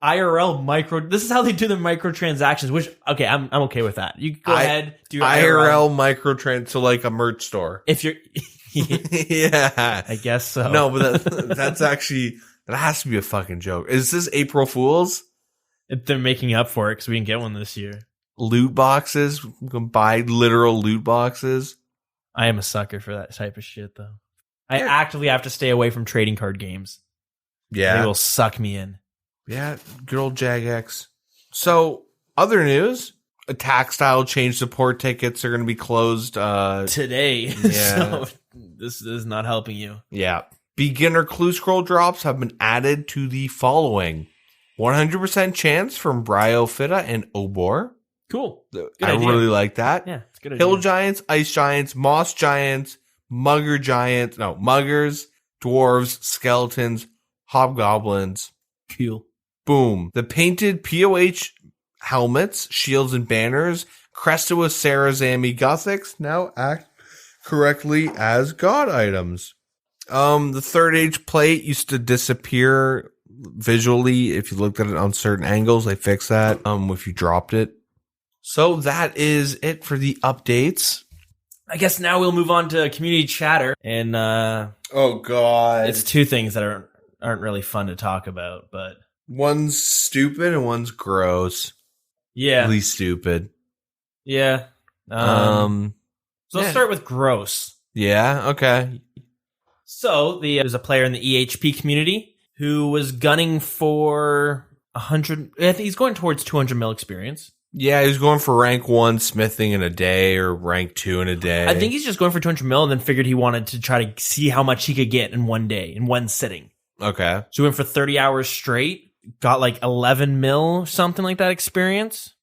IRL micro. This is how they do the microtransactions, which, okay, I'm okay with that. You go ahead, do your IRL microtrans, so like a merch store. If you're... Yeah. I guess so. No, but that's actually... That has to be a fucking joke. Is this April Fool's? They're making up for it because we didn't get one this year. Loot boxes. We can buy literal loot boxes. I am a sucker for that type of shit, though. I actively have to stay away from trading card games. Yeah. They will suck me in. Yeah, good old Jagex. So, other news. Attack style change support tickets are going to be closed today. Yeah. So, this is not helping you. Yeah. Beginner clue scroll drops have been added to the following. 100% chance from Bryophyta and Obor. Cool. I really like that. Yeah, it's a good idea. Hill giants, ice giants, moss giants, muggers, dwarves, skeletons, hobgoblins. Cool. Boom. The painted POH helmets, shields, and banners crested with Sarazami Gothics now act correctly as god items. The third age plate used to disappear visually if you looked at it on certain angles. They fixed that if you dropped it. So that is it for the updates. I guess now we'll move on to community chatter, and oh god, it's 2 things that aren't really fun to talk about, but one's stupid and one's gross. Yeah. Really stupid. Yeah. So let's start with gross. Yeah, okay. So there's a player in the EHP community who was gunning for 100. I think he's going towards 200 mil experience. Yeah, he was going for rank 1 smithing in a day or rank 2 in a day. I think he's just going for 200 mil and then figured he wanted to try to see how much he could get in one day, in one sitting. Okay. So he went for 30 hours straight, got like 11 mil, something like that experience.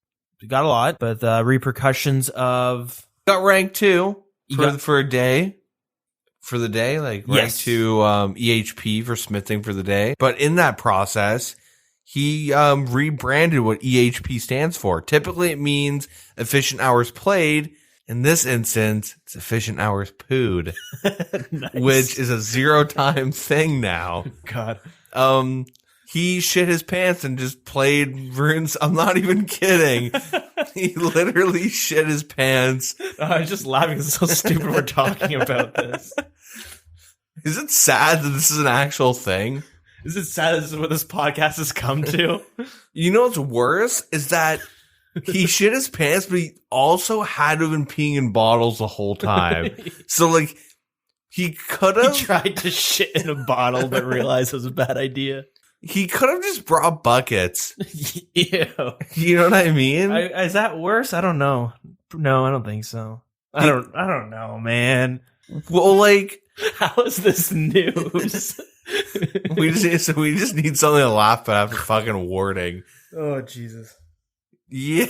Got a lot, but the repercussions of... Got rank 2 for a day. For the day, like rank 2 EHP for smithing for the day. But in that process... He rebranded what EHP stands for. Typically, it means efficient hours played. In this instance, it's efficient hours pooed, nice. Which is a 0-time thing now. God. He shit his pants and just played runes. I'm not even kidding. He literally shit his pants. I was just laughing. It's so stupid we're talking about this. Is it sad that this is an actual thing? Is it sad this is what this podcast has come to? You know what's worse is that he shit his pants, but he also had to have been peeing in bottles the whole time. So, like, he could have... He tried to shit in a bottle, but realized it was a bad idea. He could have just brought buckets. Ew. You know what I mean? Is that worse? I don't know. No, I don't think so. I don't know, man. Well, like... How is this news? we just need something to laugh at after fucking warding. Oh, Jesus. Yeah.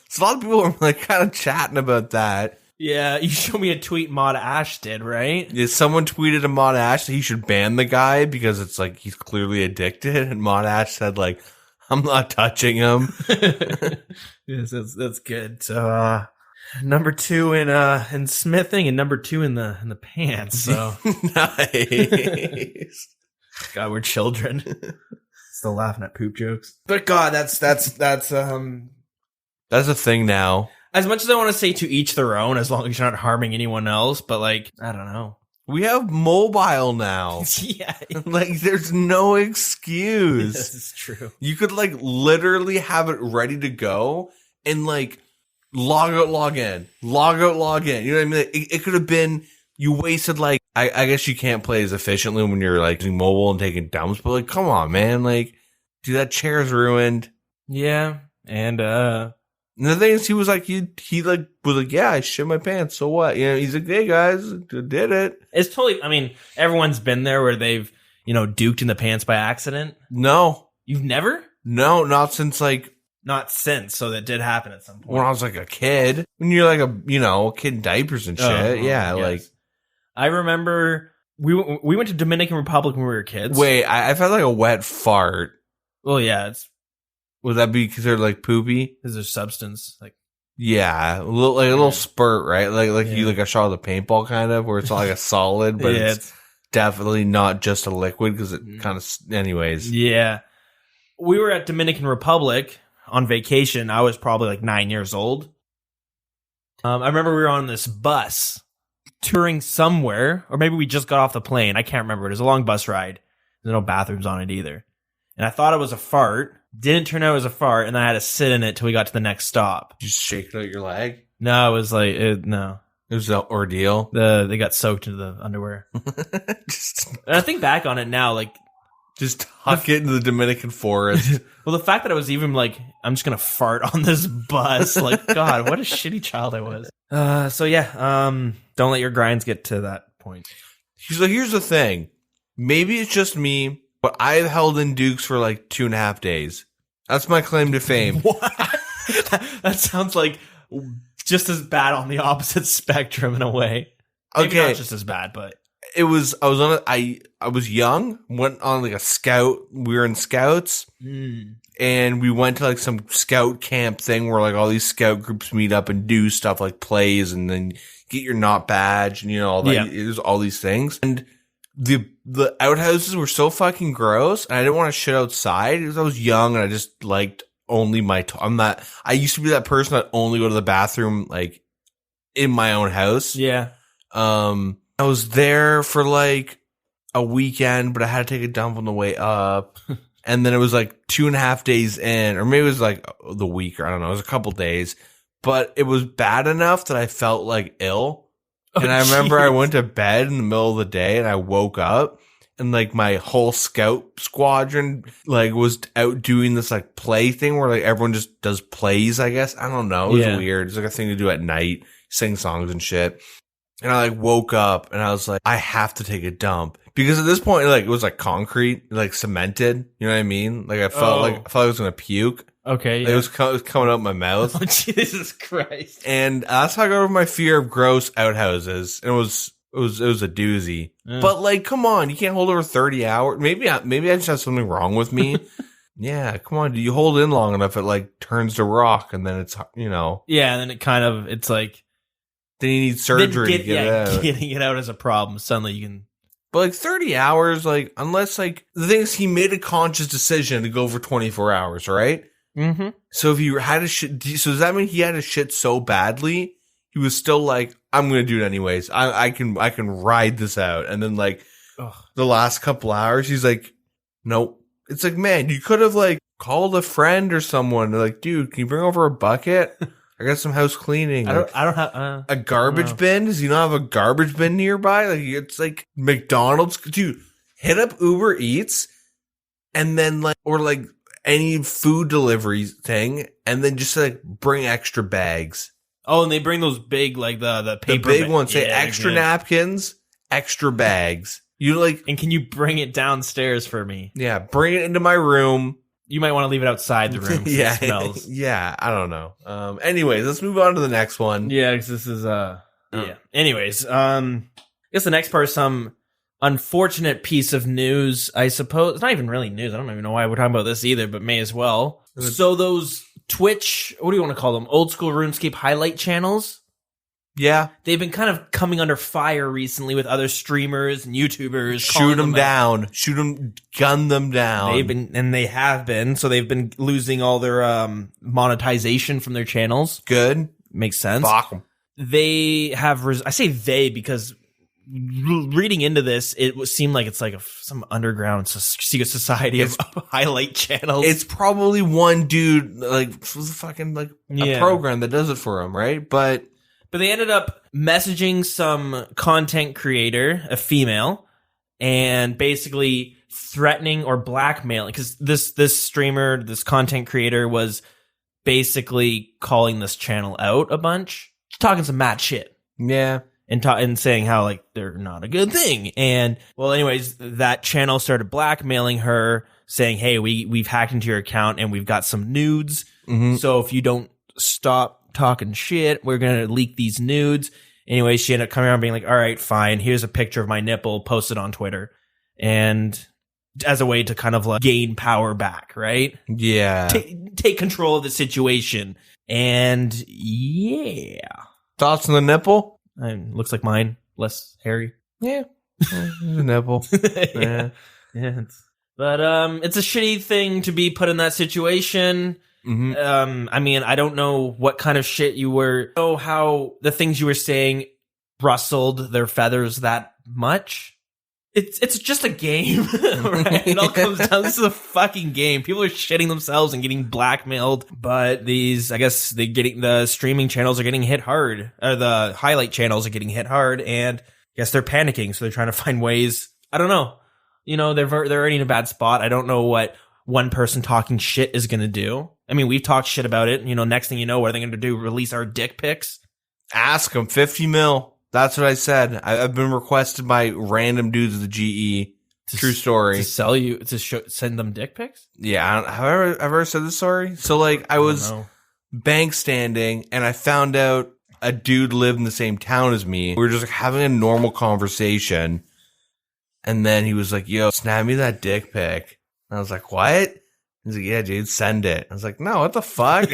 So a lot of people are like kind of chatting about that. Yeah, you showed me a tweet Mod Ash did, right? Yeah, someone tweeted to Mod Ash that he should ban the guy because it's like he's clearly addicted, and Mod Ash said like, "I'm not touching him." Yes, that's good. So number 2 in smithing and number 2 in the pants. So nice. God, we're children. Still laughing at poop jokes. But God, that's a thing now. As much as I want to say to each their own, as long as you're not harming anyone else, but like, I don't know. We have mobile now. Yeah. Like, there's no excuse. This is true. You could, like, literally have it ready to go and, like, log out, log in. Log out, log in. You know what I mean? It could have been, you wasted, like, I guess you can't play as efficiently when you're, like, using mobile and taking dumps, but, like, come on, man. Like, dude, that chair's ruined. Yeah. And the thing is, he was like, he was like, yeah, I shit my pants. So what? You know, he's like, hey guys, did it. It's totally, I mean, everyone's been there where they've, duked in the pants by accident. No. You've never? No, not since like. Not since. So that did happen at some point. When I was like a kid. When you're like a kid in diapers and shit. Yeah, yes. Like. I remember we went to Dominican Republic when we were kids. Wait, I felt like a wet fart. Well, yeah, would that be considered like poopy? Is there substance? Like, yeah, a little spurt, right? Like you like a shot of the paintball kind of, where it's not like a solid, but yeah, it's definitely not just a liquid because it kind of. Anyways, yeah, we were at Dominican Republic on vacation. I was probably like 9 years old. I remember we were on this bus touring somewhere, or maybe we just got off the plane. I can't remember. It was a long bus ride. There's no bathrooms on it either, and I thought it was a fart. Didn't turn out it was a fart, and I had to sit in it till we got to the next stop. Did you just shake it out your leg? No, it was like, no. It was an ordeal? They got soaked into the underwear. And I think back on it now, like... Just tuck it into the Dominican forest. Well, the fact that I was even like, I'm just going to fart on this bus. Like, God, what a shitty child I was. So yeah, don't let your grinds get to that point. So here's the thing. Maybe it's just me, but I've held in Dukes for like 2.5 days. That's my claim to fame. What? That sounds like just as bad on the opposite spectrum in a way. Maybe not just as bad, but I was young, went on like a scout. We were in scouts and we went to like some scout camp thing where like all these scout groups meet up and do stuff like plays and then get your knot badge and all that. Yeah. It was all these things. And the outhouses were so fucking gross, and I didn't want to shit outside because I was young and I just liked only I used to be that person that only go to the bathroom like in my own house. Yeah. I was there for like a weekend, but I had to take a dump on the way up. And then it was like 2.5 days in, or maybe it was like the week, or I don't know, it was a couple days. But it was bad enough that I felt like ill. And I remember I went to bed in the middle of the day and I woke up and like my whole scout squadron like was out doing this like play thing where like everyone just does plays, I guess. I don't know. It was weird. It's like a thing to do at night, sing songs and shit. And I like woke up and I was like, I have to take a dump. Because at this point, like it was like concrete, like cemented. You know what I mean? Like I felt I was gonna puke. Okay, yeah. It was coming out my mouth. Oh, Jesus Christ! And that's how I got over my fear of gross outhouses. And it was a doozy. Yeah. But like, come on, you can't hold over 30 hours. Maybe I just have something wrong with me. Yeah, come on. Do you hold in long enough? It like turns to rock, and then it's Yeah, and then it's like then you need surgery to get it out. Getting it out is a problem. Suddenly you can. But like 30 hours, like unless like the thing is, he made a conscious decision to go for 24 hours, right? Mm-hmm. So if you had to shit, so does that mean he had to shit so badly he was still like, I'm gonna do it anyways. I can ride this out. And then like the last couple hours, he's like, nope. It's like, man, you could have like called a friend or someone. They're like, dude, can you bring over a bucket? I got some house cleaning. I don't have a garbage bin. Does he not have a garbage bin nearby? Like it's like McDonald's, dude. Hit up Uber Eats, and then like or like any food delivery thing, and then just like bring extra bags. Oh, and they bring those big like the paper big ones. Say extra napkins, extra bags. You like, and can you bring it downstairs for me? Yeah, bring it into my room. You might want to leave it outside the room. Yeah, it smells. Yeah, I don't know. Anyways, let's move on to the next one. Yeah, because this is yeah. Anyways, I guess the next part is some unfortunate piece of news. I suppose it's not even really news. I don't even know why we're talking about this either, but may as well. So those Twitch, what do you want to call them? Old school RuneScape highlight channels. Yeah, they've been kind of coming under fire recently with other streamers and YouTubers. Shoot them down. Shoot them, gun them down. They have been. So they've been losing all their monetization from their channels. Good. Makes sense. Fuck them. They have, I say they because reading into this, it seemed like it's like some underground secret society of highlight channels. It's probably one dude, like fucking like a program that does it for him, right? But they ended up messaging some content creator, a female, and basically threatening or blackmailing, because this streamer, this content creator was basically calling this channel out a bunch, talking some mad shit. Yeah. And saying how like they're not a good thing. And well, anyways, that channel started blackmailing her, saying, hey, we've hacked into your account and we've got some nudes. Mm-hmm. So if you don't stop talking shit, we're gonna leak these nudes. Anyway, she ended up coming around being like, all right, fine, here's a picture of my nipple posted on Twitter, and as a way to kind of like gain power back, right? Yeah, take control of the situation. And yeah, thoughts on the nipple? Looks like mine, less hairy. Yeah, the nipple. Yeah. But it's a shitty thing to be put in that situation. Mm-hmm. I mean, I don't know what kind of shit you were. Know how the things you were saying rustled their feathers that much. It's just a game, right? It all comes down. This is a fucking game. People are shitting themselves and getting blackmailed. But the streaming channels are getting hit hard. The highlight channels are getting hit hard, and I guess they're panicking. So they're trying to find ways. I don't know. They're already in a bad spot. I don't know what one person talking shit is going to do. I mean, we've talked shit about it. Next thing you know, what are they going to do? Release our dick pics? Ask them. 50 mil. That's what I said. I've been requested by random dudes of the GE. True story. To sell you, send them dick pics? Yeah. Have I ever said this story? So, like, I was bank standing, and I found out a dude lived in the same town as me. We were just like, having a normal conversation. And then he was like, yo, snap me that dick pic. And I was like, what? He's like, yeah, dude, send it. I was like, no, what the fuck?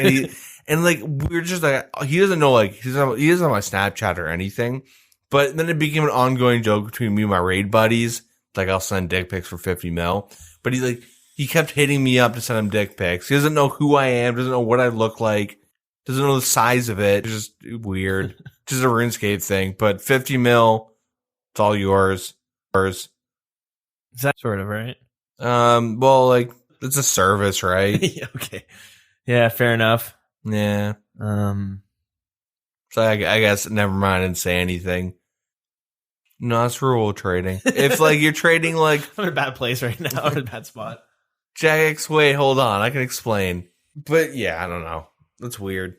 And like, we were just like, he doesn't know, like, he doesn't have my Snapchat or anything. But then it became an ongoing joke between me and my raid buddies. Like, I'll send dick pics for 50 mil. But he kept hitting me up to send him dick pics. He doesn't know who I am, doesn't know what I look like, doesn't know the size of it. It's just weird. Just a RuneScape thing. But 50 mil, it's all yours. Is that sort of right? Well, like, It's a service, right? Yeah, okay. Yeah, fair enough. Yeah. So I guess never mind. I didn't say anything. No, it's rule trading. If like you're trading like I'm in a bad place right now. I'm in a bad spot. Jagex, wait, hold on. I can explain. But yeah, I don't know. That's weird.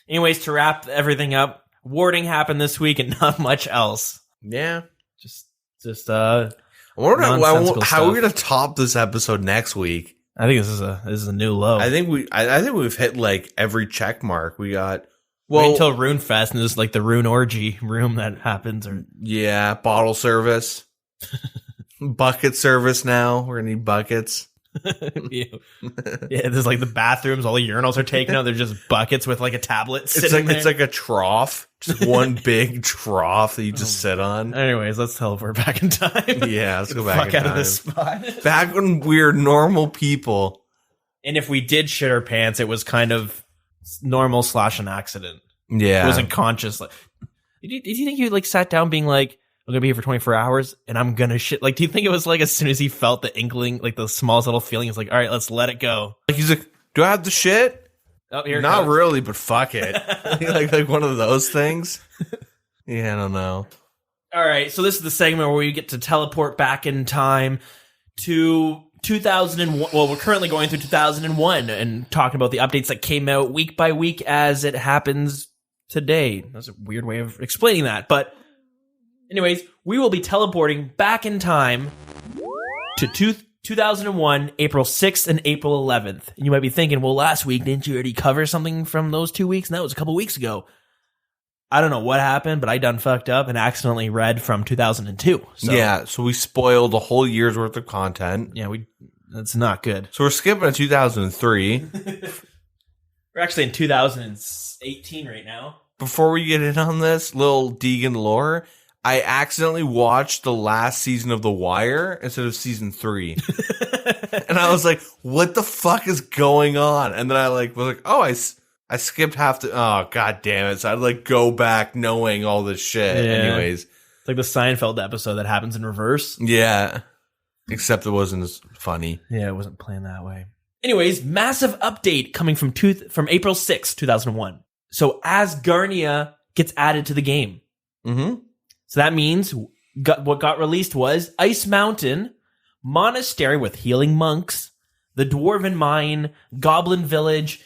Anyways, to wrap everything up, warding happened this week and not much else. Yeah. Just I wonder nonsensical how we're stuff. gonna top this episode next week. I think this is a new low. I think we've hit like every check mark. We got Wait until Rune Fest and there's like the Rune Orgy room that happens. Or yeah, bottle service, bucket service. Now we're gonna need buckets. yeah, there's like the bathrooms, all the urinals are taken out. They're just buckets with like a tablet sitting there. It's like a trough, just one big trough that you just sit on. Anyways, let's teleport back in time. Yeah, let's go back. Fuck out of this spot. Back when we were normal people. And if we did shit our pants, it was kind of normal / an accident. Yeah, It wasn't conscious. Like, did you think you like sat down being like, I'm gonna be here for 24 hours and I'm gonna shit? Like, do you think it was like as soon as he felt the inkling, like the smallest little feeling, it's like, all right, let's let it go. Like he's like, do I have the shit? Oh, here it Not comes. really, but fuck it. like one of those things. Yeah, I don't know. All right, so this is the segment where we get to teleport back in time to 2001. Well, we're currently going through 2001 and talking about the updates that came out week by week as it happens today. That's a weird way of explaining that, but anyways, we will be teleporting back in time to 2001, April 6th and April 11th. And you might be thinking, well, last week, didn't you already cover something from those 2 weeks? And that was a couple weeks ago. I don't know what happened, but I done fucked up and accidentally read from 2002. So, Yeah, so we spoiled a whole year's worth of content. yeah, that's not good. So we're skipping to 2003. We're actually in 2018 right now. Before we get in on this, little Deegan lore, I accidentally watched the last season of The Wire instead of season 3. And I was like, what the fuck is going on? And then I was like, oh, I skipped half the, oh, god damn it. So I'd like go back knowing all this shit. Yeah. Anyways. It's like the Seinfeld episode that happens in reverse. Yeah. Except it wasn't as funny. Yeah, it wasn't planned that way. Anyways, massive update coming from April 6th, 2001. So Asgarnia gets added to the game. Mm-hmm. So that means what got released was Ice Mountain, Monastery with healing monks, the Dwarven Mine, Goblin Village,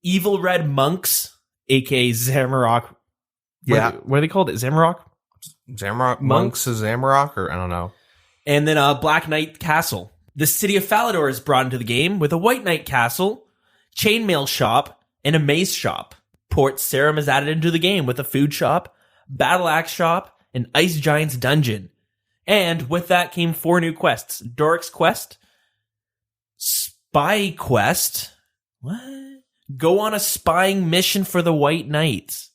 Evil Red Monks, aka Zamorak. Yeah. What are they called? Zamorak? Zamorak Monks is Zamorak, or I don't know. And then Black Knight Castle. The city of Falador is brought into the game with a White Knight Castle, Chainmail Shop, and a Maze Shop. Port Sarim is added into the game with a food shop, Battle Axe Shop, and Ice Giant's Dungeon. And with that came 4 new quests. Doric's Quest, Spy Quest, what? Go on a spying mission for the White Knights.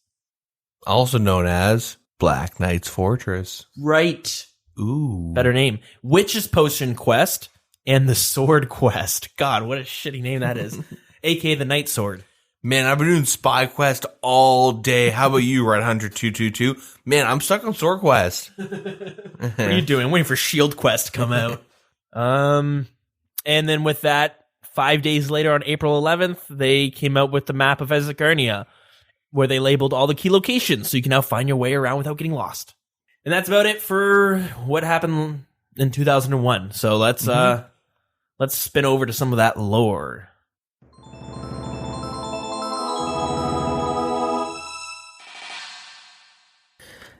Also known as Black Knight's Fortress. Right. Ooh. Better name. Witch's Potion Quest and the Sword Quest. God, what a shitty name that is. AKA the Night Sword. Man, I've been doing Spy Quest all day. How about you, Red Hunter 222? Man, I'm stuck on Sword Quest. What are you doing? I'm waiting for Shield Quest to come out. And then with that, 5 days later on April 11th, they came out with the map of Asgarnia, where they labeled all the key locations, so you can now find your way around without getting lost. And that's about it for what happened in 2001. So let's spin over to some of that lore.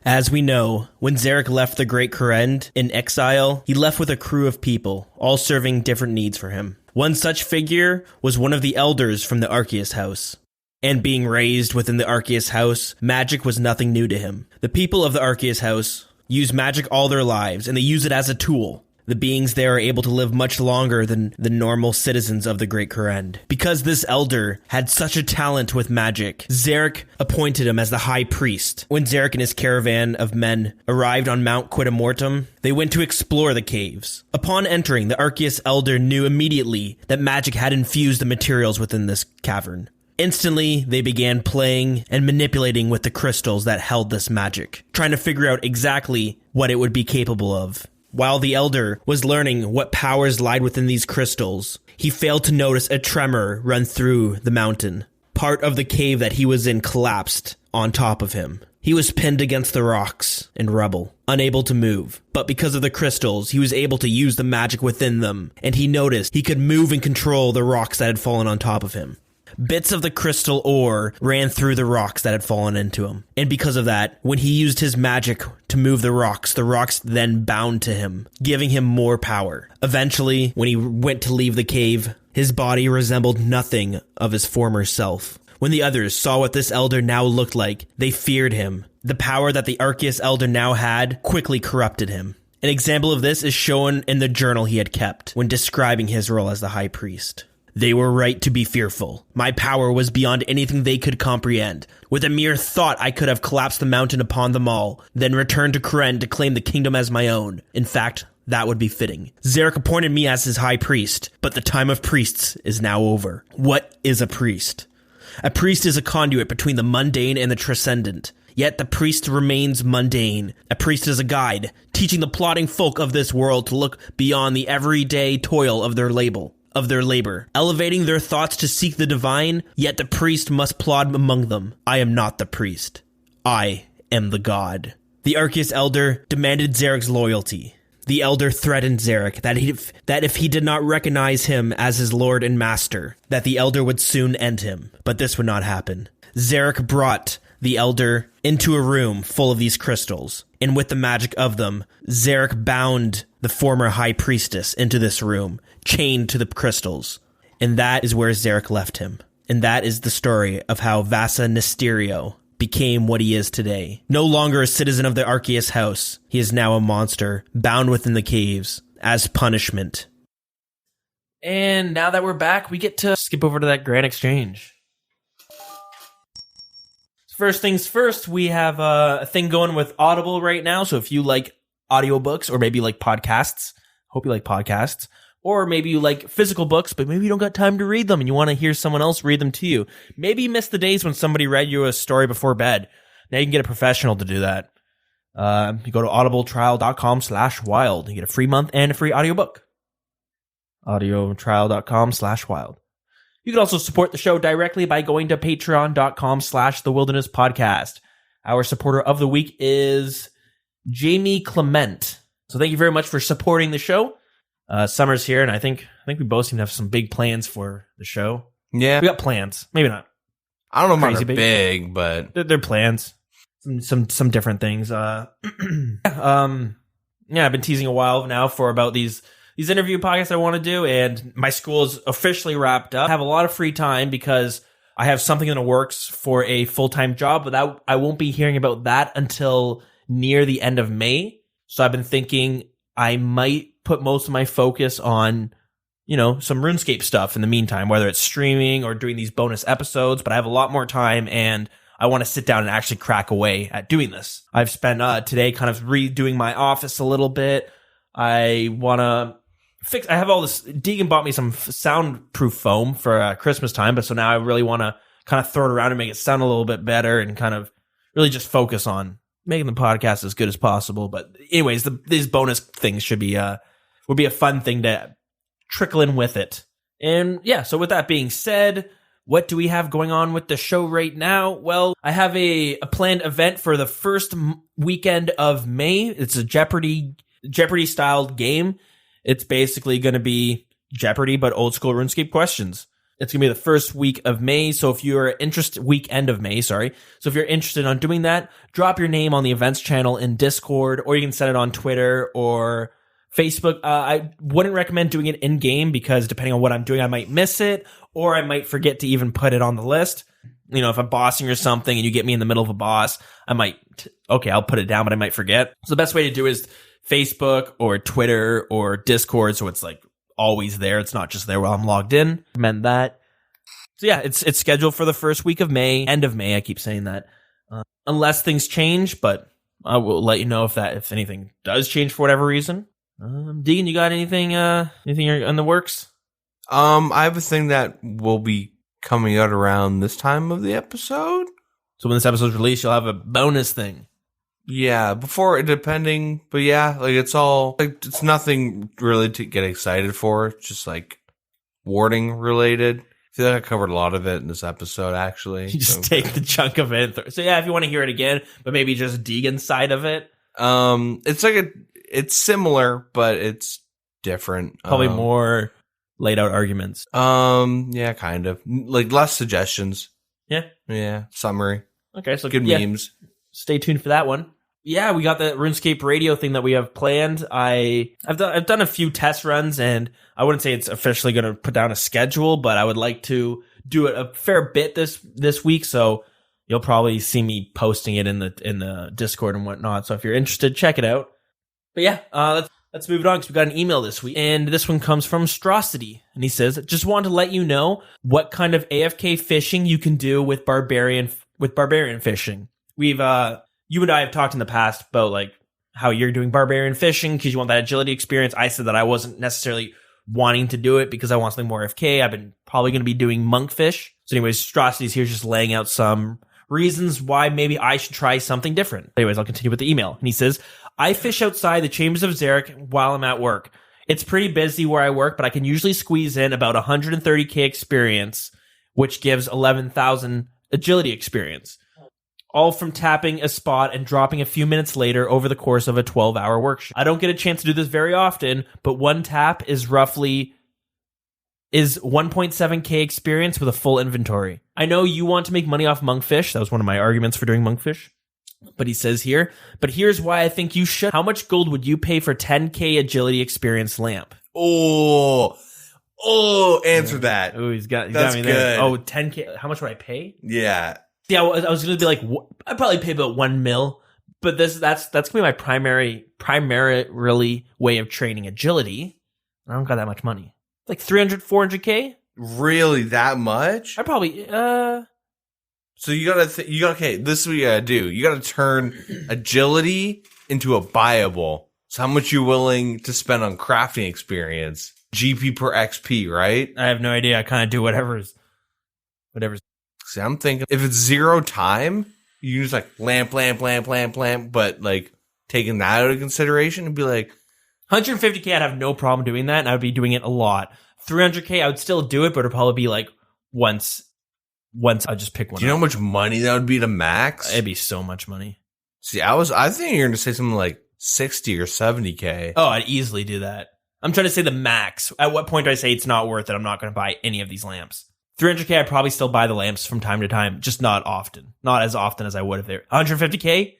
As we know, when Zarek left the Great Kurend in exile, he left with a crew of people, all serving different needs for him. One such figure was one of the elders from the Arceus house. And being raised within the Arceus house, magic was nothing new to him. The people of the Arceus house use magic all their lives, and they use it as a tool. The beings there are able to live much longer than the normal citizens of the Great Kurend. Because this elder had such a talent with magic, Zarek appointed him as the high priest. When Zarek and his caravan of men arrived on Mount Quitamortum, they went to explore the caves. Upon entering, the Arceus elder knew immediately that magic had infused the materials within this cavern. Instantly, they began playing and manipulating with the crystals that held this magic, trying to figure out exactly what it would be capable of. While the Elder was learning what powers lied within these crystals, he failed to notice a tremor run through the mountain. Part of the cave that he was in collapsed on top of him. He was pinned against the rocks and rubble, unable to move. But because of the crystals, he was able to use the magic within them, and he noticed he could move and control the rocks that had fallen on top of him. Bits of the crystal ore ran through the rocks that had fallen into him. And because of that, when he used his magic to move the rocks then bound to him, giving him more power. Eventually, when he went to leave the cave, his body resembled nothing of his former self. When the others saw what this Elder now looked like, they feared him. The power that the Arceus Elder now had quickly corrupted him. An example of this is shown in the journal he had kept when describing his role as the High Priest. They were right to be fearful. My power was beyond anything they could comprehend. With a mere thought, I could have collapsed the mountain upon them all, then returned to Kren to claim the kingdom as my own. In fact, that would be fitting. Zarek appointed me as his high priest, but the time of priests is now over. What is a priest? A priest is a conduit between the mundane and the transcendent. Yet the priest remains mundane. A priest is a guide, teaching the plodding folk of this world to look beyond the everyday toil of their labor, elevating their thoughts to seek the divine, yet the priest must plod among them. I am not the priest. I am the god. The Arceus Elder demanded Zarek's loyalty. The Elder threatened Zarek that if he did not recognize him as his lord and master, that the Elder would soon end him. But this would not happen. Zarek brought the Elder into a room full of these crystals, and with the magic of them, Zarek bound the former High Priestess into this room, chained to the crystals. And that is where Zarek left him. And that is the story of how Vasa Nistirio became what he is today. No longer a citizen of the Arceus house, he is now a monster, bound within the caves, as punishment. And now that we're back, we get to skip over to that Grand Exchange. First things first, we have a thing going with Audible right now, so if you like audiobooks, or maybe you like podcasts, hope you like podcasts, or maybe you like physical books, but maybe you don't got time to read them and you want to hear someone else read them to you. Maybe you missed the days when somebody read you a story before bed. Now you can get a professional to do that. You go to audibletrial.com/wild. You get a free month and a free audiobook. audiotrial.com/wild. You can also support the show directly by going to patreon.com/thewildernesspodcast. Our supporter of the week is Jamie Clement. So thank you very much for supporting the show. Summer's here, and I think we both seem to have some big plans for the show. Yeah, we got plans. Maybe not. I don't know Crazy if they're big, but they're plans. Some different things. Yeah, I've been teasing a while now for about these interview podcasts I want to do, and my school is officially wrapped up. I have a lot of free time because I have something in the works for a full-time job, but I won't be hearing about that until near the end of May. So I've been thinking I might put most of my focus on, some RuneScape stuff in the meantime, whether it's streaming or doing these bonus episodes, but I have a lot more time and I want to sit down and actually crack away at doing this. I've spent today kind of redoing my office a little bit. I want to I have all this, Deegan bought me some soundproof foam for Christmas time, but so now I really want to kind of throw it around and make it sound a little bit better and kind of really just focus on making the podcast as good as possible. But anyways, these bonus things would be a fun thing to trickle in with it. And yeah, so with that being said, what do we have going on with the show right now? Well, I have a planned event for the first weekend of May. It's a Jeopardy styled game. It's basically going to be Jeopardy, but old school RuneScape questions. It's going to be the first week of May. So if you're weekend of May, sorry. So if you're interested on doing that, drop your name on the events channel in Discord, or you can send it on Twitter or Facebook. I wouldn't recommend doing it in game because depending on what I'm doing, I might miss it, or I might forget to even put it on the list. If I'm bossing or something and you get me in the middle of a boss, I'll put it down, but I might forget. So the best way to do is Facebook or Twitter or Discord, so it's like always there. It's not just there while I'm logged in. Recommend that. So yeah, it's scheduled for the first week of May, end of May. I keep saying that, unless things change, but I will let you know if anything does change for whatever reason. Dean, you got anything in the works? I have a thing that will be coming out around this time of the episode. So when this episode's released, you'll have a bonus thing. Yeah, before depending, but yeah, like it's all like it's nothing really to get excited for. It's just like warding related. I feel like I covered a lot of it in this episode, actually. You just take the chunk of it. So yeah, if you want to hear it again, but maybe just Deegan's side of it. It's similar, but it's different. Probably more laid out arguments. Yeah, kind of like less suggestions. Yeah, summary. Okay, so good memes. Stay tuned for that one. Yeah, we got the RuneScape radio thing that we have planned. I've done a few test runs, and I wouldn't say it's officially going to put down a schedule, but I would like to do it a fair bit this week. So you'll probably see me posting it in the Discord and whatnot. So if you're interested, check it out. But yeah, let's move it on because we got an email this week, and this one comes from Strosity, and he says, "Just wanted to let you know what kind of AFK fishing you can do with barbarian fishing. We've you and I have talked in the past about like how you're doing barbarian fishing because you want that agility experience. I said that I wasn't necessarily wanting to do it because I want something more AFK. I've been probably going to be doing monkfish. So anyways, Strosity's here just laying out some reasons why maybe I should try something different. Anyways, I'll continue with the email. And he says, I fish outside the Chambers of Zarek while I'm at work. It's pretty busy where I work, but I can usually squeeze in about 130k experience, which gives 11,000 agility experience. All from tapping a spot and dropping a few minutes later over the course of a 12-hour workshop. I don't get a chance to do this very often, but one tap is 1.7k experience with a full inventory. I know you want to make money off monkfish. That was one of my arguments for doing monkfish. But he says here, but here's why I think you should. How much gold would you pay for 10k agility experience lamp? Oh, answer that. Oh, he's got me good. there. Oh, 10k. How much would I pay? Yeah. Yeah, I was going to be like, I'd probably pay about 1 mil, but that's going to be my primarily way of training agility. I don't got that much money. Like 300, 400k? Really, that much? I probably, So okay, this is what you gotta do. You gotta turn agility into a buyable. So how much you willing to spend on crafting experience? GP per XP, right? I have no idea. I kind of do whatever's. See, I'm thinking if it's 0 time, you use like lamp, but like taking that out of consideration and be like 150k, I'd have no problem doing that, and I would be doing it a lot. 300k, I would still do it, but it'd probably be like once I'd just pick one. Do you know how much money that would be to max? It'd be so much money. See, I think you're gonna say something like 60 or 70k. Oh, I'd easily do that. I'm trying to say the max. At what point do I say it's not worth it? I'm not going to buy any of these lamps. 300k, I'd probably still buy the lamps from time to time, just not often. Not as often as I would if they're 150k.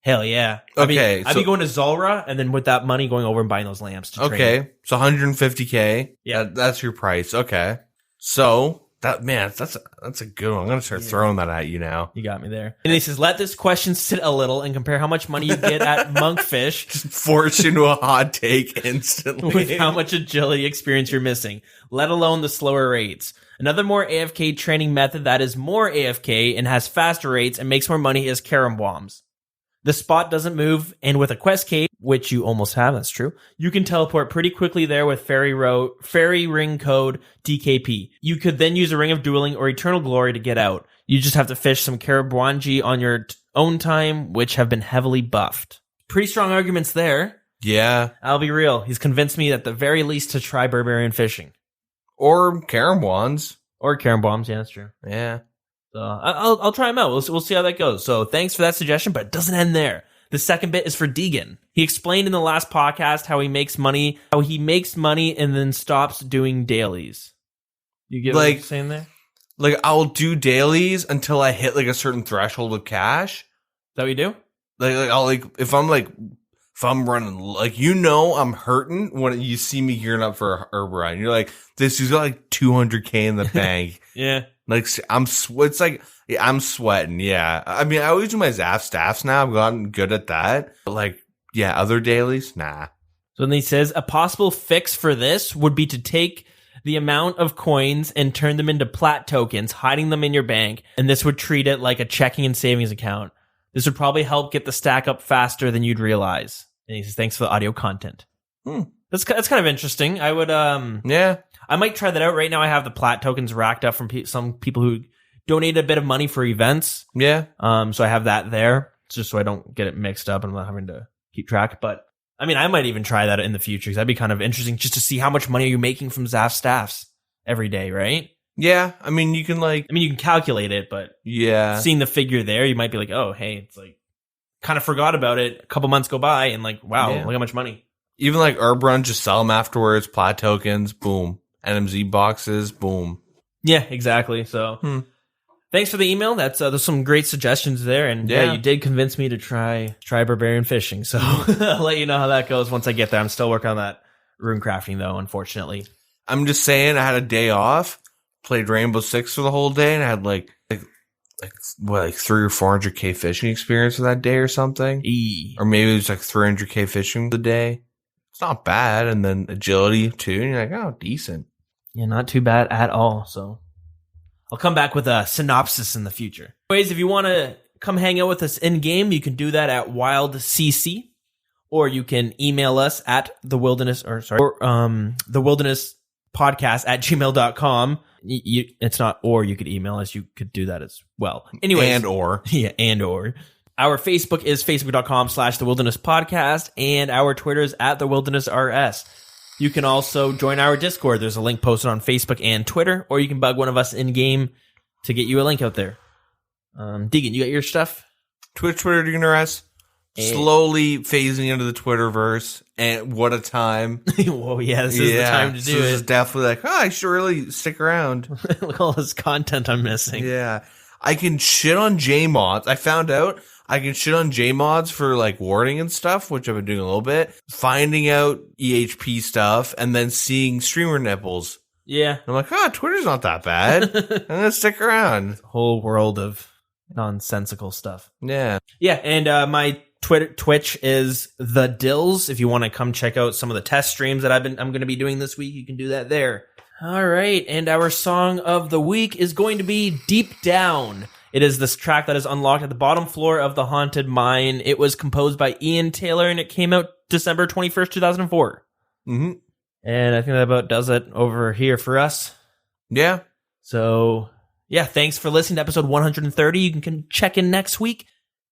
Hell yeah. Okay. I'd be going to Zulrah and then with that money going over and buying those lamps to train. Okay. So 150k. Yeah. That's your price. Okay. So that's a good one. I'm going to start throwing that at you now. You got me there. And he says, let this question sit a little and compare how much money you get at monkfish. Just force into a hot take instantly. With how much agility experience you're missing, let alone the slower rates. Another more AFK training method that is more AFK and has faster rates and makes more money is Karam bombs. The spot doesn't move, and with a quest cape, which you almost have, that's true, you can teleport pretty quickly there with Fairy Ring Code DKP. You could then use a Ring of Dueling or Eternal Glory to get out. You just have to fish some Karabwanji on your own time, which have been heavily buffed. Pretty strong arguments there. Yeah. I'll be real. He's convinced me at the very least to try barbarian fishing. Or Karam wands. Or Karam bombs, yeah, that's true. Yeah. So I'll try them out. We'll see how that goes. So thanks for that suggestion, but it doesn't end there. The second bit is for Deegan. He explained in the last podcast how he makes money and then stops doing dailies. You get what I'm saying there? Like I'll do dailies until I hit like a certain threshold of cash. Is that what you do? If I'm running, like, I'm hurting when you see me gearing up for a herb run. You're like, this is like 200k in the bank. Yeah. Like, I'm sweating. Yeah. I mean, I always do my Zaf staffs now. I've gotten good at that. But like, yeah, other dailies, nah. So then he says, a possible fix for this would be to take the amount of coins and turn them into plat tokens, hiding them in your bank. And this would treat it like a checking and savings account. This would probably help get the stack up faster than you'd realize. And he says, thanks for the audio content. That's kind of interesting. I would, yeah, I might try that out. Right now I have the plat tokens racked up from some people who donated a bit of money for events. Yeah. So I have that there. just so I don't get it mixed up and I'm not having to keep track. But I mean, I might even try that in the future because that'd be kind of interesting just to see how much money are you making from Zaf staffs every day, right? Yeah, I mean, you can you can calculate it, but seeing the figure there, you might be like, oh, hey, it's like kind of forgot about it. A couple months go by and like, wow, look how much money. Even like herb run, just sell them afterwards. Plat tokens, boom. NMZ boxes, boom. Yeah, exactly. So thanks for the email. There's some great suggestions there, and you did convince me to try barbarian fishing. So I'll let you know how that goes once I get there. I'm still working on that rune crafting though, unfortunately. I'm just saying, I had a day off, played Rainbow Six for the whole day, and I had like 300 or 400k fishing experience for that day or something, or maybe it was like 300k fishing the day. It's not bad, and then agility too, and you're like, oh, decent. Yeah, not too bad at all. So I'll come back with a synopsis in the future. Anyways, if you want to come hang out with us in game, you can do that at WildCC, or you can email us at the wilderness podcast@gmail.com. It's not, or you could email us. You could do that as well. Anyways, and or. Our Facebook is facebook.com/The Wilderness Podcast, and our Twitter is @The Wilderness RS. You can also join our Discord. There's a link posted on Facebook and Twitter, or you can bug one of us in game to get you a link out there. Deegan, you got your stuff? Twitch, Twitter, Deegan RS. Slowly phasing into the Twitterverse, and what a time. Whoa, yeah, this is the time to do it. This is definitely like, I should really stick around. Look at all this content I'm missing. Yeah. I can shit on JMods. I found out I can shit on JMods for like warding and stuff, which I've been doing a little bit. Finding out EHP stuff and then seeing streamer nipples. Yeah. I'm like, Twitter's not that bad. I'm going to stick around. Whole world of nonsensical stuff. Yeah. Yeah, and my Twitch is The Dills. If you want to come check out some of the test streams that I'm going to be doing this week, you can do that there. All right, and our song of the week is going to be Deep Down. It is this track that is unlocked at the bottom floor of the Haunted Mine. It was composed by Ian Taylor, and it came out December 21st, 2004. Mm-hmm. And I think that about does it over here for us. Yeah. So, yeah, thanks for listening to episode 130. You can check in next week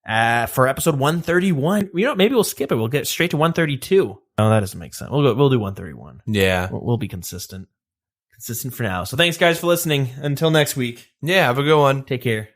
for episode 131. You know, maybe we'll skip it. We'll get straight to 132. Oh, that doesn't make sense. We'll do 131. Yeah. We'll be consistent. Consistent for now. So thanks, guys, for listening. Until next week. Yeah, have a good one. Take care.